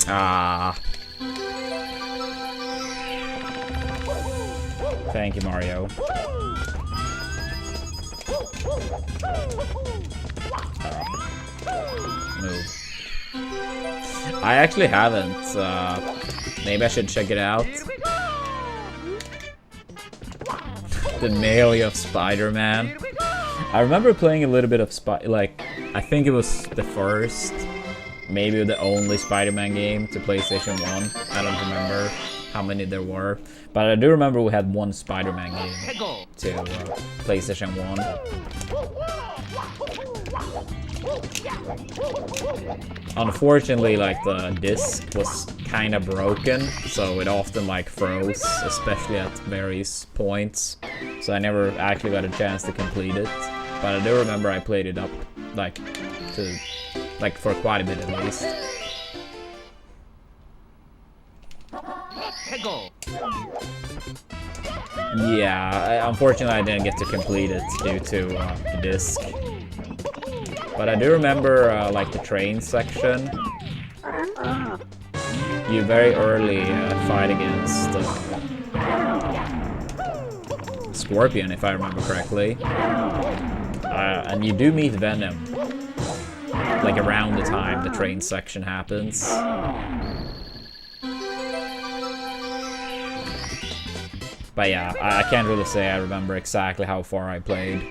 Ah. Thank you, Mario. Move. I actually haven't. Maybe I should check it out. The melee of Spider-Man. I remember playing a little bit of I think it was the first, maybe the only Spider-Man game to PlayStation 1. I don't remember how many there were, but I do remember we had one Spider-Man game to PlayStation 1. Unfortunately, like the disc was kind of broken, so it often like froze, especially at various points. So I never actually got a chance to complete it. But I do remember I played it up for quite a bit at least. Yeah, unfortunately I didn't get to complete it due to the disc. But I do remember like the train section. You very early fight against Scorpion, if I remember correctly. And you do meet Venom, like around the time the train section happens. But yeah, I can't really say I remember exactly how far I played.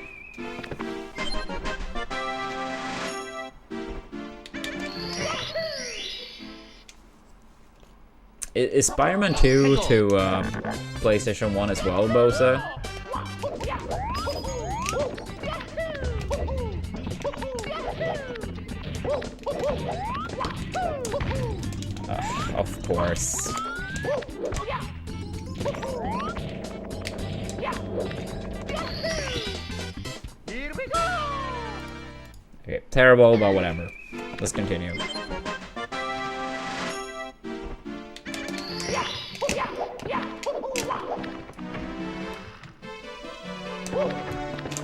Is Spider-Man 2 to PlayStation 1 as well, Bosa? Of course. Okay, terrible, but whatever. Let's continue.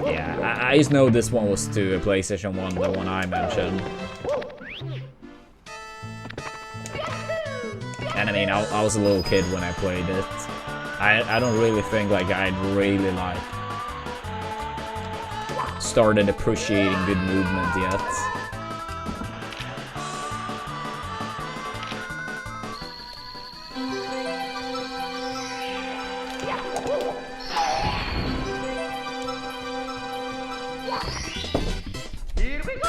Yeah, I just know this one was to a PlayStation 1, the one I mentioned. And I mean, I was a little kid when I played it. I don't really think like I'd really like started appreciating good movement yet. Here we go!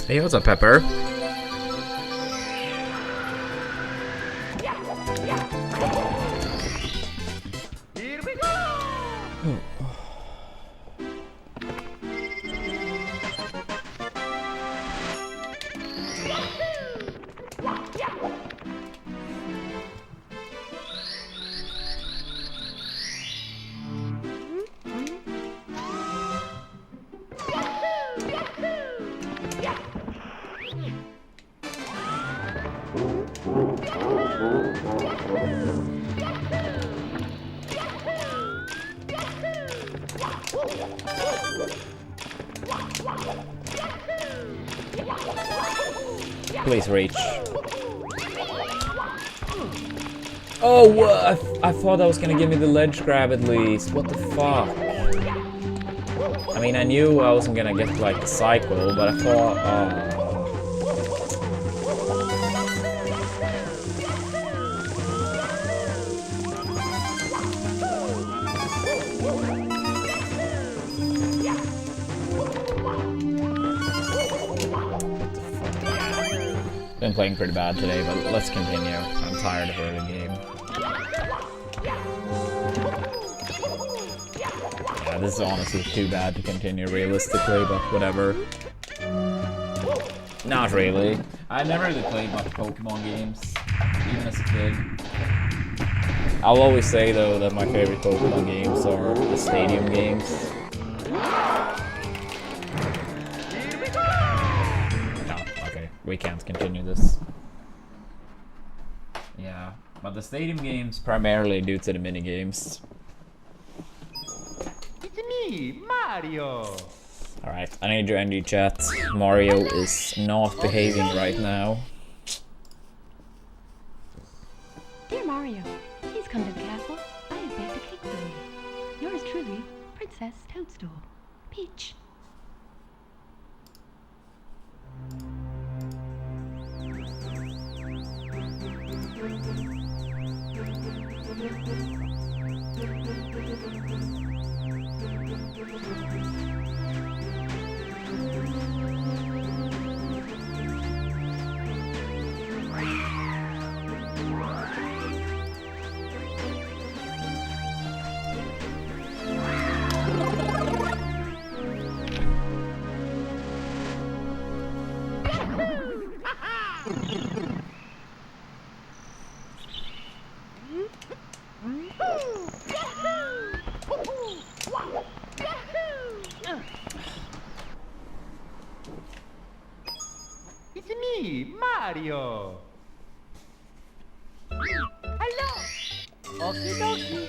Hey, what's up, Pepper? Here we go! Please reach. Oh, I thought that was gonna give me the ledge grab at least. What the fuck? I mean, I knew I wasn't gonna get like the cycle, but I thought. Been playing pretty bad today, but let's continue. I'm tired of early game. Yeah, this is honestly too bad to continue realistically, but whatever. Not really. I never really played much Pokemon games, even as a kid. I'll always say though that my favorite Pokemon games are the stadium games. We can't continue this. Yeah, but the stadium games primarily due to the mini games. It's me, Mario! Alright, I need to end your chat. Mario is not behaving right now. Dear Mario, please come to the castle. I have baked a cake for you. Yours truly, Princess Toadstool. Peach. It's me, Mario! Hello! Okie dokie!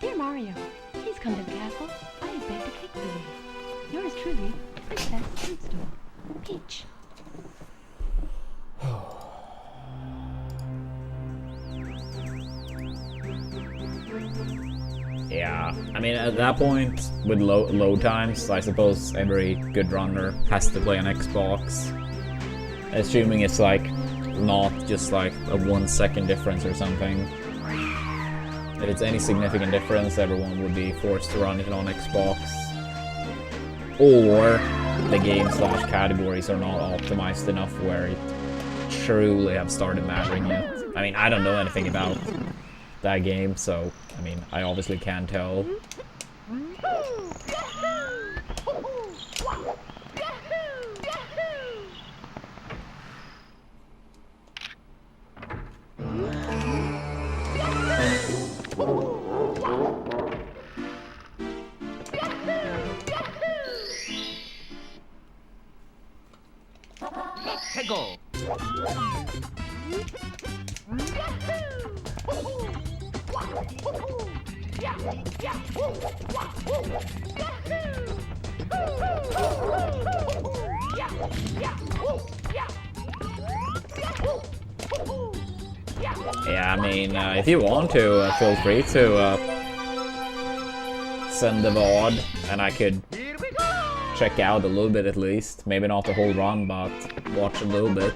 Dear Mario, please come to the castle. I have baked a cake for you. Yours truly, Princess Toadstool. Peach. Yeah, I mean at that point with load times, I suppose every good runner has to play on Xbox. Assuming it's like not just like a 1 second difference or something. If it's any significant difference, everyone would be forced to run it on Xbox. Or the game/categories are not optimized enough where it truly have started mattering yet. I mean, I don't know anything about that game, so I mean, I obviously can't tell. go. Yeah, I mean, if you want to, feel free to send the VOD, and I could Here we go. check out a little bit at least. Maybe not the whole run, but watch a little bit.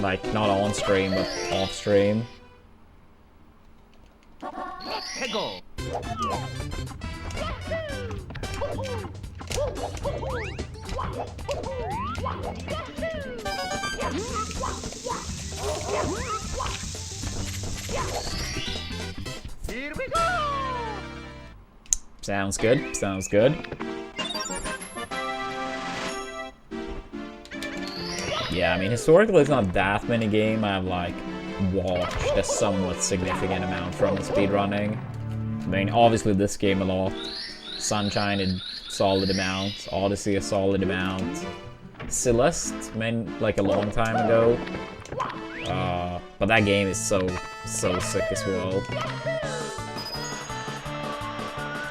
Like, not on stream, but off stream. Let's go. Here we go. Sounds good, sounds good. Yeah, I mean, historically, it's not that many games I've, like, watched a somewhat significant amount from speedrunning. I mean, obviously this game a lot. Sunshine a solid amount. Odyssey a solid amount. Celeste, like a long time ago. But that game is so sick as well.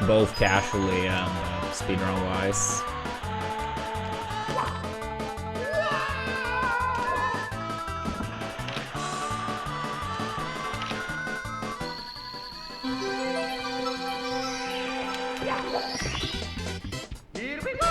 Both casually and speedrun-wise. Here we go.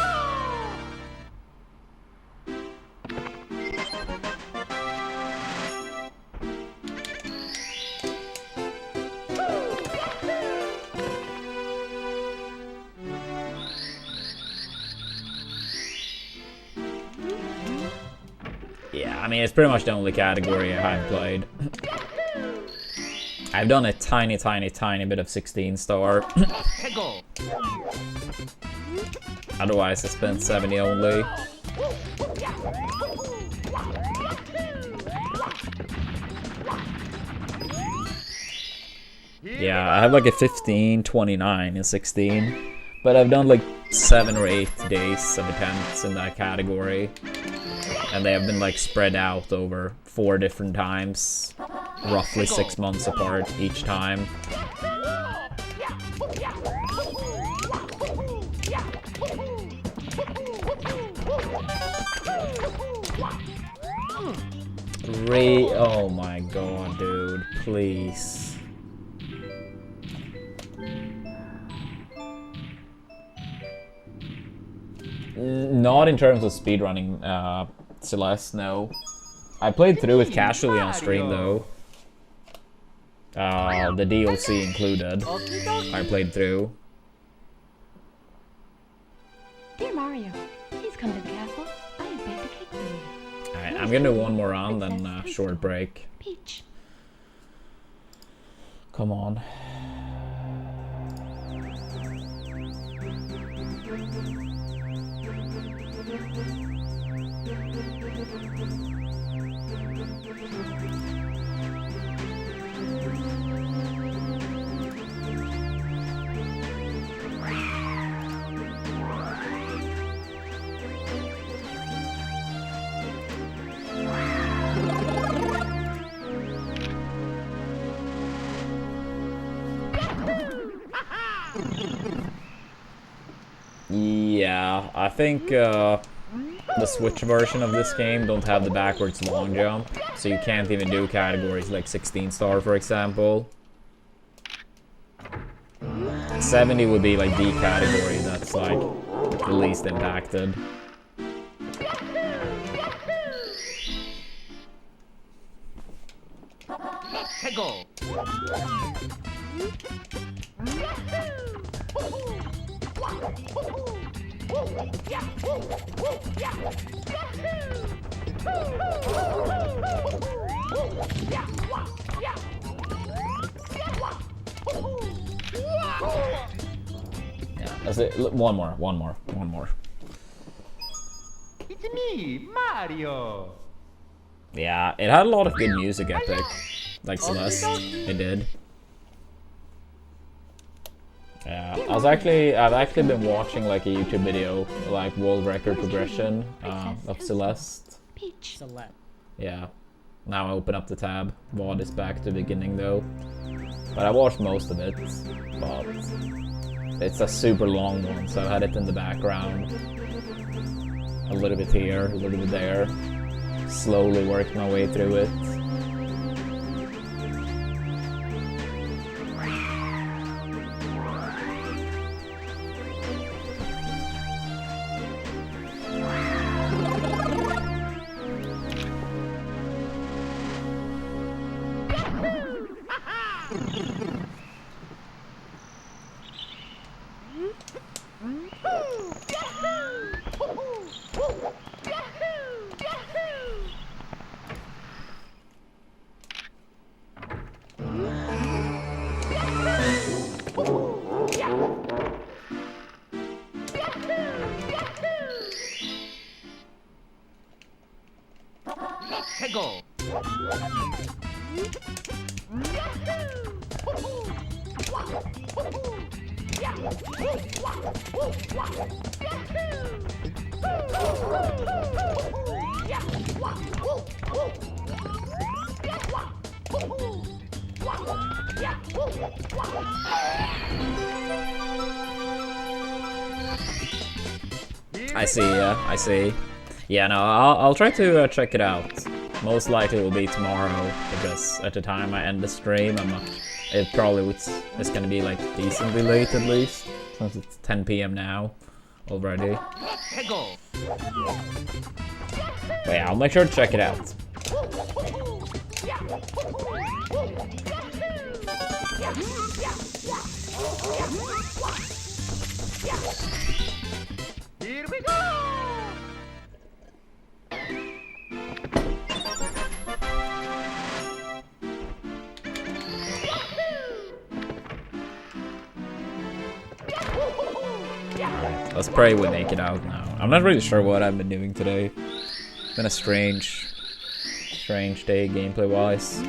Yeah, I mean, it's pretty much the only category I haven't played. I've done a tiny bit of 16 star. Let's go. Otherwise, I spent 70 only. Yeah, I have like a 15, 29, and 16. But I've done like 7 or 8 days of attempts in that category. And they have been like spread out over 4 different times. Roughly 6 months apart each time. Oh my god, dude, please. Not in terms of speedrunning, Celeste, no. I played through it casually on stream though. The DLC included. I played through. Dear Mario, please come to the castle. I have baked a cake for you. Alright, I'm gonna do one more round, then short break. Peach. Come on. Yeah, I think the Switch version of this game don't have the backwards long jump, so you can't even do categories like 16 star, for example. 70 would be like the category that's like the least impacted. Let's go. Yeah, that's it. One more. It's me, Mario. Yeah, it had a lot of good music, Epic. Like Celeste, it did. Yeah, I've actually been watching like a YouTube video, like world record progression of Celeste. Peach. Select. Yeah. Now I open up the tab. VOD is back to the beginning though. But I watched most of it. But it's a super long one, so I had it in the background. A little bit here, a little bit there. Slowly worked my way through it. Tego. I see, yeah, I see. Yeah, no, I'll try to check it out. Most likely it will be tomorrow, because at the time I end the stream, it probably it's gonna be like decently late at least, since it's 10 PM now already. Tego. But yeah, I'll make sure to check it out. Here we go. Let's pray we make it out now. I'm not really sure what I've been doing today. It's been a strange day gameplay-wise.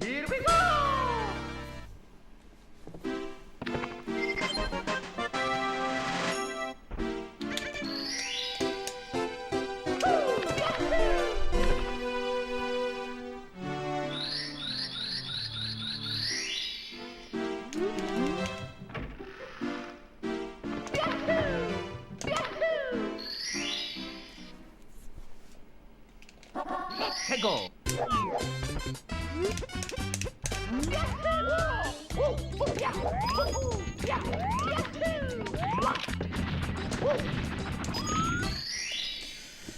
Here we go. Tego.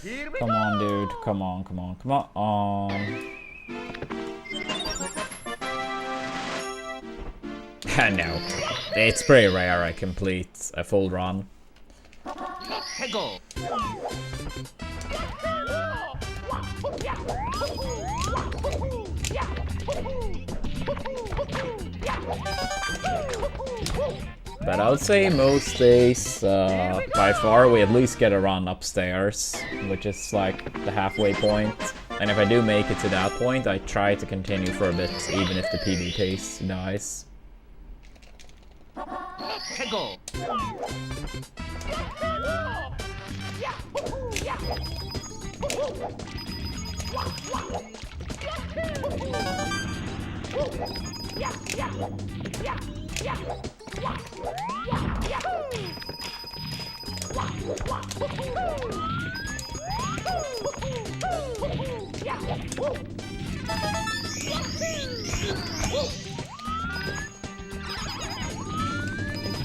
Here we Come go. on, dude. Come on, come on, come on. No. It's pretty rare I complete a full run. Tego. But I would say most days, by far, we at least get a run upstairs, which is like the halfway point. And if I do make it to that point, I try to continue for a bit, even if the PB pace dies. Tego.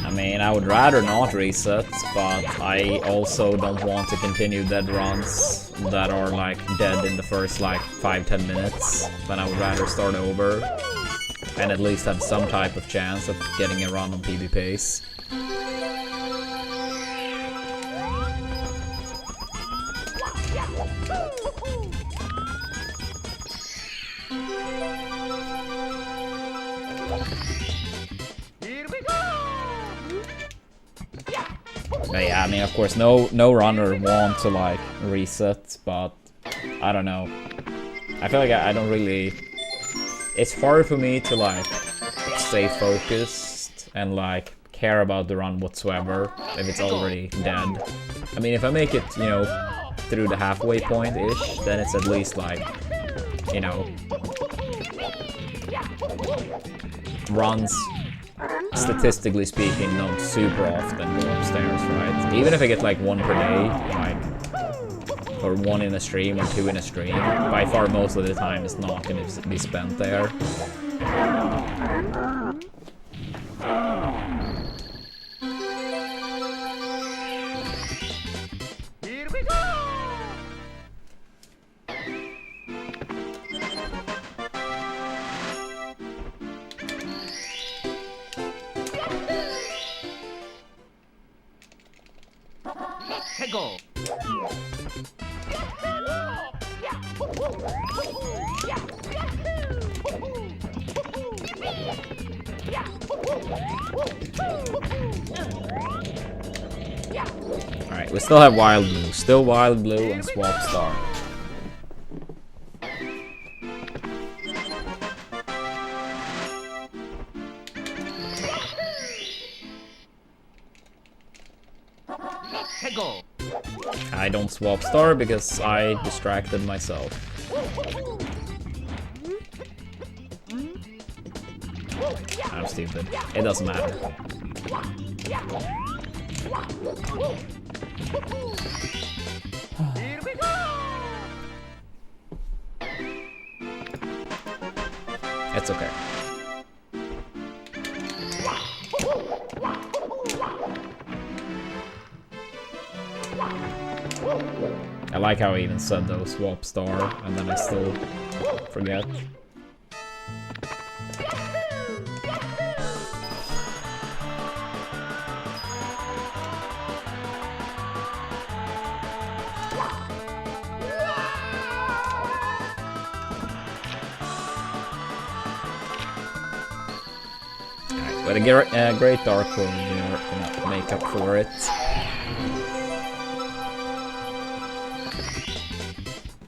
I mean, I would rather not reset, but I also don't want to continue dead runs that are like dead in the first like 5-10 minutes. Then I would rather start over and at least have some type of chance of getting a run on PB pace. But yeah, I mean, of course, no runner want to like reset, but I don't know. I feel like I don't really. It's hard for me to like stay focused and like care about the run whatsoever if it's already dead. I mean, if I make it, you know, through the halfway point-ish, then it's at least like, you know, runs, statistically speaking, don't super often go upstairs, right? Even if I get like 1 per day, like, or 1 in a stream or 2 in a stream, by far most of the time it's not going to be spent there. Here we go! Let's go! Alright, we still have Wild Blue. Still Wild Blue and Swap Star. Let's go! I don't Swap Star because I distracted myself. I'm stupid. It doesn't matter. Here we go! It's okay. I like how I even said though, Swap Star, and then I still forget. But a great Dark World, you know, gonna make up for it.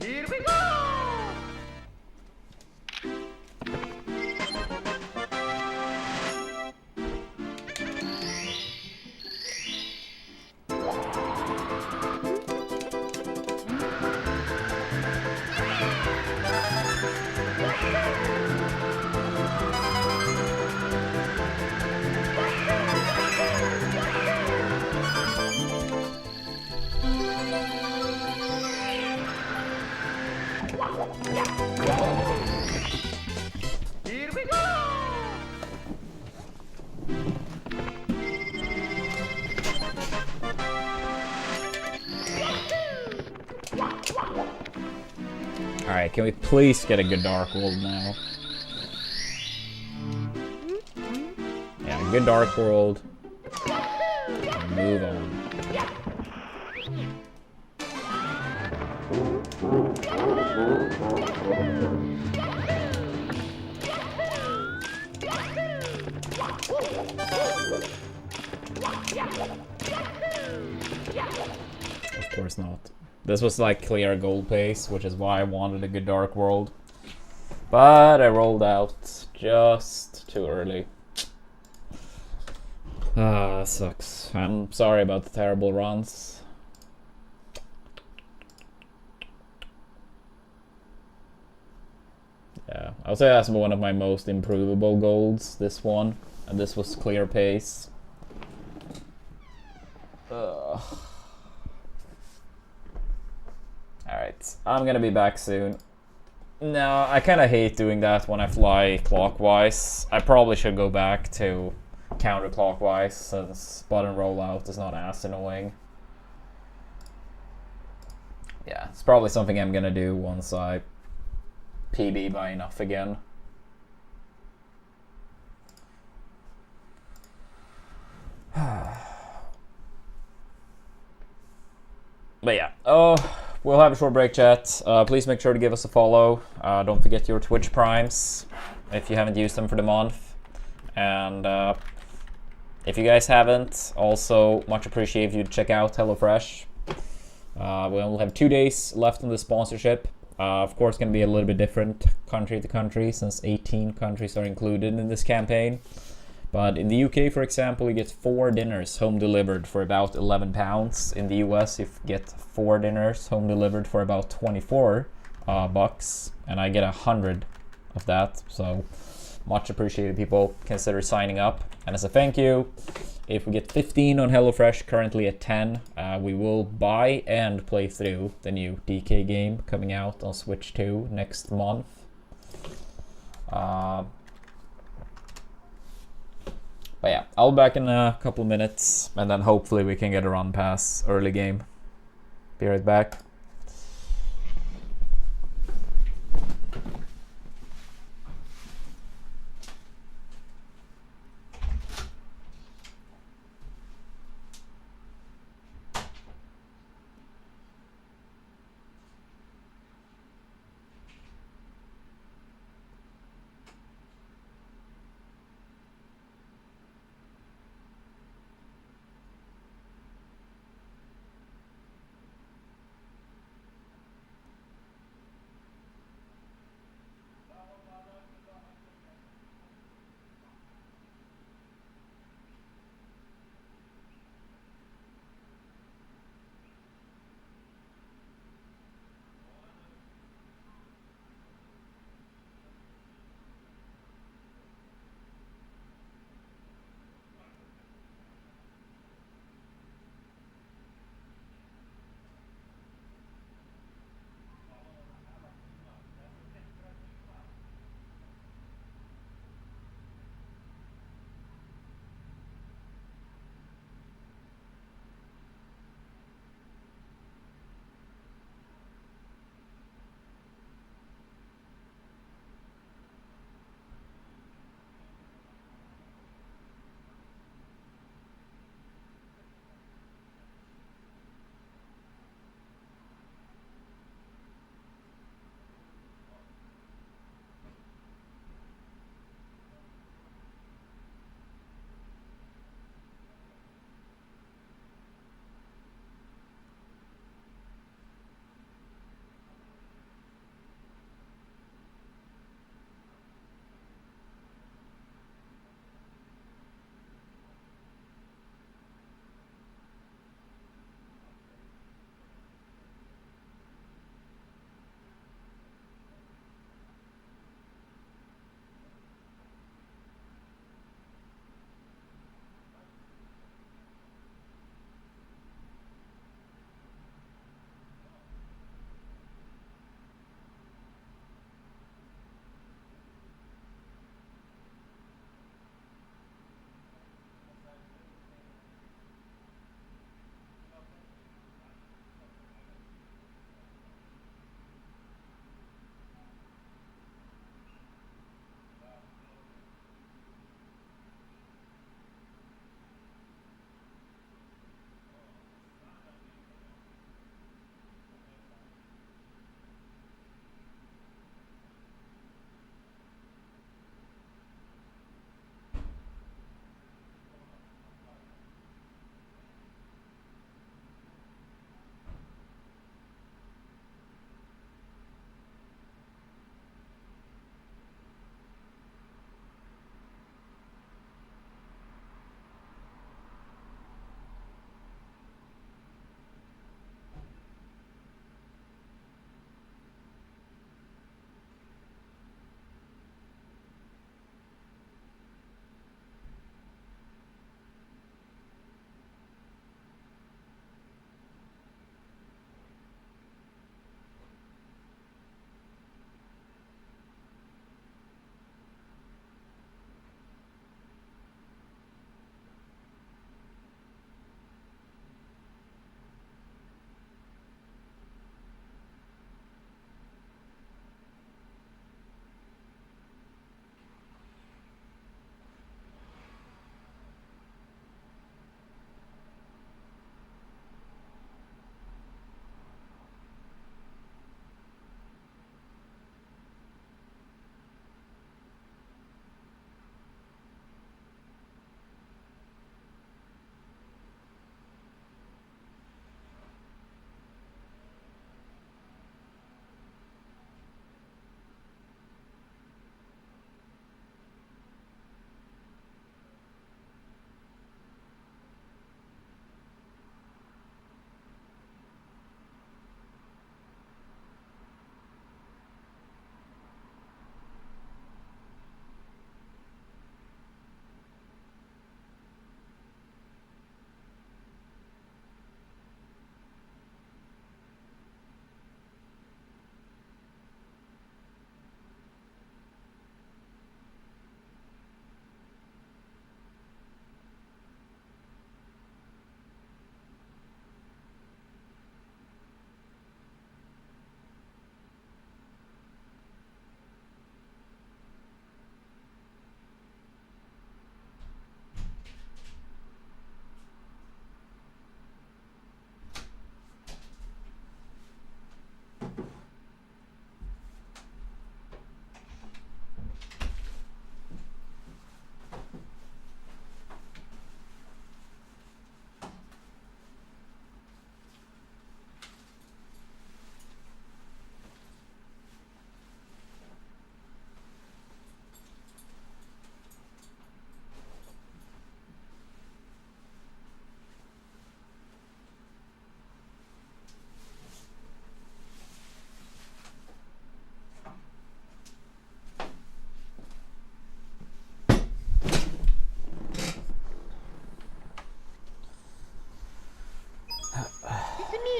Here we go! Here we go! Alright, can we please get a good Dark World now? Yeah, good Dark World. And move on. Of course not. This was like clear gold pace, which is why I wanted a good Dark World. But I rolled out just too early. Ah, that sucks. I'm sorry about the terrible runs. Yeah, I would say that's one of my most improvable golds, this one. And this was clear pace. Alright, I'm gonna be back soon. No, I kinda hate doing that when I fly clockwise. I probably should go back to counterclockwise since button rollout is not as annoying. Yeah, it's probably something I'm gonna do once I PB by enough again. But yeah, we'll have a short break, chat. Please make sure to give us a follow. Don't forget your Twitch primes if you haven't used them for the month. And If you guys haven't, also much appreciate if you check out HelloFresh. We only have 2 days left on the sponsorship. Of course, going to be a little bit different country to country since 18 countries are included in this campaign. But in the UK, for example, you get 4 dinners home delivered for about £11. In the US, you get 4 dinners home delivered for about 24 bucks, and I get 100 of that. So much appreciated, people. Consider signing up. And as a thank you, if we get 15 on HelloFresh, currently at 10, we will buy and play through the new DK game coming out on Switch 2 next month. But yeah, I'll be back in a couple minutes, and then hopefully we can get a run pass early game. Be right back.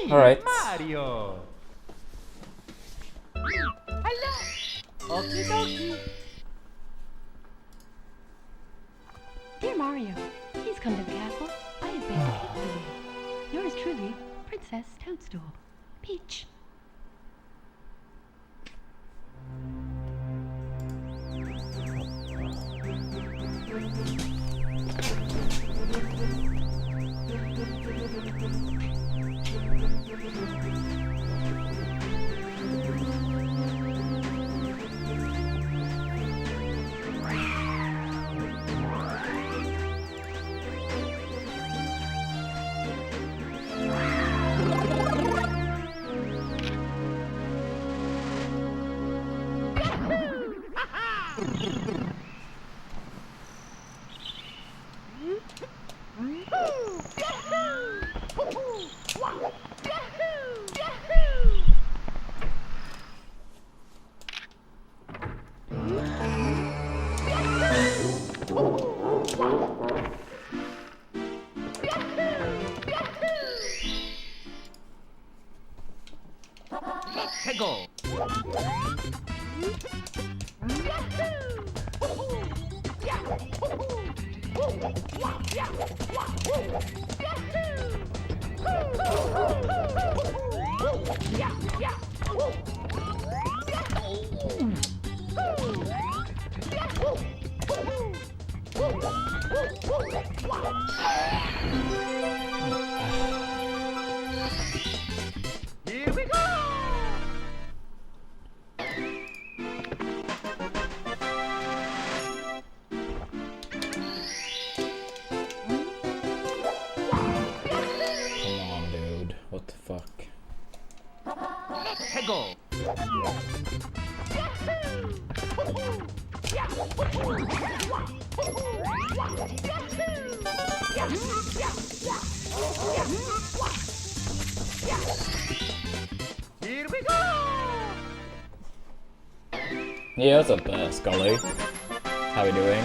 Alright. Mario. Hello. Okie dokie. Dear Mario, please come to the castle. I have baked a cake for you. Yours truly, Princess Toadstool. Peach. Tego. Here we go. Come on, dude. What the fuck? Tego. Here we go. Yeah, what's up, Scully? How we doing?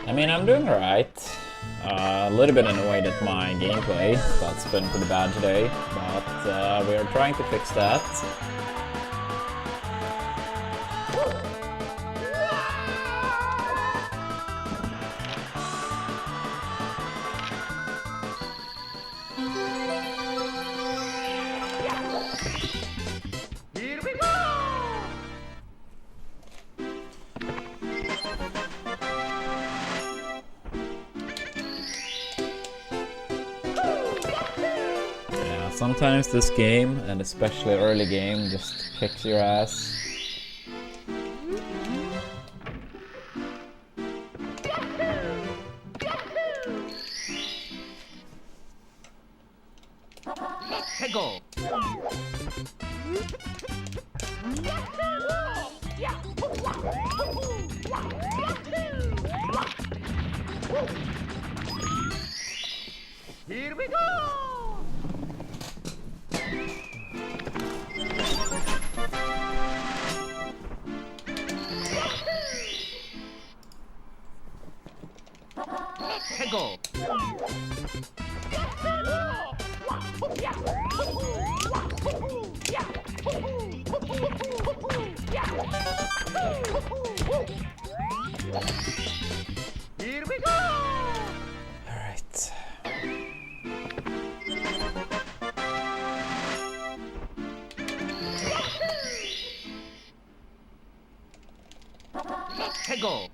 I mean, I'm doing alright. A little bit annoyed at my gameplay. That's been pretty bad today, but we are trying to fix that. Here we go. Yeah, sometimes this game, and especially early game, just kicks your ass. Tego. Here we go. Tego. Here we go. Alright. Tego.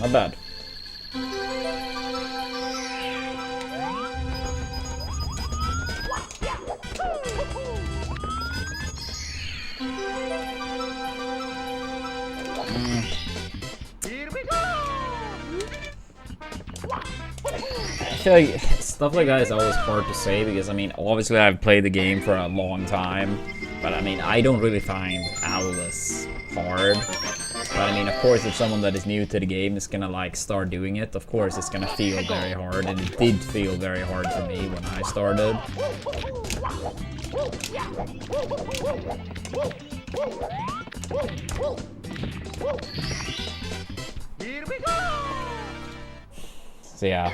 Not bad. Here we go! I feel like stuff like that is always hard to say because, I mean, obviously I've played the game for a long time, but I mean, I don't really find assless hard. But I mean, of course, if someone that is new to the game is gonna like start doing it, of course it's gonna feel very hard, and it did feel very hard for me when I started. Here we go! So yeah.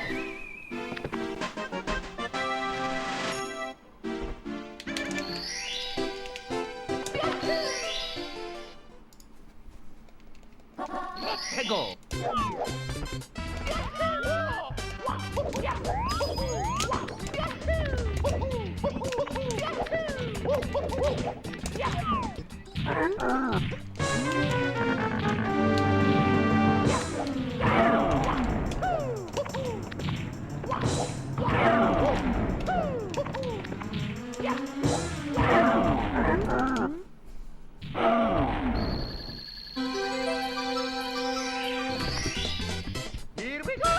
Go! Here we go!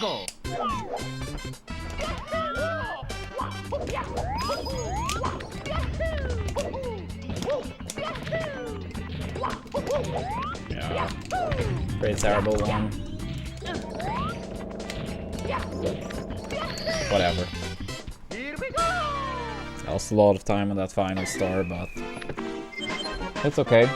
Go! Yeah. Pretty terrible one. Whatever. Here we go! I lost a lot of time on that final star, but it's okay.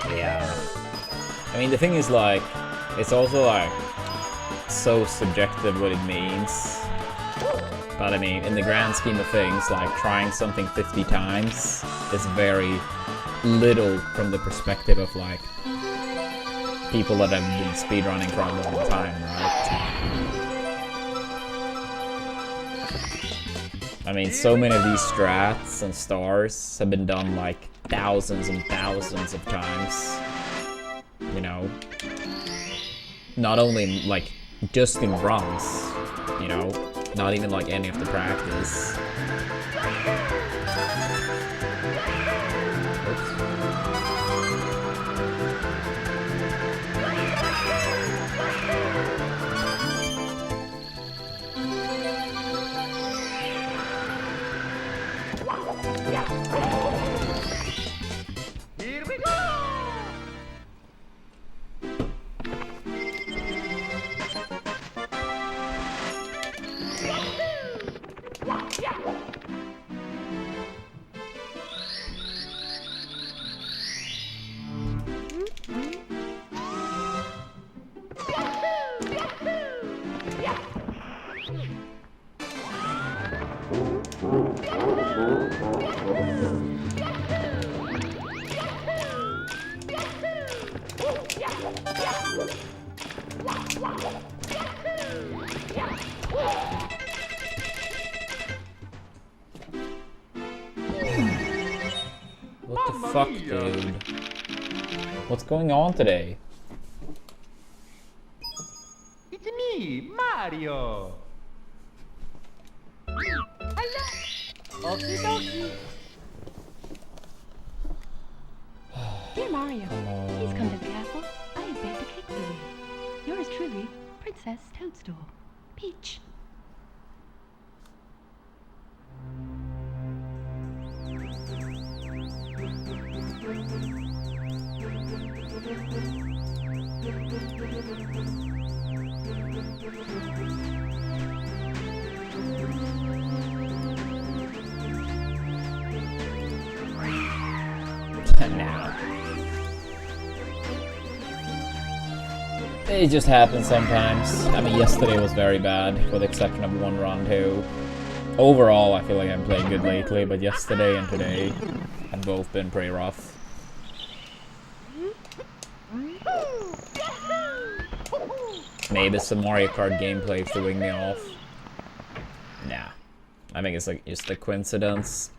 Yeah. I mean, the thing is, like, it's also, like, so subjective what it means. But I mean, in the grand scheme of things, like, trying something 50 times is very little from the perspective of, like, people that have been speedrunning for a long time, right? I mean, so many of these strats and stars have been done, like, thousands and thousands of times. You know? Not only, like, just in runs, you know? Not even, like, any of the practice. Here we go! What the fuck, dude? What's going on today? It's me, Mario! Hello! Okie dokie! Dear Mario, please come to the castle. I have baked a cake for you. Yours truly, Princess Toadstool. Peach. Now. It just happens sometimes. I mean, yesterday was very bad, with the exception of one run too. Overall, I feel like I'm playing good lately, but yesterday and today have both been pretty rough. Maybe some Mario Kart gameplay throwing me off. Nah. I think it's like just a coincidence.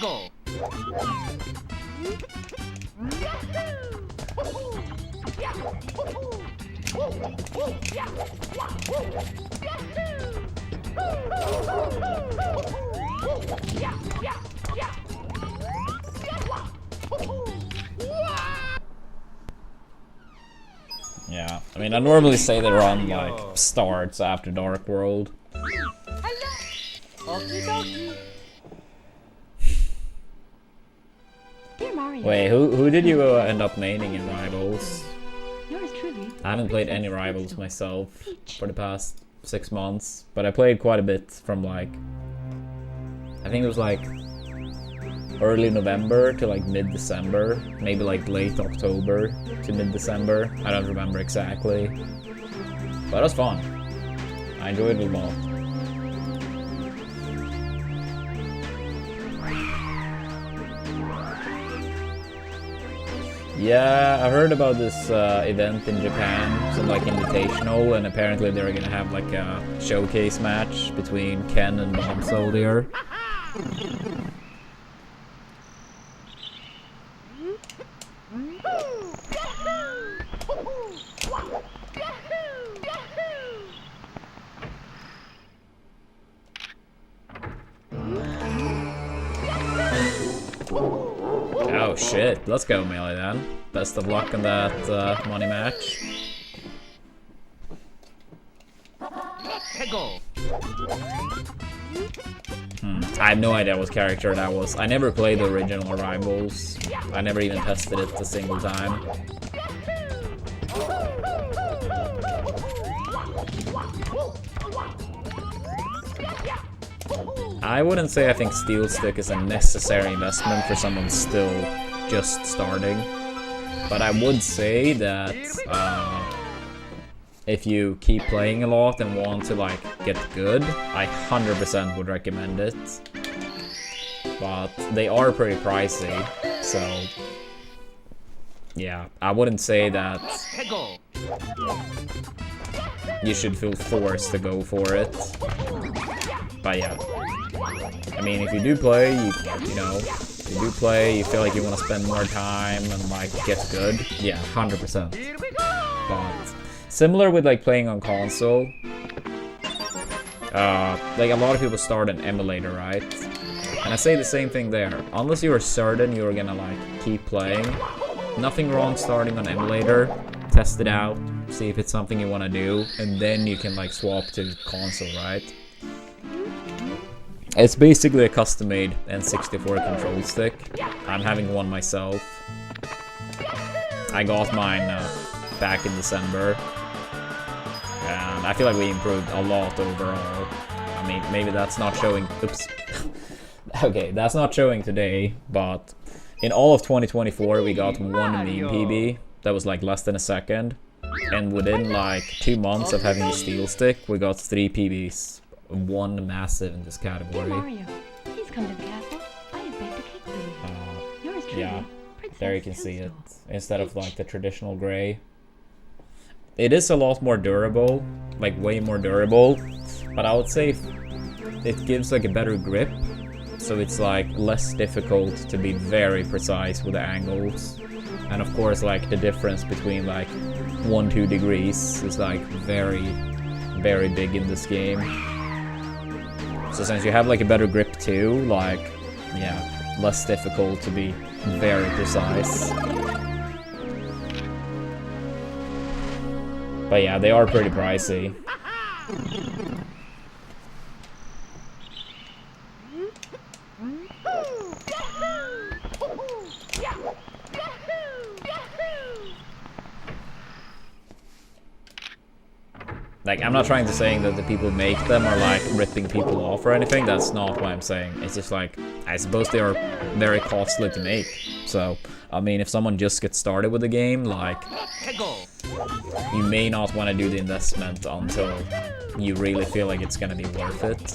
Go. Yeah, I mean, I normally say they run like starts after Dark World. Dear Mario. Wait, who did you end up maining in Rivals? Yours truly. I haven't played any Rivals myself for the past 6 months, but I played quite a bit from like, I think it was like early November to like mid-December, maybe like late October to mid-December. I don't remember exactly, but it was fun. I enjoyed it a lot. Yeah, I heard about this event in Japan, some like invitational, and apparently they're gonna have like a showcase match between Ken and Bomb Soldier. Oh shit, let's go Melee then. Best of luck in that money match. Go. I have no idea what character that was. I never played the original Rivals. I never even tested it a single time. I wouldn't say I think Steel Stick is a necessary investment for someone still just starting, but I would say that if you keep playing a lot and want to like get good, I 100% would recommend it. But they are pretty pricey, so yeah, I wouldn't say that you should feel forced to go for it. But yeah, I mean, if you do play, you know, if you do play, you feel like you want to spend more time and like get good, yeah, 100%. But similar with like playing on console, like a lot of people start an emulator, right? And I say the same thing there. Unless you are certain you're gonna like keep playing, nothing wrong starting on emulator, test it out, see if it's something you want to do, and then you can like swap to console, right? It's basically a custom-made N64 control stick. I'm having one myself. I got mine back in December, and I feel like we improved a lot overall. I mean, maybe that's not showing. Oops. Okay, that's not showing today, but in all of 2024 we got one meme PB that was like less than a second, and within like 2 months of having the Steel Stick, we got 3 PBs. One massive in this category. Dear Mario, please come to the castle. I have baked a cake for you. Yours truly, Yeah, Princess there you can see it. Toadstool. Instead of like the traditional gray. It is a lot more durable, like way more durable, but I would say it gives like a better grip, so it's like less difficult to be very precise with the angles. And of course, like the difference between like 1-2 degrees is like very big in this game. So since you have like a better grip too, like, yeah, less difficult to be very precise. But yeah, they are pretty pricey. Like, I'm not trying to say that the people who make them are like ripping people off or anything. That's not what I'm saying. It's just like, I suppose they are very costly to make. So, I mean, if someone just gets started with the game, like, you may not want to do the investment until you really feel like it's gonna be worth it.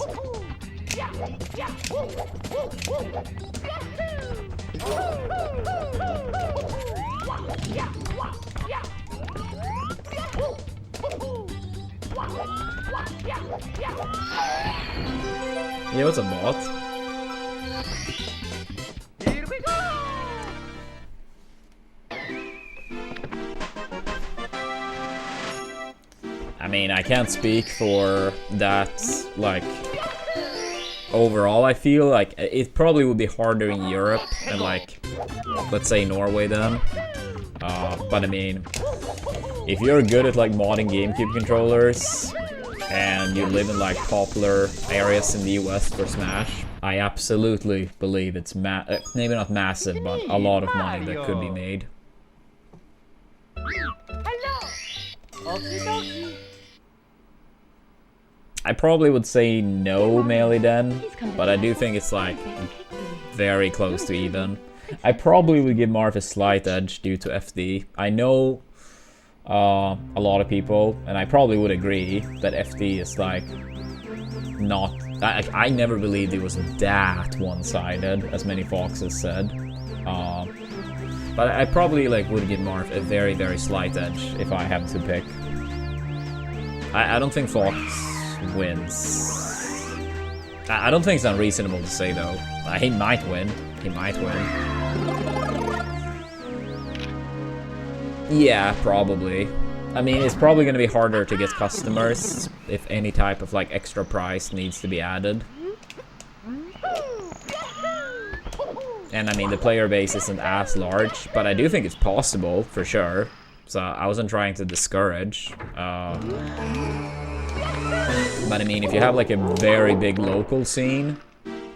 Yeah, what's a bot? Here we go! I mean, I can't speak for that, like, overall. I feel like it probably would be harder in Europe and, like, let's say Norway then. But I mean, if you're good at, like, modding GameCube controllers and you live in, like, popular areas in the US for Smash, I absolutely believe it's maybe not massive, but a lot of money that could be made. Hello! Okie dokie. I probably would say no, Melee Den, but I do think it's, like, very close to even. I probably would give Marth a slight edge due to FD. I know a lot of people, and I probably would agree, that FD is, like, not... I never believed it was that one-sided, as many foxes said. But I probably, like, would give Marth a very, very slight edge if I have to pick. I don't think Fox wins. I don't think it's unreasonable to say, though. He might win. He might win. Yeah, probably. I mean, it's probably going to be harder to get customers if any type of, like, extra price needs to be added. And, I mean, the player base isn't as large, but I do think it's possible, for sure. So, I wasn't trying to discourage. But, I mean, if you have, like, a very big local scene,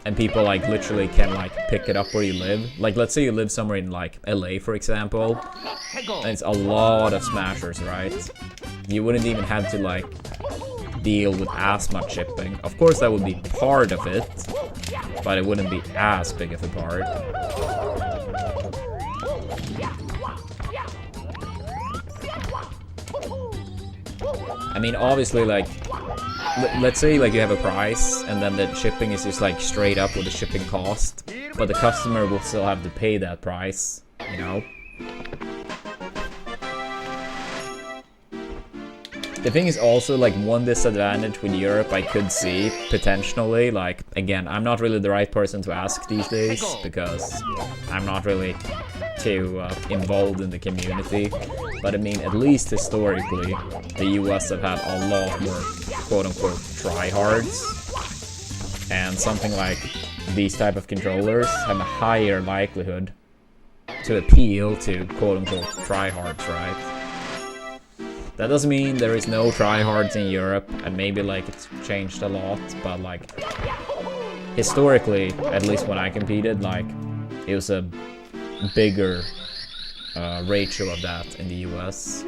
and people, like, literally can, like, pick it up where you live. Like, let's say you live somewhere in, like, LA, for example. And it's a lot of smashers, right? You wouldn't even have to, like, deal with as much shipping. Of course, that would be part of it, but it wouldn't be as big of a part. I mean, obviously, like, let's say, like, you have a price, and then the shipping is just, like, straight up with the shipping cost, but the customer will still have to pay that price, you know? The thing is also, like, one disadvantage with Europe I could see, potentially, like, again, I'm not really the right person to ask these days, because I'm not really too involved in the community, but I mean, at least historically, the US have had a lot more quote-unquote tryhards, and something like these type of controllers have a higher likelihood to appeal to quote-unquote tryhards, right? That doesn't mean there is no tryhards in Europe, and maybe, like, it's changed a lot, but, like, historically, at least when I competed, like, it was a bigger ratio of that in the US.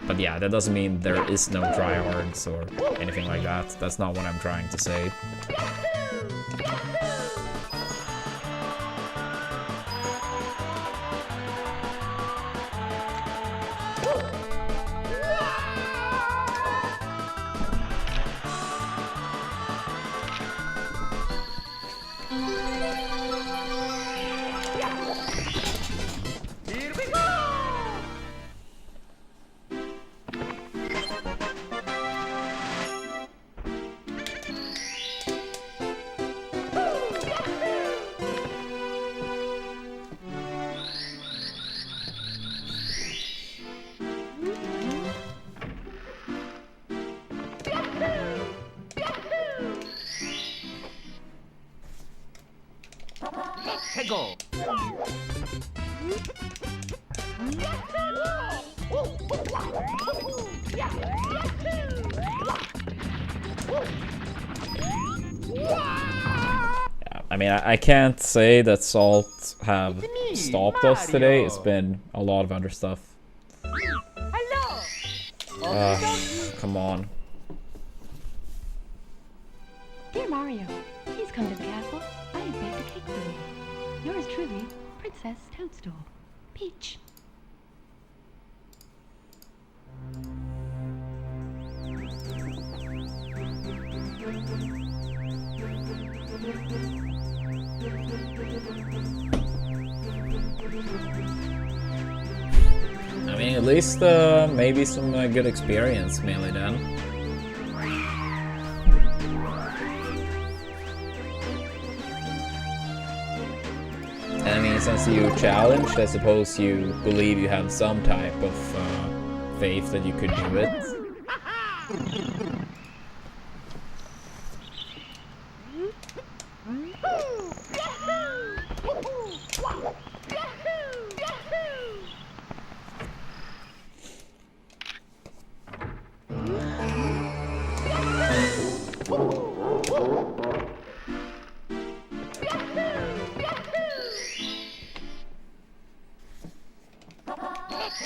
But yeah, that doesn't mean there is no tryhards or anything like that. That's not what I'm trying to say. Here we go! Go. I mean, I can't say that Salt have stopped us today. It's been a lot of other stuff. Hello. Come on. Dear Mario, please come to the castle. I have baked a cake for you. Yours truly, Princess Toadstool. Peach. I mean, at least maybe some good experience, mainly then. And I mean, since you challenged, I suppose you believe you have some type of faith that you could do it.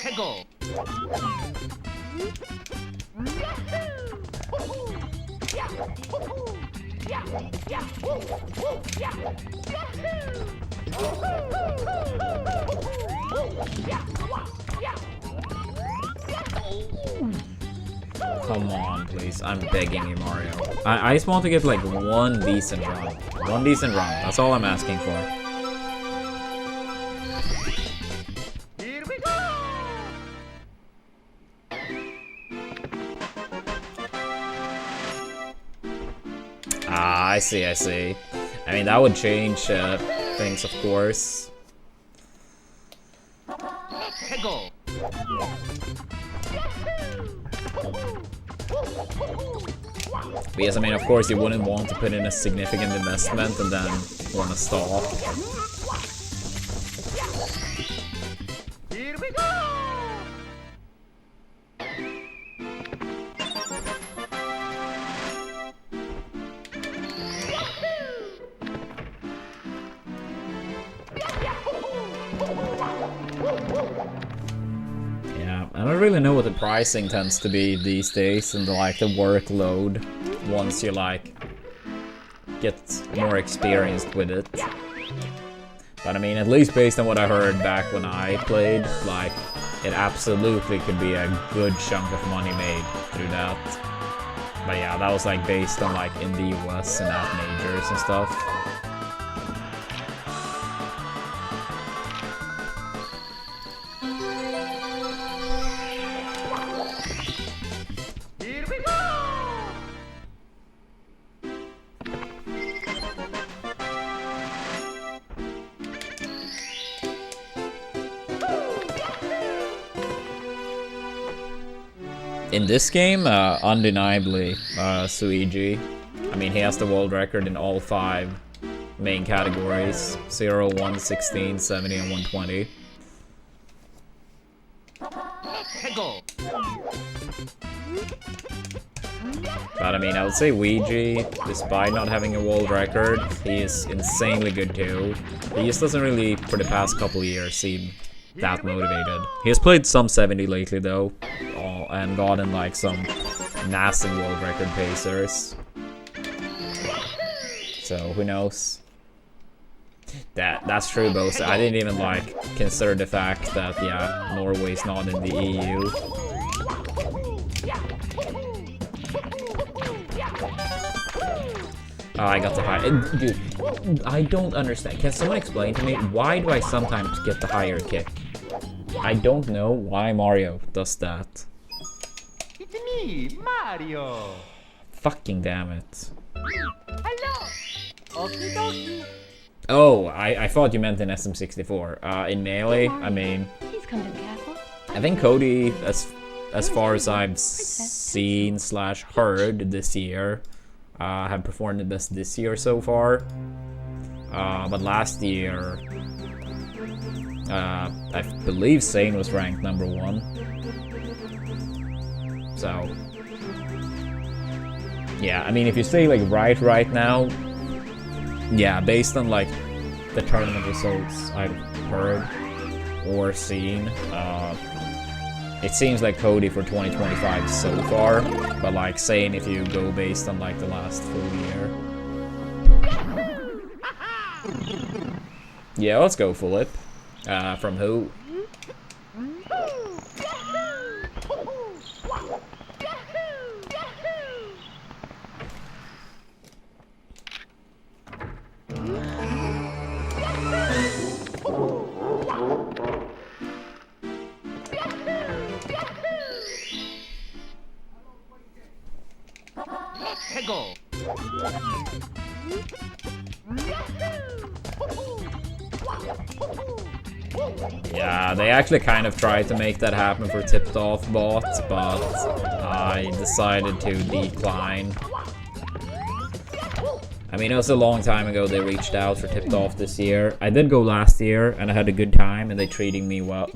최고. Come on, please. I'm begging you, Mario. I just want to get like one decent run. One decent run. That's all I'm asking for. Here we go. Ah, I see, I see. I mean, that would change things, of course. 최고. Because, I mean, of course, you wouldn't want to put in a significant investment and then want to stop. Here we go. Yeah, I don't really know what the pricing tends to be these days and like the workload once you like get more experienced with it. But I mean, at least based on what I heard back when I played, like it absolutely could be a good chunk of money made through that. But yeah, that was like based on like in the US and at majors and stuff. Here we go. In this game, undeniably, Suigi. I mean, he has the world record in all 5 main categories. 0, 1, 16, 70, and 120. 최고. But I mean, I would say Ouija, despite not having a world record, he is insanely good too. He just doesn't really, for the past couple of years, seem that motivated. He has played some 70 lately though, and gotten like some massive world record pacers. So who knows? That's true, Bosa. I didn't even like consider the fact that yeah, Norway's not in the EU. Oh, I got the high. Dude, I don't understand. Can someone explain to me why do I sometimes get the higher kick? I don't know why Mario does that. It's me, Mario. Fucking damn it. Hello. Okie dokie. Oh, I thought you meant in SM64. In Melee, I mean, Please come to the castle. I think Cody, as far as I've seen / heard this year, have performed the best this year so far. But last year, I believe Sane was ranked #1. So, yeah, I mean, if you say like right now, yeah, based on like the tournament results I've heard or seen, it seems like Cody for 2025 so far, but like saying if you go based on like the last full year. Yeah, let's go Philip. From who? Go. Yeah, they actually kind of tried to make that happen for Tipped Off Bot, but I decided to decline. I mean, it was a long time ago they reached out for Tipped Off this year. I did go last year and I had a good time and they treated me well,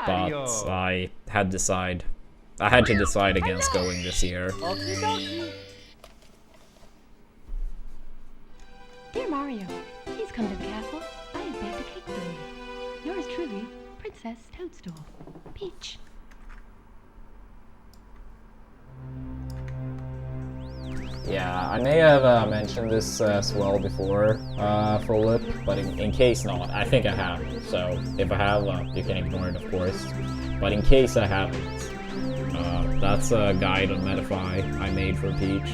but I had to decide against going this year. Dear Mario, please come to the castle. I have baked a cake for you. Yours truly, Princess Toadstool. Peach. Yeah, I may have mentioned this as well before, Philip, but in case not, I think I have. So if I have, you can ignore it, of course. But in case I haven't, that's a guide on Metafy I made for Peach,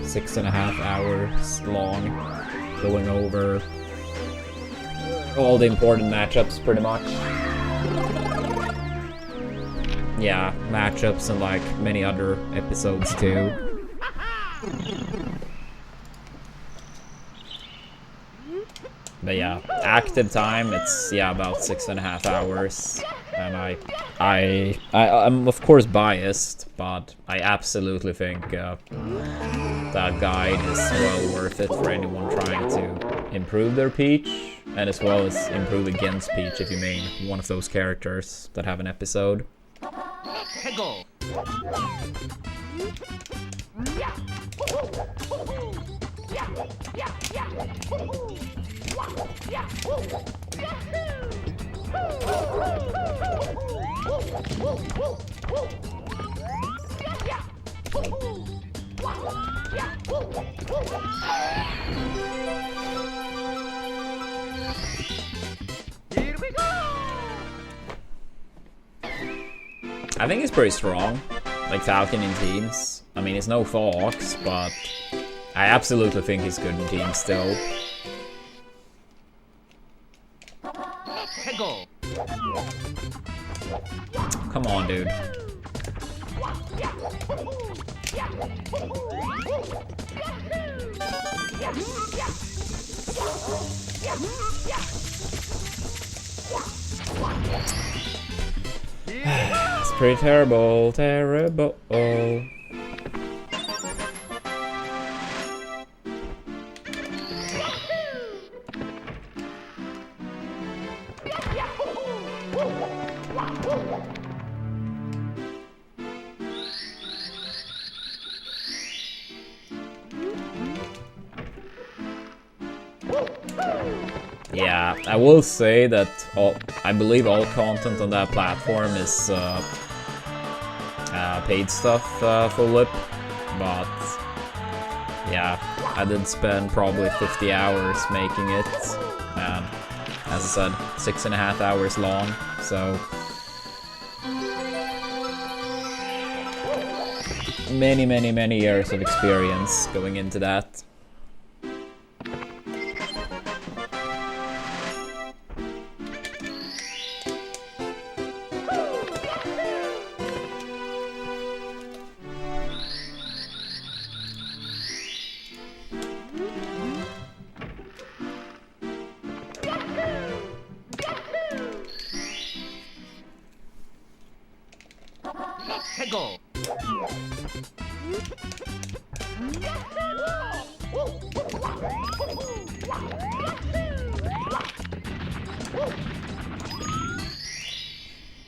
6.5 hours long, going over all the important matchups pretty much. Yeah, matchups and like many other episodes too. But yeah, active time, it's about 6.5 hours. And I'm of course biased, but I absolutely think that guide is well worth it for anyone trying to improve their Peach, and as well as improve against Peach if you main one of those characters that have an episode. Go. Here we go. I think he's pretty strong, like Falcon in teams. I mean, he's no Fox, but I absolutely think he's good in teams still. Go. Come on, dude. It's pretty terrible, terrible. Yeah, I will say that I believe all content on that platform is paid stuff for Lip, but yeah, I did spend probably 50 hours making it, and as I said, 6.5 hours long, so many years of experience going into that. Go.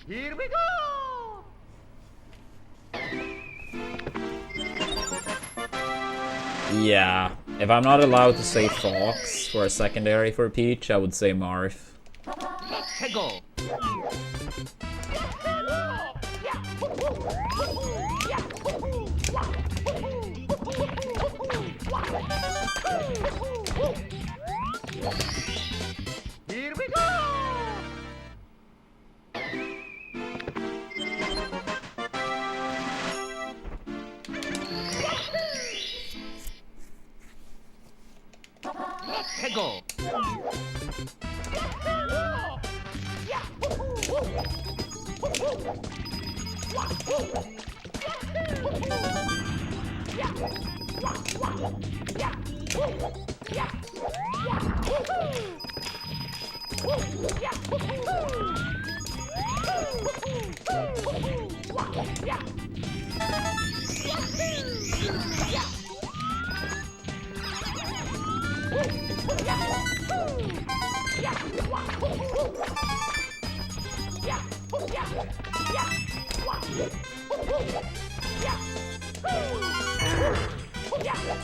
Here we go. Yeah, if I'm not allowed to say Fox for a secondary for Peach, I would say Marth. Go. 해고.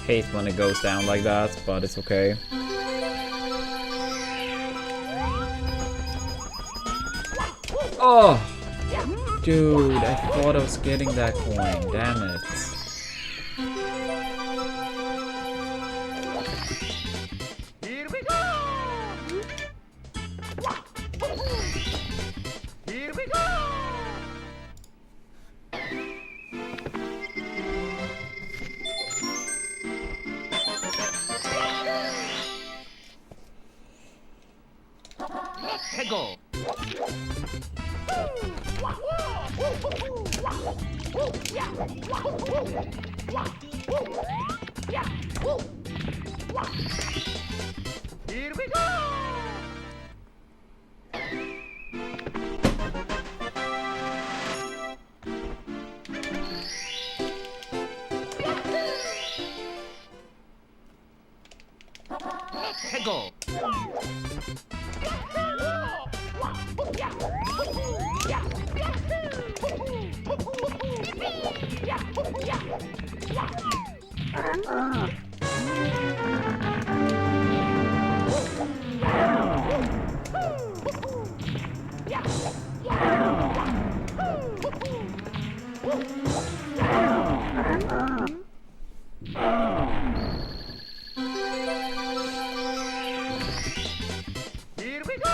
Hate when it goes down like that, but it's okay. Oh! Dude, I thought I was getting that coin, damn it. Here we go. Here we go. 해고. Here we go. 해고. Here we go.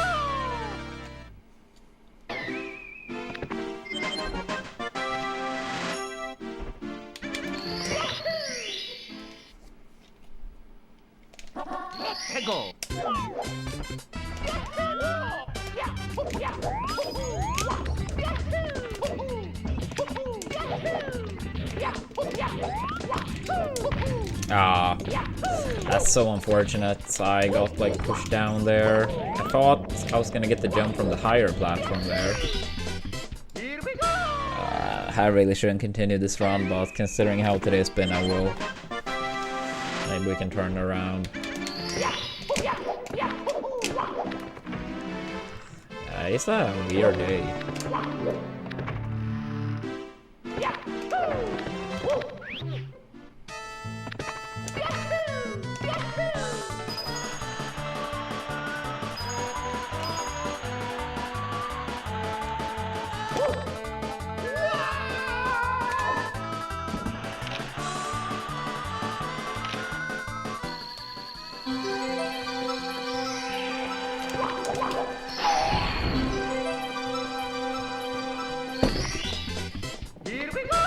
해고. Ah, that's so unfortunate. I got like pushed down there. I thought I was gonna get the jump from the higher platform there. Here we go. I really shouldn't continue this run, but considering how today's been, I will. Maybe we can turn it around. It's a weird day. Here we go.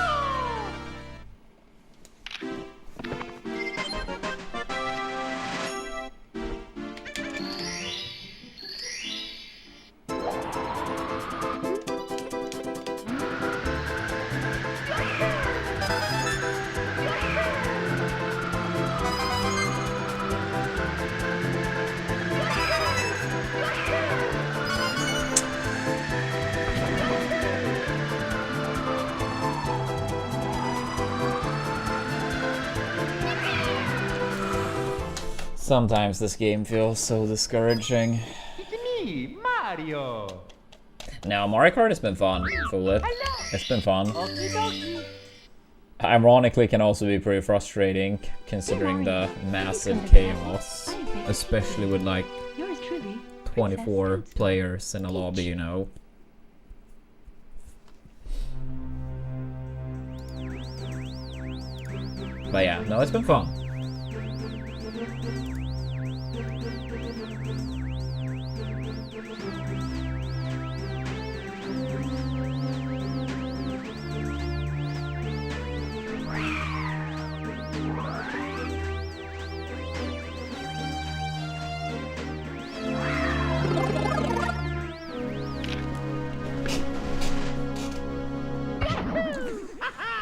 Sometimes this game feels so discouraging. It's me, Mario. Now, Mario Kart has been fun, fool it. It's been fun. Okie dokie. Ironically, can also be pretty frustrating, considering the massive chaos. Especially with like Yours truly, 24 players in a lobby, you know. But yeah, no, it's been fun.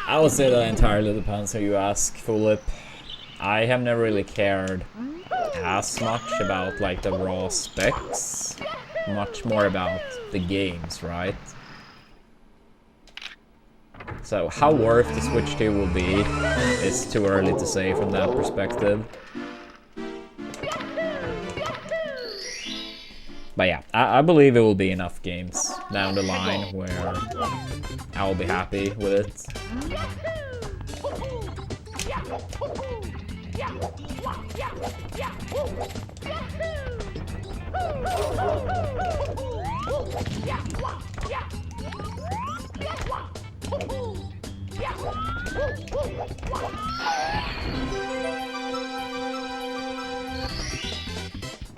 I would say that entirely depends who you ask, Fulip. I have never really cared as much about like the raw specs, much more about the games, right? So how worth the Switch 2 will be is too early to say from that perspective. But yeah, I believe it will be enough games down the line where I will be happy with it.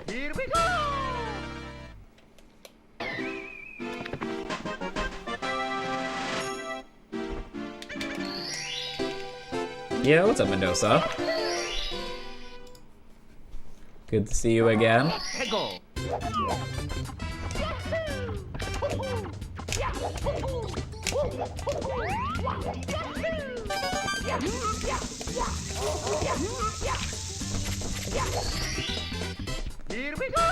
Here we go! Yeah, what's up, Mendoza? Good to see you again. Here go! Here we go!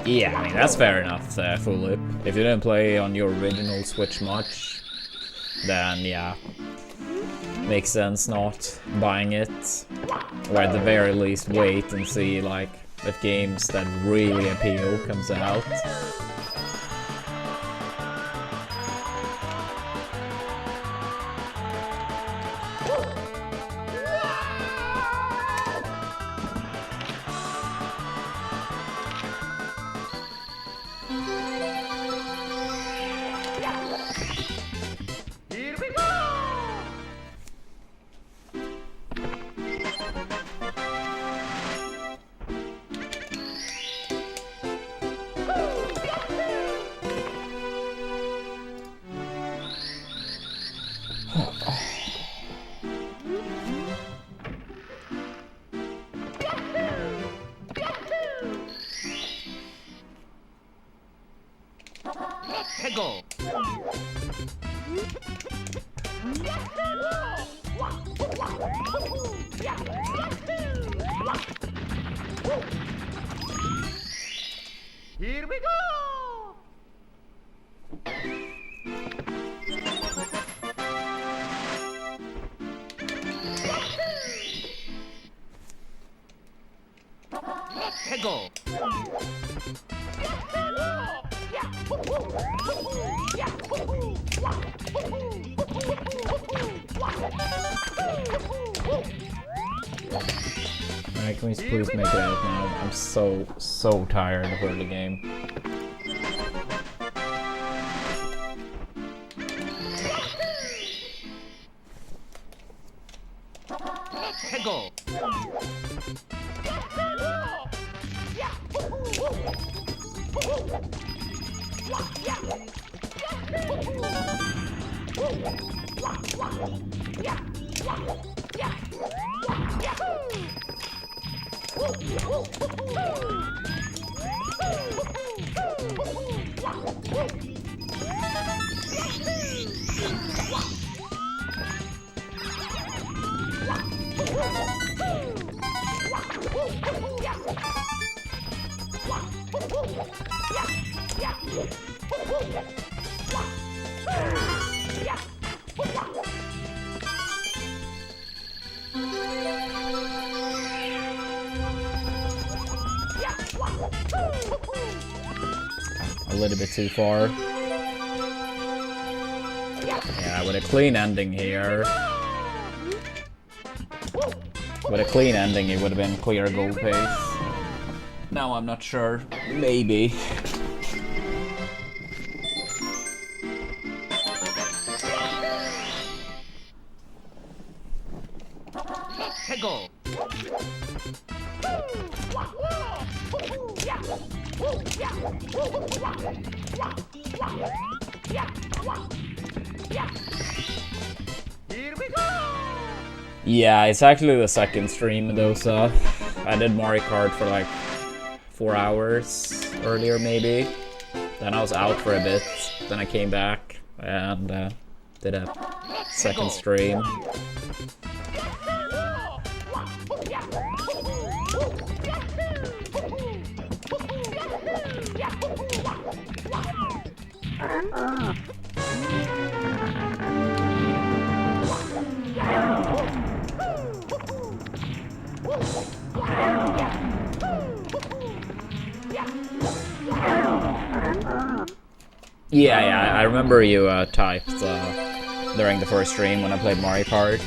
Yeah, I mean, that's fair enough, Fulip. If you didn't play on your original Switch much, then yeah, makes sense not buying it. Or at the very least wait and see like if games that really appeal comes out. Here we go! Here go! Here we go! Here go! Alright, can we please make it out now? I'm so tired of early game. Here go! A little bit too far. Yeah, with a clean ending here. With a clean ending, it would have been clear goal pace. Now I'm not sure. Maybe. Here go! Here we go! Yeah, it's actually the second stream, though, so I did Mario Kart for like 4 hours earlier, maybe. Then I was out for a bit, then I came back and did a second stream. Yeah, I remember you typed during the first stream when I played Mario Kart.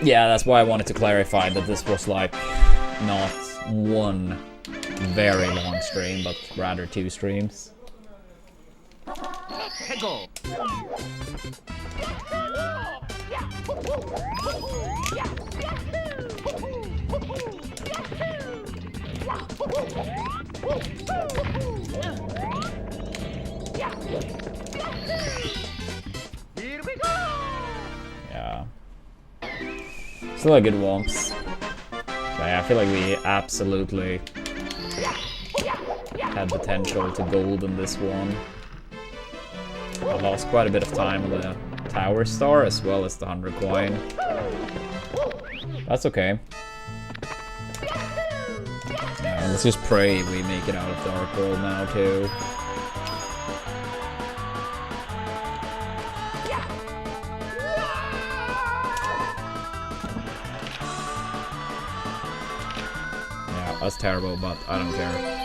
Yeah, that's why I wanted to clarify that this was like not one very long stream, but rather 2 streams. 해고. Yeah. Still a good wumps. But yeah, I feel like we absolutely had potential to gold in this one. I lost quite a bit of time on the Tower Star as well as the 100 coin. That's okay. Yeah, let's just pray we make it out of Dark World now too. Yeah, that's terrible, but I don't care.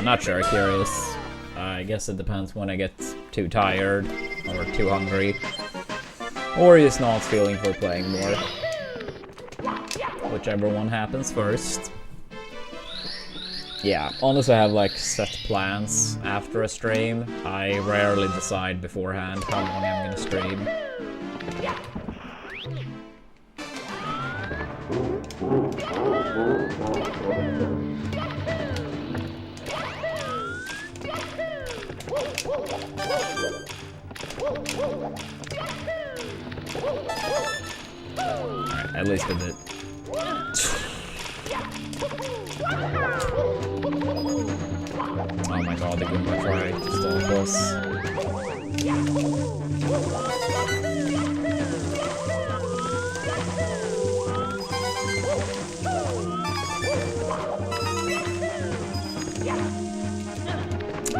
Not sure, curious. I guess it depends when I get too tired, or too hungry, or just not feeling for playing more. Whichever one happens first. Yeah, honestly I have like set plans after a stream. I rarely decide beforehand how long I'm gonna stream. Alright, at least a bit. Oh my god, they're going to try to stop us.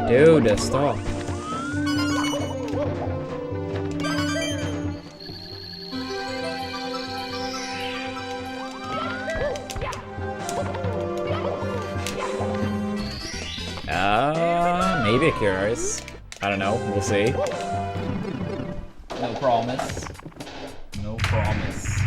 Dude, stop. Maybe curious. I don't know. We'll see. No promise. No promise.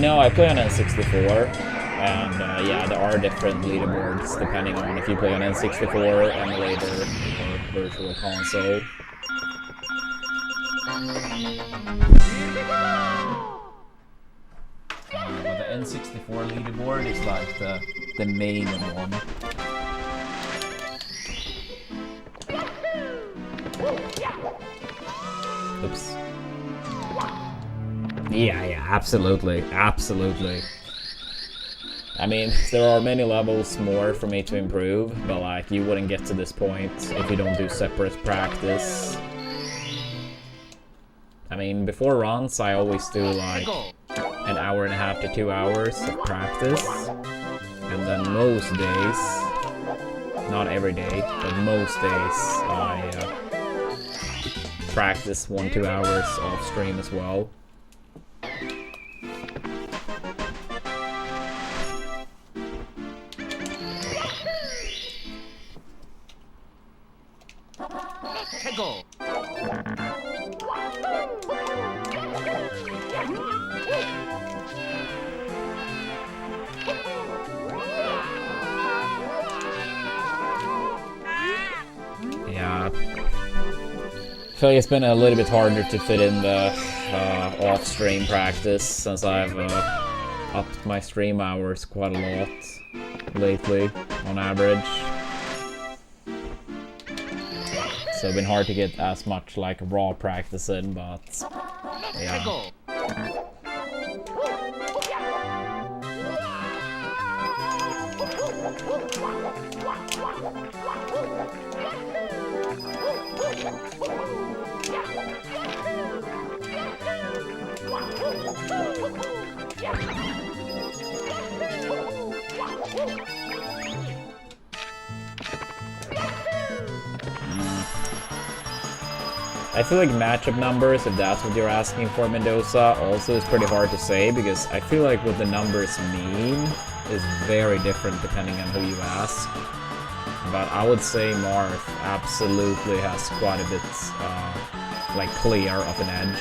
No, I play on N64, and yeah, there are different leaderboards depending on if you play on N64, emulator, or virtual console. But the N64 leaderboard is like the main one. Oops. Yeah, absolutely, absolutely. I mean, there are many levels more for me to improve, but like, you wouldn't get to this point if you don't do separate practice. I mean, before runs, I always do like an hour and a half to 2 hours of practice. And then most days, not every day, but most days, I practice 1-2 hours off stream as well. Kegel. Yeah. I feel like it's been a little bit harder to fit in the off-stream practice since I've upped my stream hours quite a lot lately, on average. So it's been hard to get as much like raw practice in, but yeah. I feel like matchup numbers, if that's what you're asking for, Mendoza, also is pretty hard to say because I feel like what the numbers mean is very different depending on who you ask. But I would say Marth absolutely has quite a bit like clear of an edge.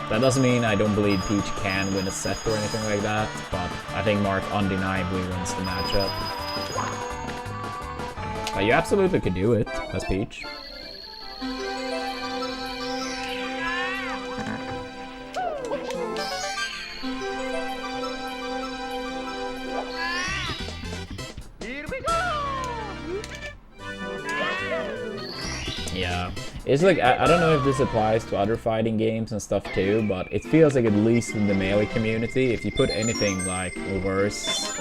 That doesn't mean I don't believe Peach can win a set or anything like that, but I think Marth undeniably wins the matchup. But you absolutely could do it as Peach. Yeah, it's like, I don't know if this applies to other fighting games and stuff too, but it feels like at least in the Melee community, if you put anything like worse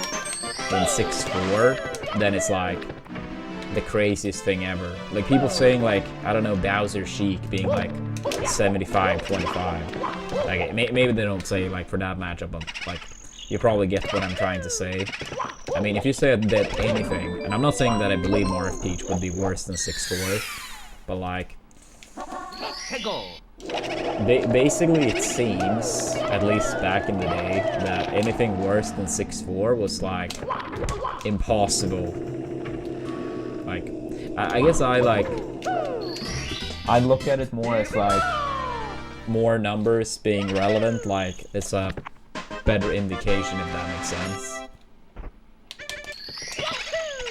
than 6-4, then it's like the craziest thing ever. Like people saying like, I don't know, Bowser Sheik being like 75-25. Like maybe they don't say like for that matchup, but like you probably get what I'm trying to say. I mean, if you said that anything, and I'm not saying that I believe Marth Peach would be worse than 6-4, but like, basically it seems, at least back in the day, that anything worse than 6-4 was like impossible. Like, I guess I look at it more as like more numbers being relevant, like it's a better indication, if that makes sense.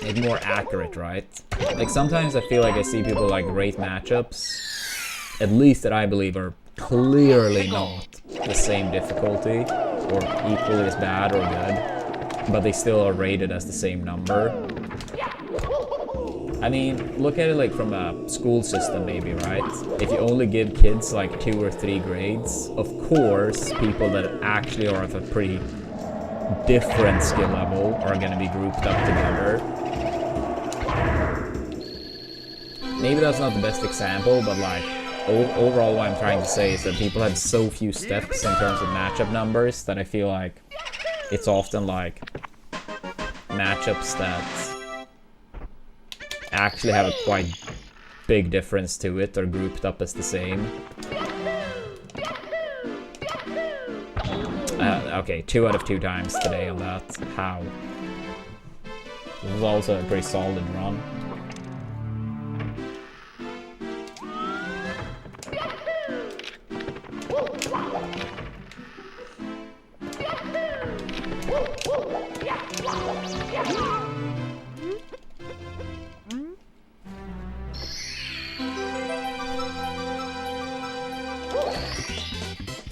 Like more accurate, right? Like sometimes I feel like I see people like rate matchups, at least that I believe are clearly not the same difficulty or equally as bad or good, but they still are rated as the same number. I mean, look at it like from a school system maybe, right? If you only give kids like 2 or 3 grades, of course people that actually are of a pretty different skill level are going to be grouped up together. Maybe that's not the best example, but like overall what I'm trying to say is that people have so few steps in terms of matchup numbers that I feel like it's often like matchups that actually have a quite big difference to it are grouped up as the same. Okay, 2 out of 2 times today on that. How? This was also a pretty solid run.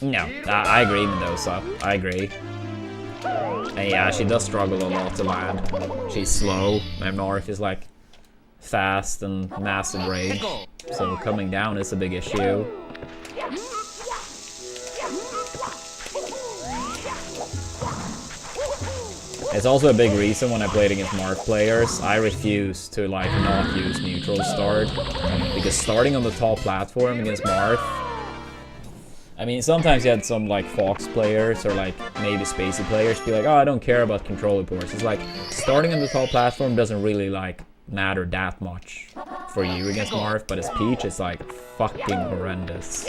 No, I agree, Mendoza. I agree. And yeah, she does struggle a lot to land. She's slow, and Marth is like fast and massive rage. So coming down is a big issue. It's also a big reason when I played against Marth players, I refuse to like not use neutral start. Because starting on the top platform against Marth, I mean, sometimes you had some like Fox players or like maybe Spacey players be like, oh, I don't care about control reports. It's like starting on the top platform doesn't really like matter that much for you against Marth, but as Peach, it's like fucking horrendous.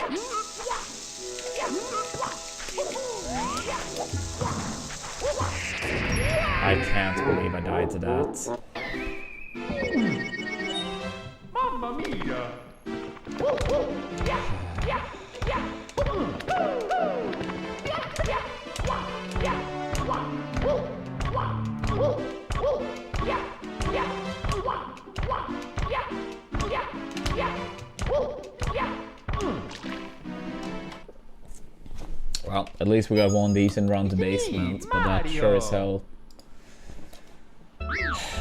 I can't believe I died to that. Mamma mia! Well, at least we got one decent run to basement, but that sure as hell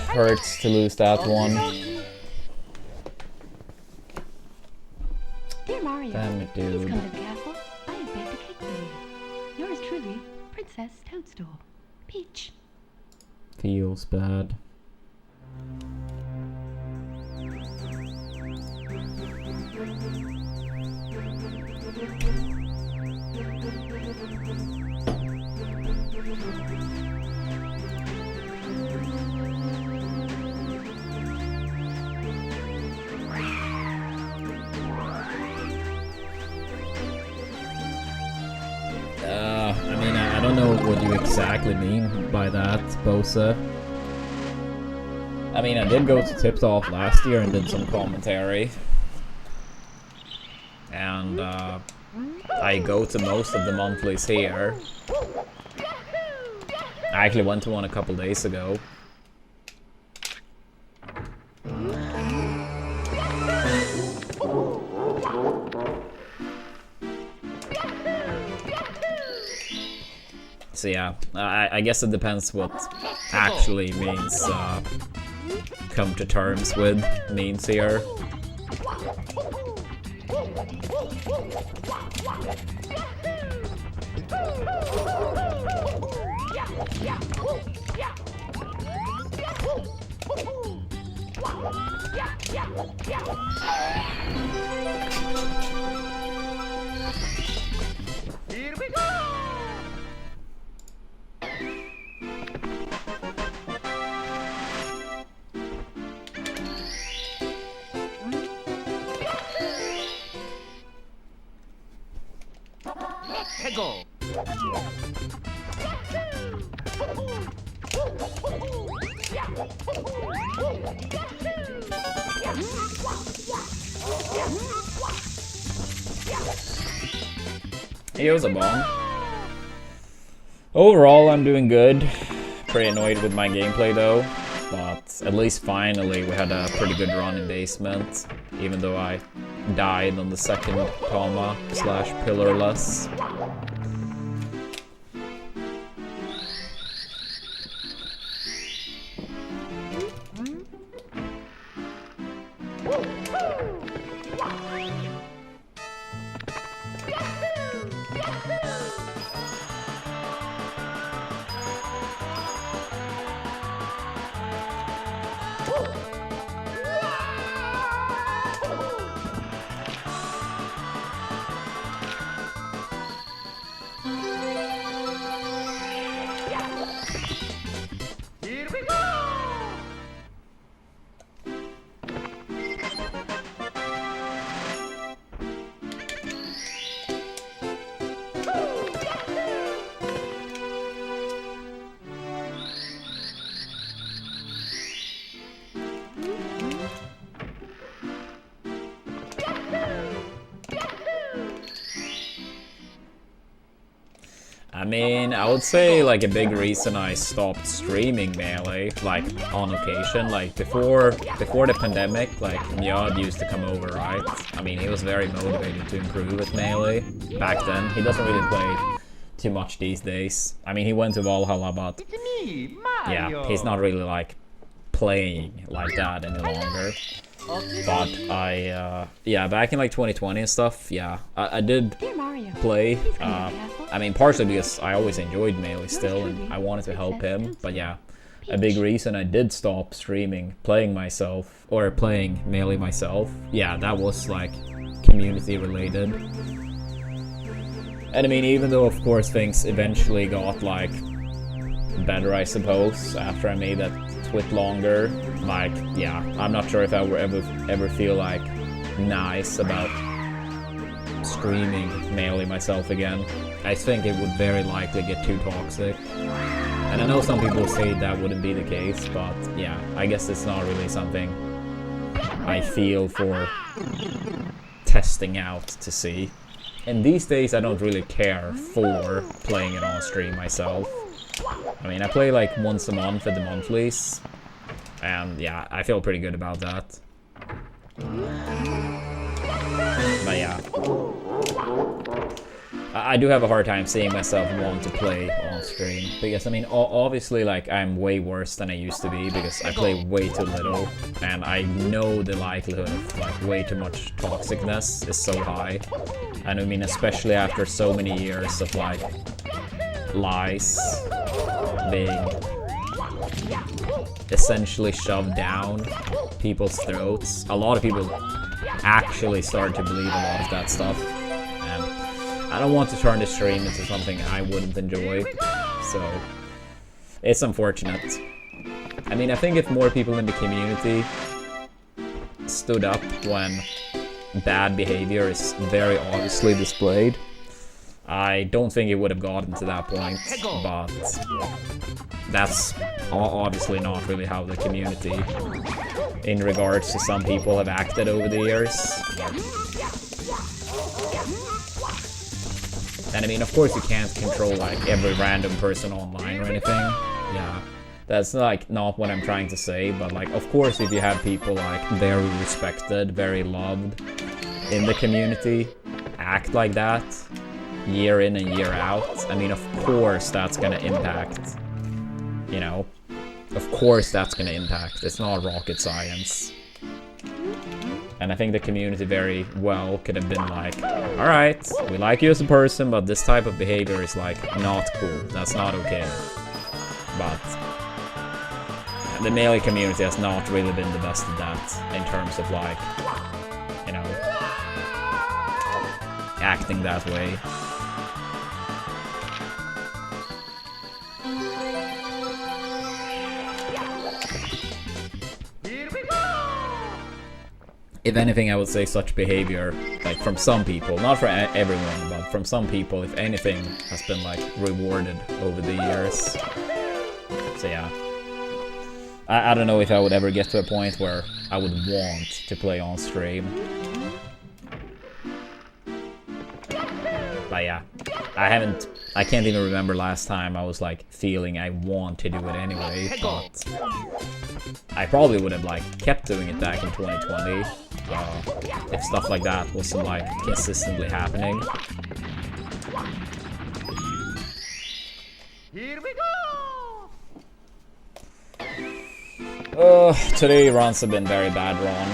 hurts to lose that one. Dear Mario, Damn it, please dude. come to the castle. I have baked a cake for you. Yours truly, Princess Toadstool. Peach. Feels bad. I mean, I don't know what you exactly mean by that, Bosa. I mean, I did go to Tipped Off last year and did some commentary. And, I go to most of the monthlies here. I actually went to one a couple days ago. So yeah, I guess it depends what actually means come to terms with means here. Here we go! Let's go! Here's a bomb. Overall, I'm doing good. Pretty annoyed with my gameplay though, but at least finally we had a pretty good run in basement, even though I died on the second comma / pillarless. Here we go! I mean, I would say like a big reason I stopped streaming Melee, like on occasion, like before the pandemic, like Mjad used to come over, right? I mean, he was very motivated to improve with Melee back then. He doesn't really play too much these days. I mean, he went to Valhalla, but It's me, Mario! yeah, he's not really like playing like that any longer. But yeah, back in like 2020 and stuff, yeah, I did Dear Mario, play. please come to the castle. I mean, partially because I always enjoyed Melee still, and I wanted to help him. But yeah, a big reason I did stop streaming, playing myself, or playing Melee myself, yeah, that was like community related. And I mean, even though of course things eventually got like better, I suppose, after I made that twit longer, like, yeah, I'm not sure if I will ever feel like nice about streaming mainly myself again. I think it would very likely get too toxic. And I know some people say that wouldn't be the case, but yeah, I guess it's not really something I feel for testing out to see. And these days I don't really care for playing it on stream myself. I mean, I play like once a month at the monthlies, and yeah, I feel pretty good about that. But yeah, I do have a hard time seeing myself want to play on stream, because I mean, obviously, like, I'm way worse than I used to be because I play way too little, and I know the likelihood of like way too much toxicness is so high. And I mean, especially after so many years of like lies being essentially shoved down people's throats. A lot of people actually start to believe a lot of that stuff, and I don't want to turn the stream into something I wouldn't enjoy, so it's unfortunate. I mean, I think if more people in the community stood up when bad behavior is very obviously displayed, I don't think it would have gotten to that point, but that's obviously not really how the community, in regards to some people, have acted over the years. And I mean, of course you can't control like every random person online or anything, yeah. That's like not what I'm trying to say, but like, of course, if you have people like very respected, very loved in the community act like that year in and year out, I mean, of course that's gonna impact, you know, of course that's gonna impact. It's not rocket science. And I think the community very well could have been like, alright, we like you as a person, but this type of behavior is like not cool, that's not okay. But the melee community has not really been the best at that, in terms of like, you know, acting that way. If anything, I would say such behavior, like from some people, not for everyone, but from some people, if anything, has been like rewarded over the years. So yeah. I don't know if I would ever get to a point where I would want to play on stream. But yeah, I can't even remember last time I was like feeling I want to do it anyway, but I probably would have like kept doing it back in 2020 if stuff like that wasn't like consistently happening. Here we go! Today runs have been very bad run.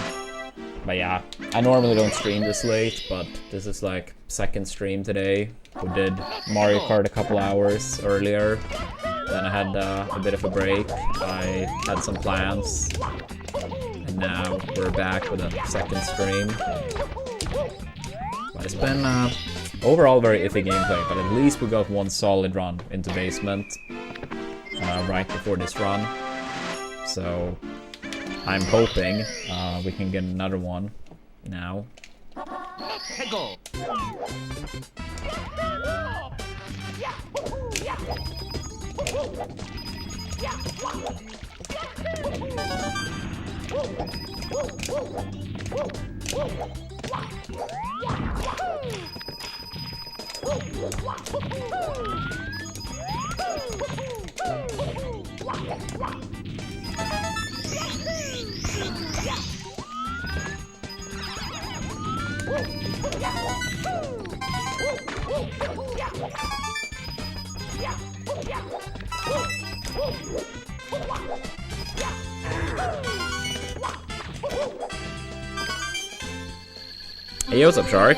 But yeah, I normally don't stream this late, but this is like second stream today. We did Mario Kart a couple hours earlier, then I had a bit of a break. I had some plans, and now we're back with a second stream. But it's been overall very iffy gameplay, but at least we got one solid run into basement right before this run. So I'm hoping we can get another one now. Go. Hey, what's up, Shark?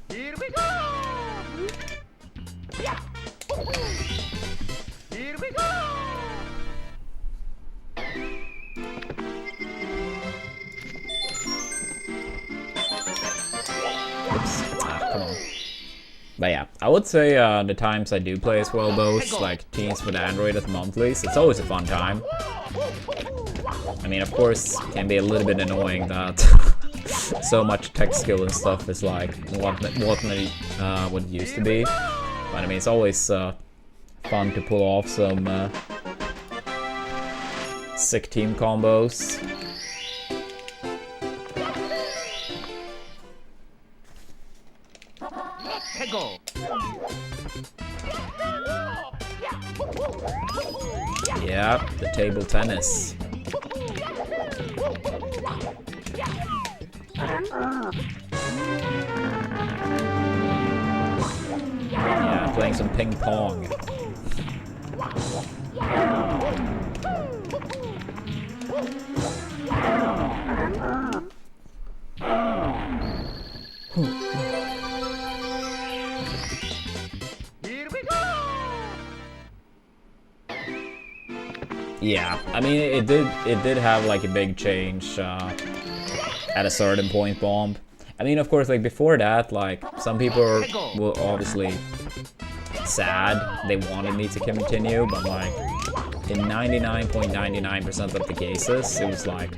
Here we go! Here we But yeah, I would say the times I do play as well, both like teens with Android at monthlies, it's always a fun time. I mean, of course, it can be a little bit annoying that so much tech skill and stuff is like what it used to be. But I mean, it's always fun to pull off some sick team combos. Go. Yeah, the table tennis. Yeah, playing some ping pong. Here we go. Yeah, I mean it did have like a big change at a certain point, Bomb. I mean, of course, like before that, like some people were obviously sad they wanted me to continue, but like in 99.99% of the cases, it was like,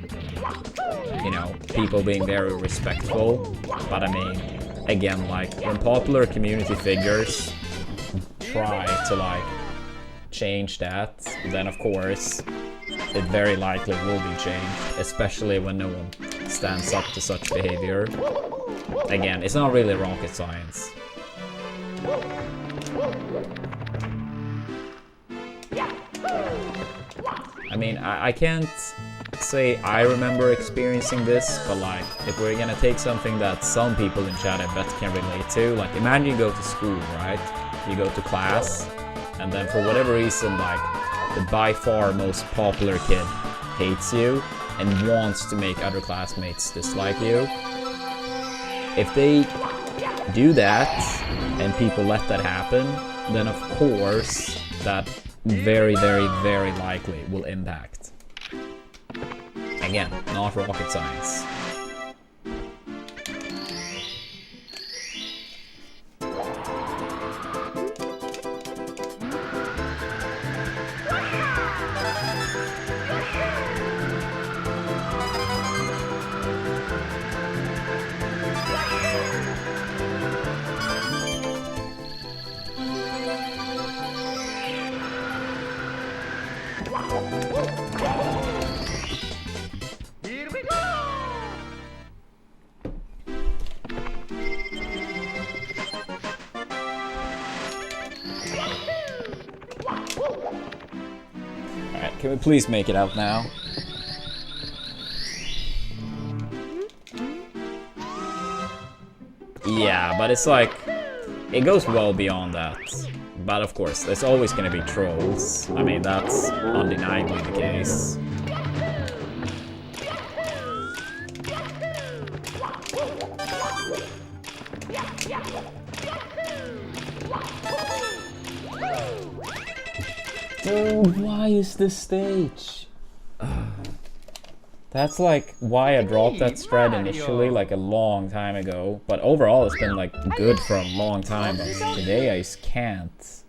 you know, people being very respectful. But I mean, again, like when popular community figures try to like change that, then of course it very likely will be changed, especially when no one stands up to such behavior. Again, it's not really rocket science. I mean, I can't say I remember experiencing this, but like, if we're gonna take something that some people in chat I bet can relate to, like imagine you go to school, right? You go to class, and then for whatever reason, like, the by far most popular kid hates you and wants to make other classmates dislike you. If they do that, and people let that happen, then of course, that very, very, very likely will impact. Again, not rocket science. Here we go. Alright, can we please make it out now? Yeah, but it's like, it goes well beyond that. But of course, there's always gonna be trolls. I mean, that's undeniably the case. Dude, why is this stage? That's like why I dropped that strat initially, like a long time ago. But overall, it's been like good for a long time. But today I just can't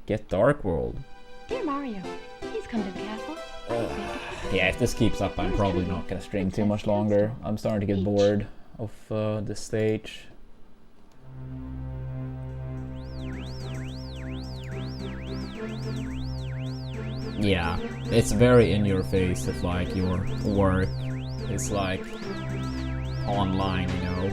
get Dark World. Dear Mario, please come to the castle. Yeah, if this keeps up, I'm probably not gonna stream too much longer. I'm starting to get bored of this stage. Yeah, it's very in your face if like your work is like online, you know.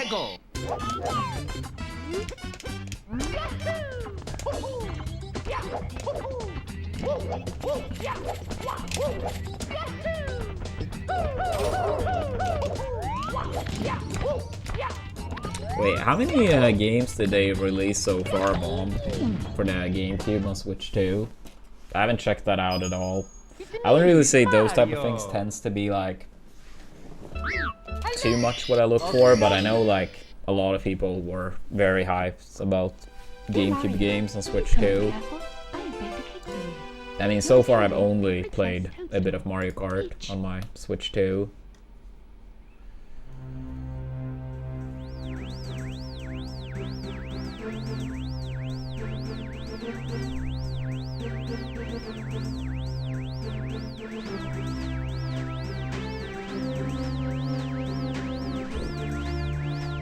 Go. Wait, how many games did they release so far, Mom, for the GameCube on Switch 2? I haven't checked that out at all. I wouldn't really say those type of things tends to be like too much what I look for, but I know like a lot of people were very hyped about GameCube games on Switch 2. I mean, so far I've only played a bit of Mario Kart on my Switch 2.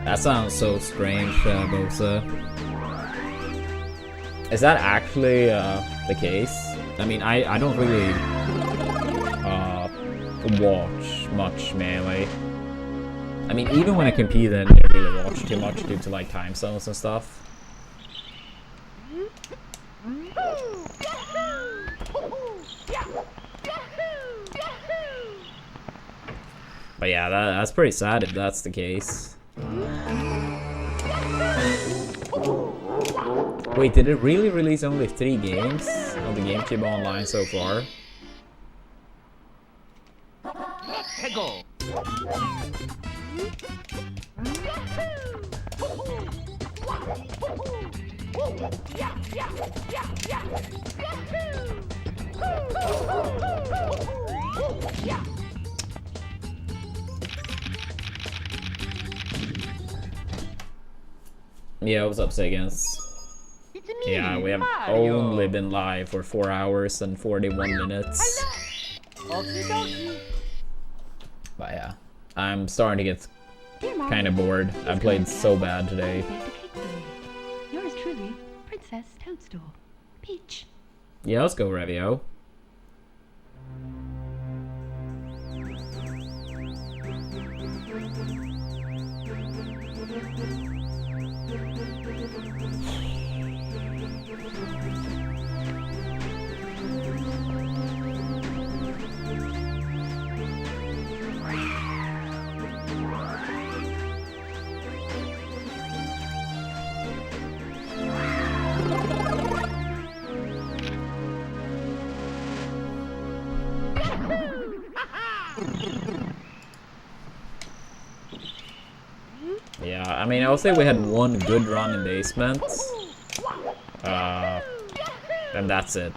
That sounds so strange, Bosa. Is that actually the case? I mean, I don't really watch much Melee. I mean, even when I compete, I didn't really watch too much due to like time zones and stuff. But yeah, that's pretty sad if that's the case. Wait, did it really release only 3 games on the GameCube Online so far? 해고. Yeah, what's up, Seggins? Yeah, we have only been live for 4 hours and 41 minutes. But yeah, I'm starting to get kind of bored. I played so bad today. Yours truly, Princess Toadstool. Peach. Yeah, let's go, Revio. Yeah, I mean, I would say we had one good run in basement. And that's it.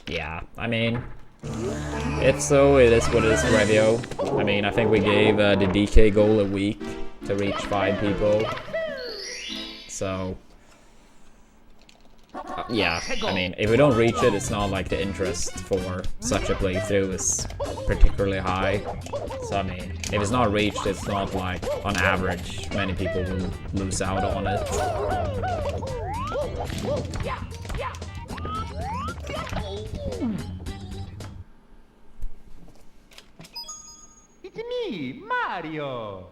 Yeah, I mean, if so, it is what it is, Revio. I mean, I think we gave the DK goal a week to reach 5 people. So, yeah, I mean, if we don't reach it, it's not like the interest for such a playthrough is particularly high. So, I mean, if it's not reached, it's not like, on average, many people will lose out on it. It's me, Mario.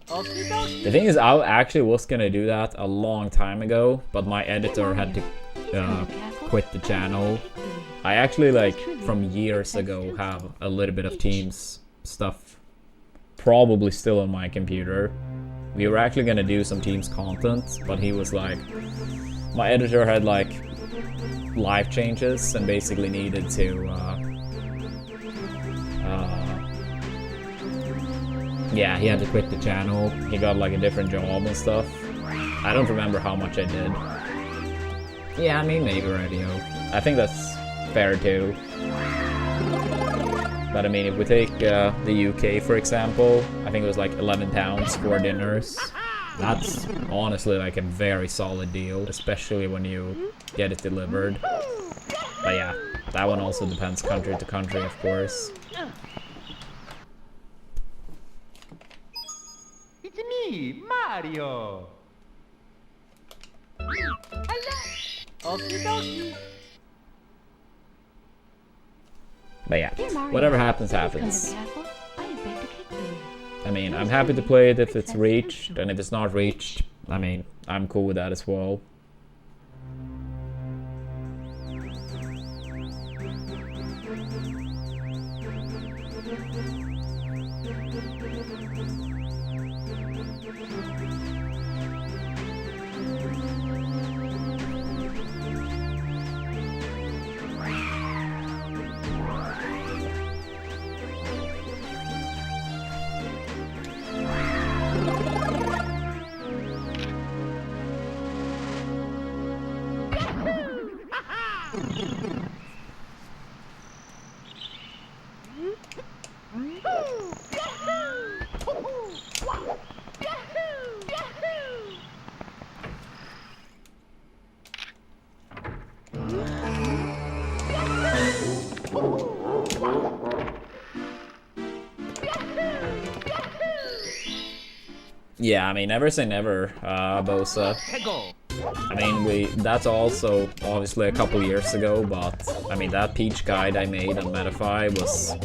The thing is, I actually was gonna do that a long time ago, but my editor had to quit the channel. I actually, like, from years ago, have a little bit of Teams stuff probably still on my computer. We were actually gonna do some Teams content, but he was like, my editor had like life changes and basically needed to yeah, he had to quit the channel. He got like a different job and stuff. I don't remember how much I did. Yeah, I mean, maybe radio. I think that's fair too. But I mean, if we take the UK for example, I think it was like £11 for dinners. That's honestly like a very solid deal, especially when you get it delivered. But yeah, that one also depends country to country, of course. It's me, Mario. But yeah, whatever happens, happens. I mean, I'm happy to play it if it's reached, and if it's not reached, I mean, I'm cool with that as well. Yeah, I mean, never say never, Bosa. I mean, that's also obviously a couple years ago, but I mean, that Peach guide I made on Metafy was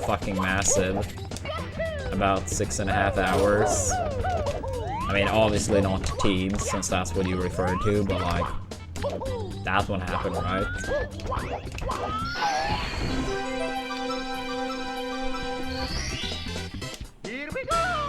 fucking massive. About 6.5 hours. I mean, obviously not teens, since that's what you refer to, but like, that one happened, right? Here we go!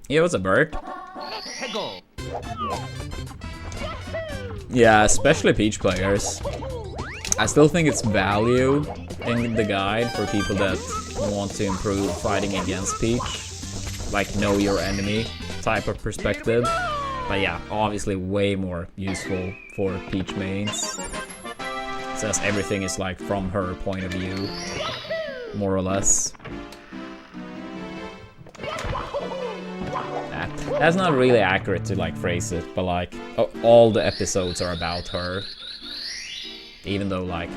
Yeah, what's a bird? Yeah, especially Peach players. I still think it's value in the guide for people that want to improve fighting against Peach. Like, know your enemy type of perspective. But yeah, obviously way more useful for Peach mains. Since everything is like from her point of view, more or less. That's not really accurate to like phrase it, but like all the episodes are about her. Even though like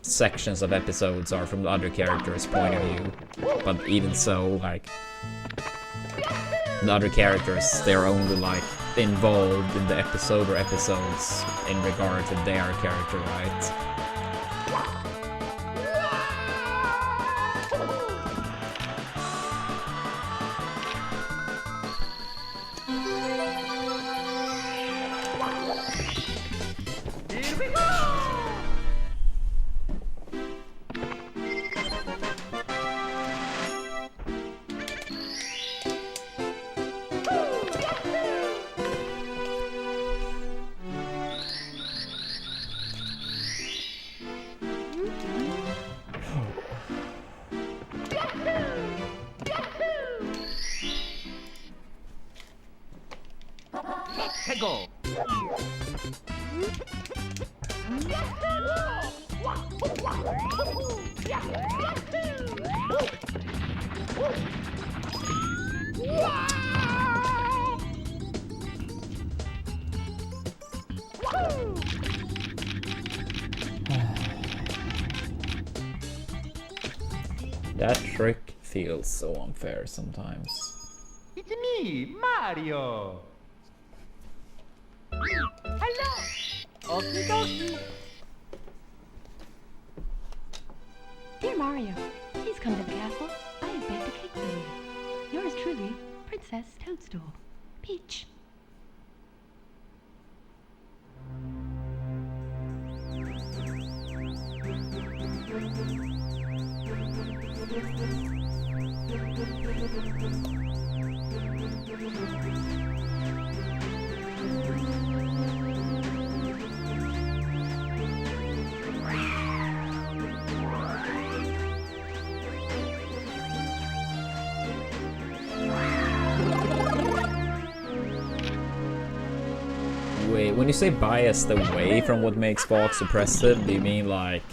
sections of episodes are from the other character's point of view. But even so, like the other characters, they're only like involved in the episode or episodes in regard to their character, right? Go. That trick feels so unfair sometimes. It's me, Mario. Hello. Okie dokie. Dear Mario, please come to the castle. I have baked a cake for you. Yours truly, Princess Toadstool. Peach. Wait, when you say biased away from what makes Fox oppressive, do you mean like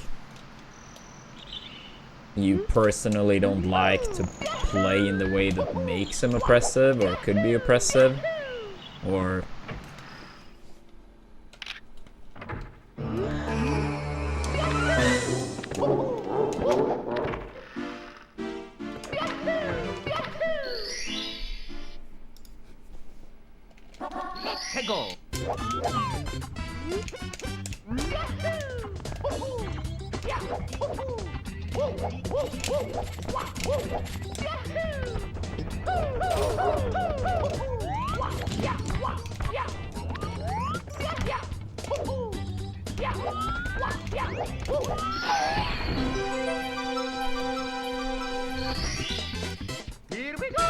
you personally don't like to play in the way that makes him oppressive or could be oppressive? Or... Go. Here we go!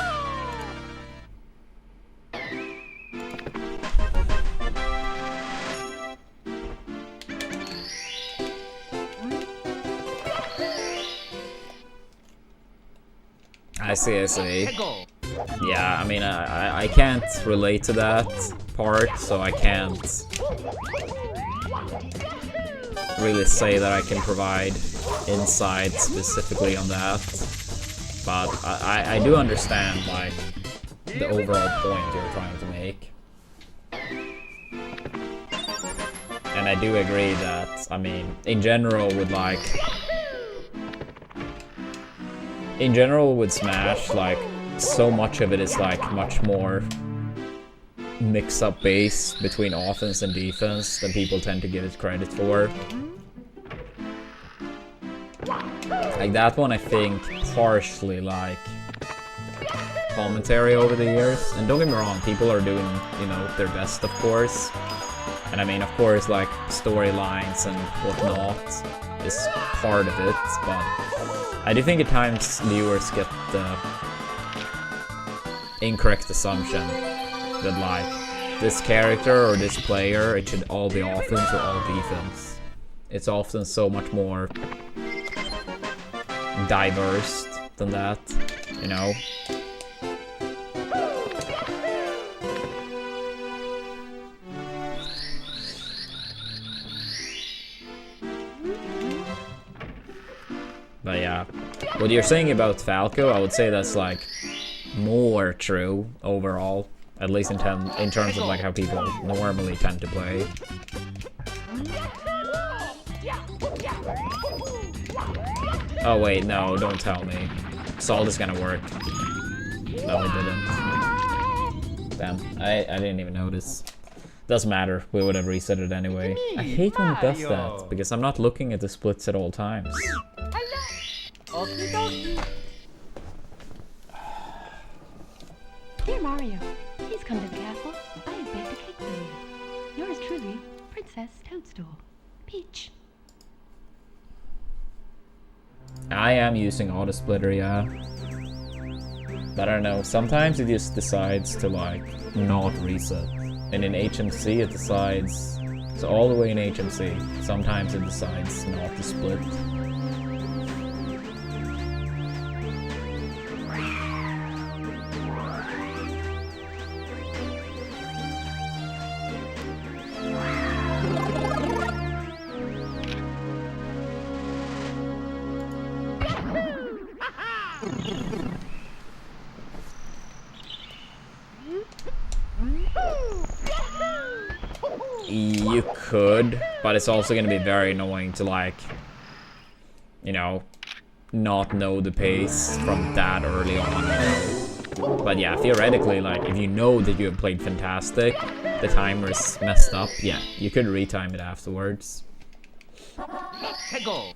I see, I see. Let's go! Yeah, I mean, I can't relate to that part, so I can't really say that I can provide insight specifically on that. But I do understand, like, the overall point you're trying to make. And I do agree that, I mean, in general with, like... In general with Smash, like, so much of it is, like, much more mix-up base between offense and defense than people tend to give it credit for. Like, that one, I think, partially, like, commentary over the years. And don't get me wrong, people are doing, you know, their best, of course. And I mean, of course, like, storylines and whatnot is part of it, but I do think at times viewers get the incorrect assumption that, like, this character or this player, it should all be offense or all defense. It's often so much more diverse than that, you know? But yeah, what you're saying about Falco, I would say that's, like, more true overall, at least in terms of, like, how people normally tend to play. Oh wait, no, don't tell me. Salt is gonna work. No, it didn't. Damn, I didn't even notice. Doesn't matter, we would have reset it anyway. I hate when it does that, because I'm not looking at the splits at all times. Dear Mario, please come to the castle. I have baked a cake for you. Yours truly, Princess Toadstool. Peach. I am using auto splitter, yeah. But I don't know, sometimes it just decides to, like, not reset. And in HMC it decides, so all the way in HMC, sometimes it decides not to split. You could, but it's also going to be very annoying to, like, you know, not know the pace from that early on, you know. But yeah, theoretically, like, if you know that you have played fantastic, the timer's messed up, yeah, you could retime it afterwards. Let's go!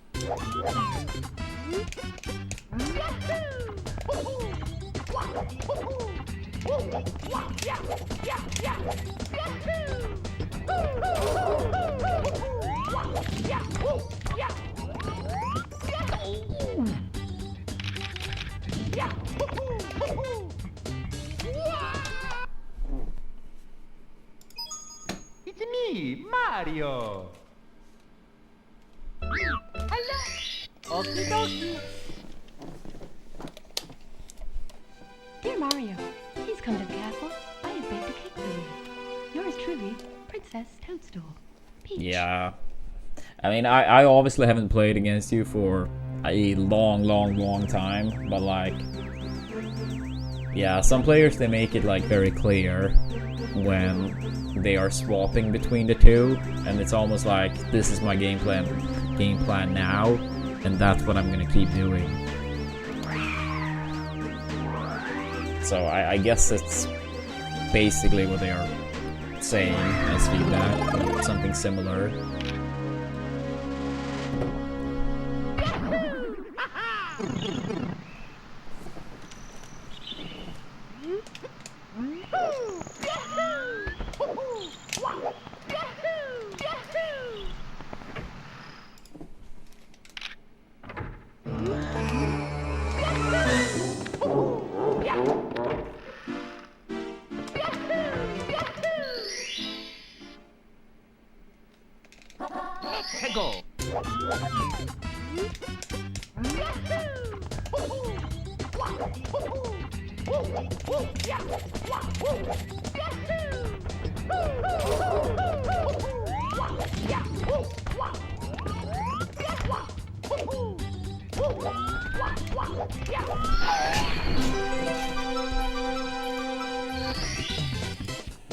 It's me, Mario! Hello! Okie dokie! Dear Mario, please come to the castle. I have baked a cake for you. Yours truly, Princess Toadstool. Peach. Yeah. I mean, I obviously haven't played against you for a long time, but, like, yeah, some players, they make it, like, very clear when they are swapping between the two, and it's almost like, this is my game plan now, and that's what I'm gonna keep doing. So I guess it's basically what they are saying as feedback, or something similar. 최고.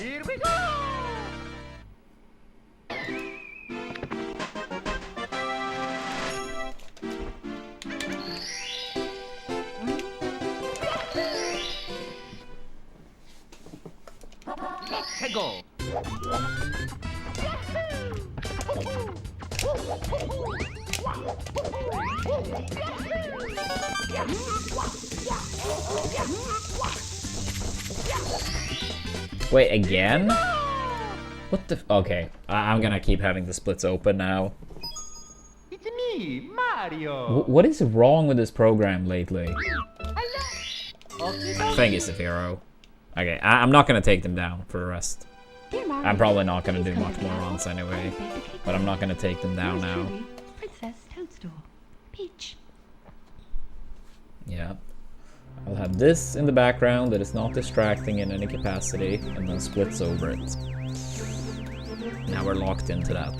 Here we go. 최고. Wait, again? What the? Okay, I'm gonna keep having the splits open now. It's me, Mario. What is wrong with this program lately? Okie I think it's Zephyro. Okay, I'm not gonna take them down for the rest. Dear Mario, I'm probably not gonna do please come much to the more castle. runs I anyway, have baked a cake but for I'm you. not gonna take them down Yours now. truly, Princess Toadstool. Peach. Yeah. I'll have this in the background that is not distracting in any capacity, and then splits over it. Now we're locked into that.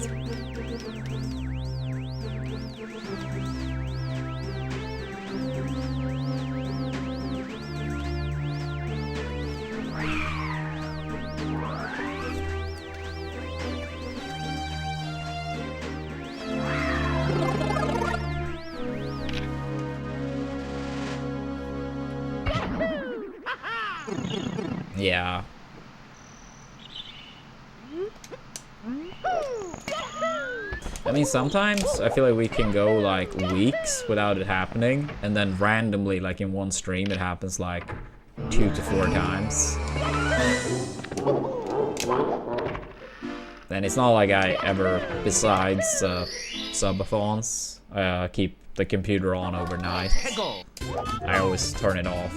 Yeah. I mean, sometimes I feel like we can go like weeks without it happening, and then randomly, like in one stream, it happens like 2 to 4 times. And it's not like I ever, besides subathons, keep the computer on overnight. 최고. I always turn it off.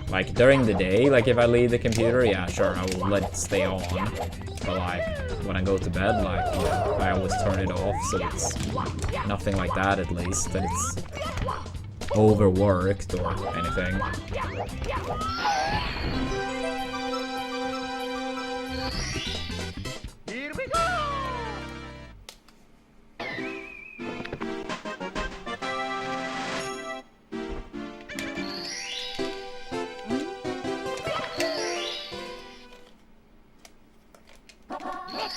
Like during the day, like if I leave the computer, yeah, sure, I will let it stay on. But like when I go to bed, like yeah, I always turn it off, so it's nothing like that at least, that it's overworked or anything. Here we go.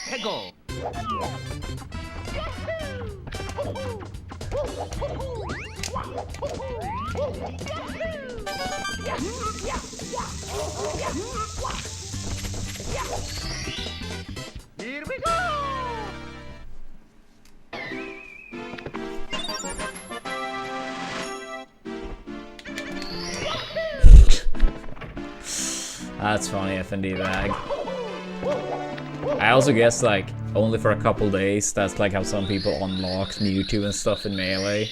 최고. Here we go. That's funny, FND bag. I also guess like only for a couple days, that's like how some people unlock Mewtwo and stuff in Melee.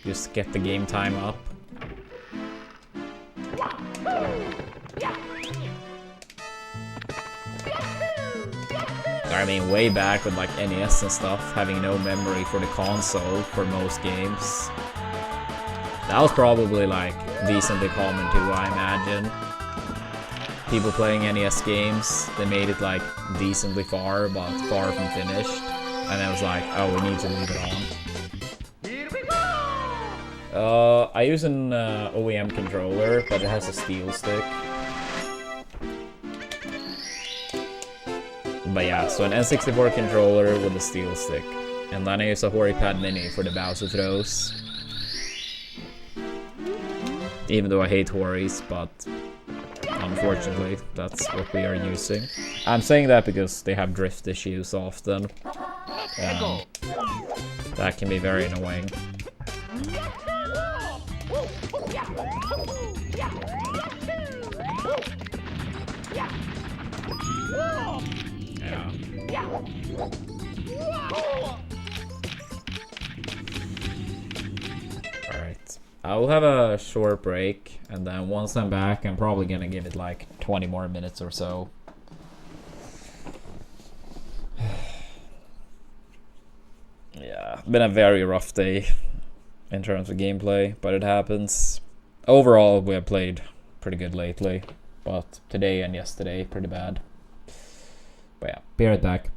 Just to get the game time up. I mean, way back with like NES and stuff, having no memory for the console for most games. That was probably like decently common too, I imagine. People playing NES games, they made it like decently far, but far from finished. And I was like, oh, we need to leave it on. Here we go. I use an OEM controller, but it has a steel stick. But yeah, so an N64 controller with a steel stick. And then I use a HoriPad Mini for the Bowser throws. Even though I hate Horis, but unfortunately, that's what we are using. I'm saying that because they have drift issues often. 최고. That can be very annoying. Yeah. Alright. I'll have a short break, and then once I'm back, I'm probably gonna give it like 20 more minutes or so. Yeah, been a very rough day in terms of gameplay, but it happens. Overall, we have played pretty good lately, but today and yesterday, pretty bad. But yeah, be right back.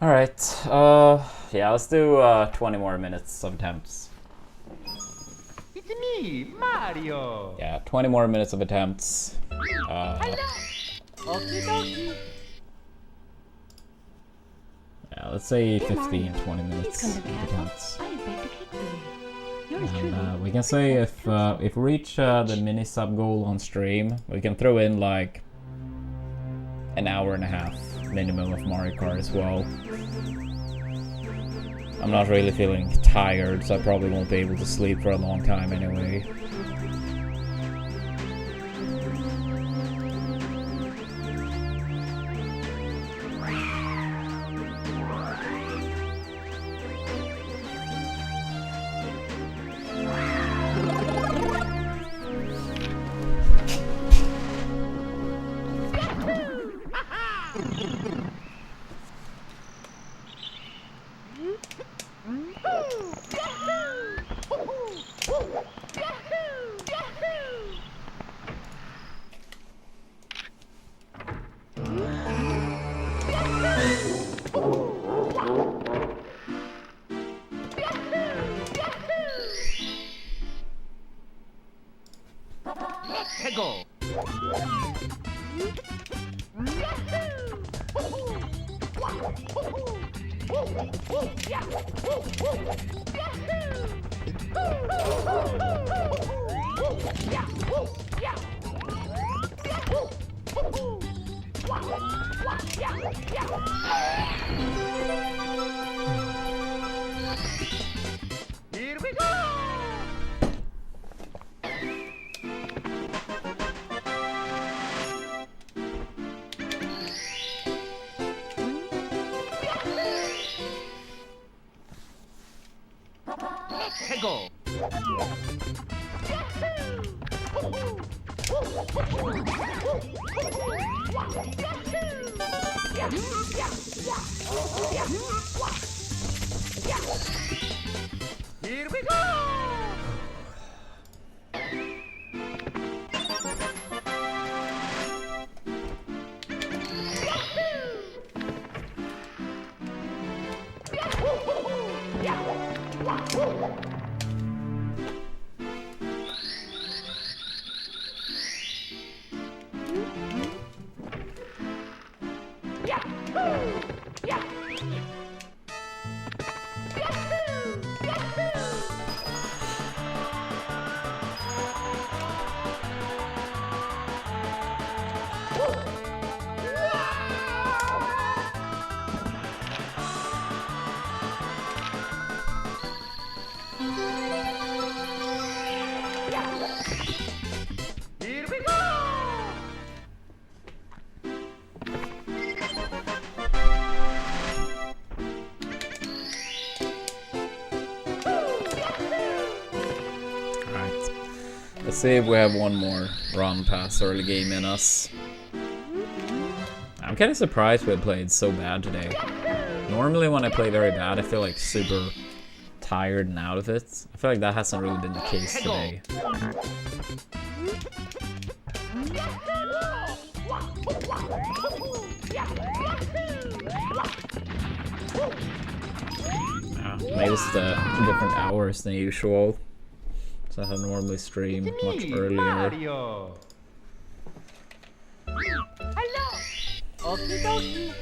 Alright, yeah, let's do 20 more minutes of attempts. It's me, Mario. Yeah, 20 more minutes of attempts. Okie dokie. Yeah, let's say Dear 15, Mario, 20 please minutes come to of the castle. attempts. I have baked a cake for you. Yours truly. And we can say if we reach the mini sub goal on stream, we can throw in like an hour and a half minimum of Mario Kart as well. I'm not really feeling tired, so I probably won't be able to sleep for a long time anyway. Let's go. Here we go. Let's go. Here we go. Here we go. Alright. Let's see if we have one more run past early game in us. I'm kind of surprised we played so bad today. Normally when I play very bad, I feel like super tired and out of it. I feel like that hasn't really been the case today. Maybe it's the different hours than usual. So I normally stream much earlier. Mario. Hello. Okie dokie.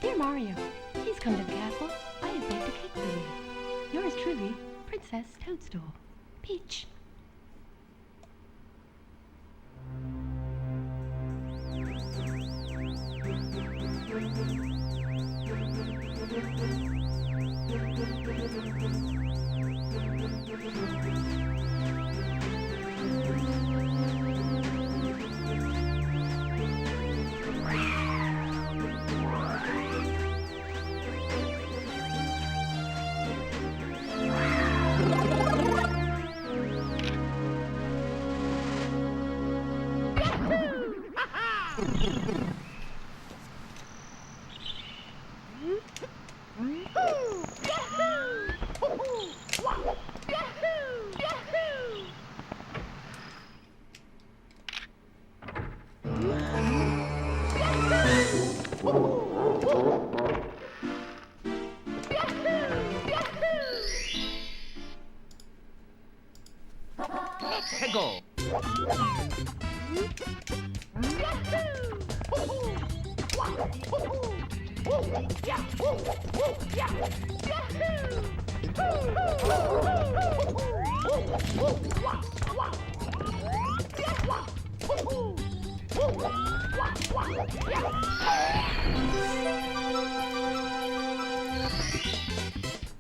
Dear Mario, please come to the castle. I have baked a cake for you. Yours truly, Princess Toadstool. Peach.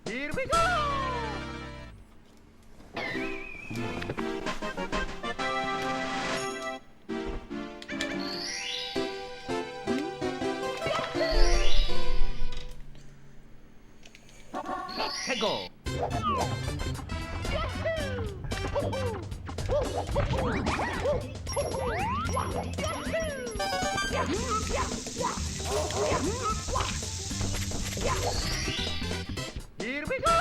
Here we go! Let's go! Here we go!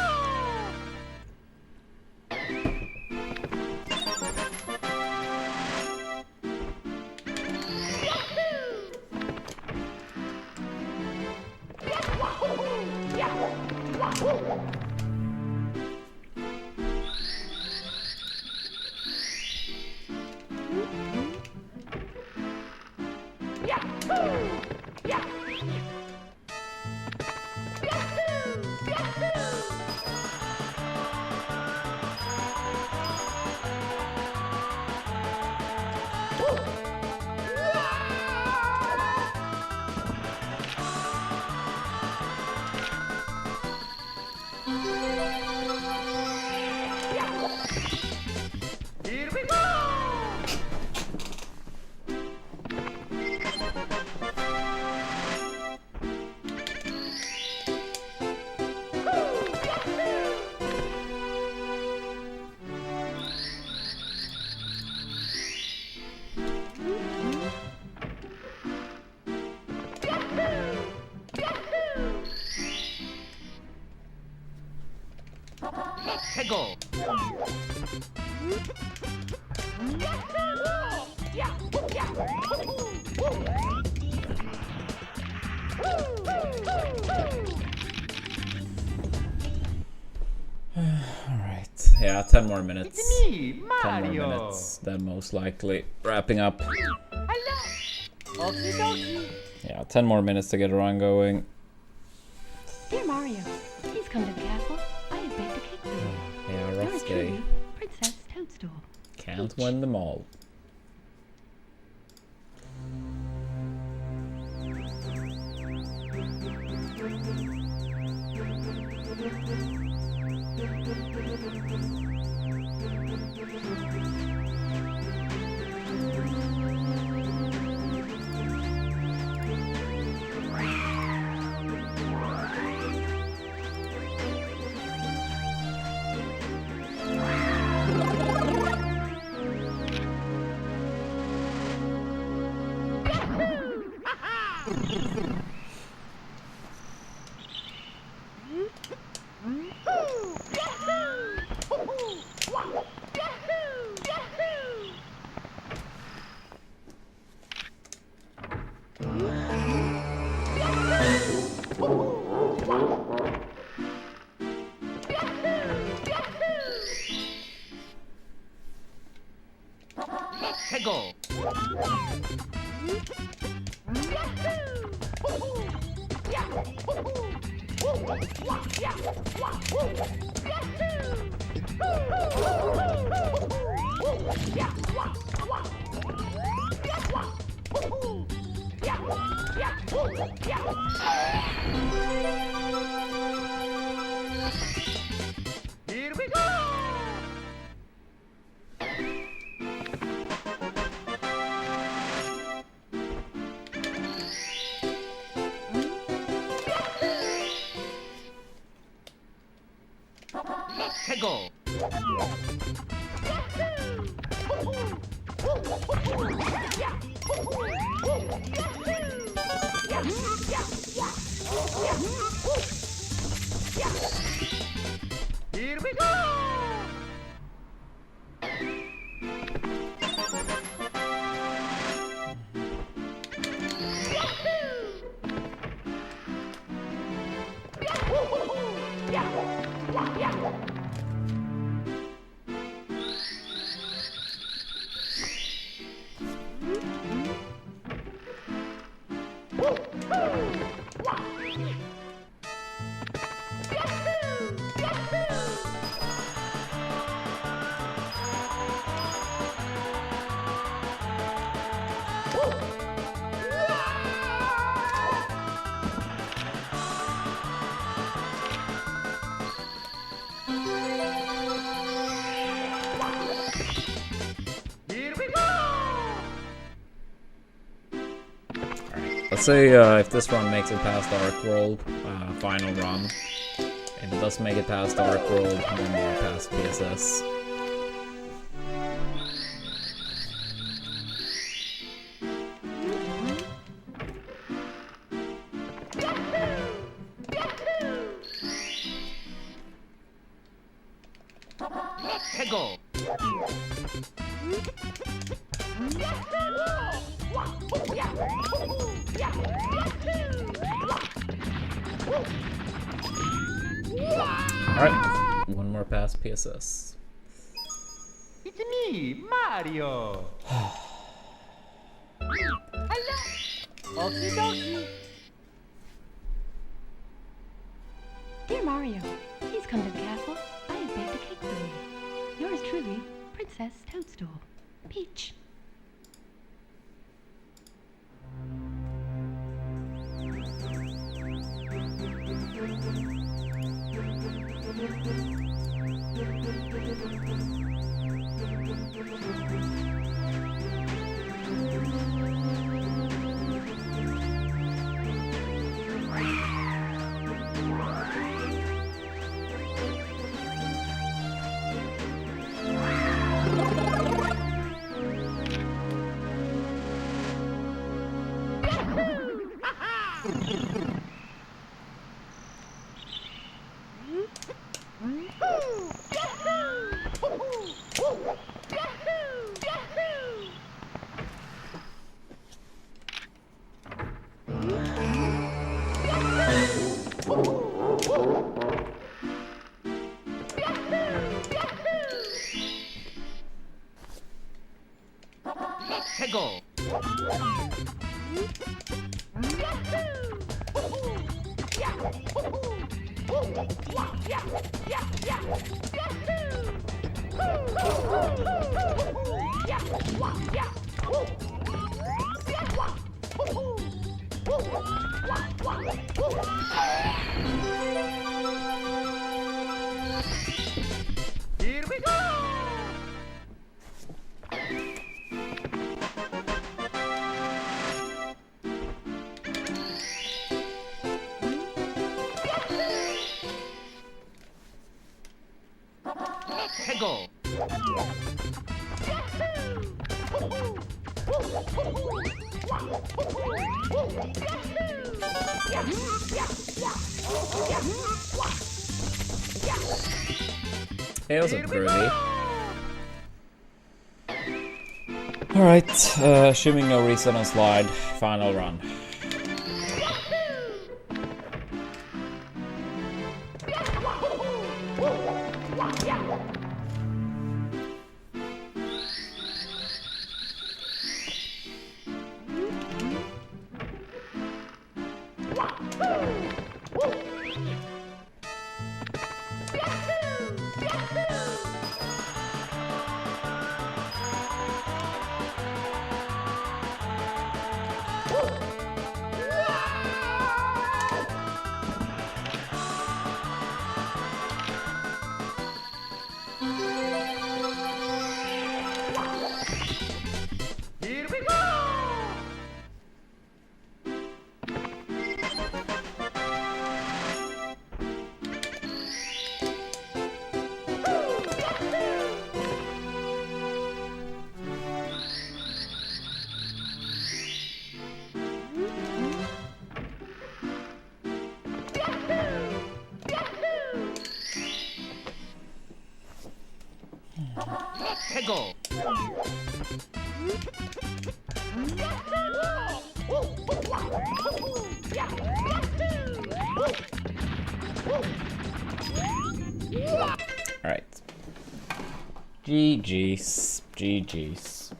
Here we go! Let's go! Alright, yeah, 10 more minutes. It's me, 10 more Mario! minutes, then most likely wrapping up. Hello! Okie dokie! Yeah, 10 more minutes to get a run going. Dear Mario, please come to the castle. I have baked a cake for you. Yeah, Yours rough day. truly, Princess Toadstool. Can't win them all. Let's go! Here we go! Let's go! Here we go! Let's say if this run makes it past Arc World, final run. If it does make it past Arc World, one more past PSS. Hegel. Alright, one more past PSS. It's me, Mario. Hello. Okie dokie. Dear Mario, please come to the castle. I have baked a cake for you. Yours truly, Princess Toadstool. Peach. Hegel. Here we go. Hegel. Hey, what's up, Groovy? Alright, assuming no reset on slide, final run. Here we go. Hegel. Alright. GG's. GG's.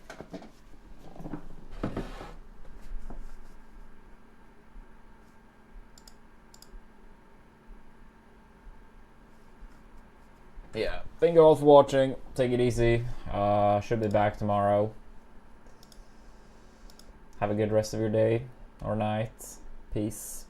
yeah, thank you all for watching. Take it easy. Should be back tomorrow. Have a good rest of your day or night. Peace.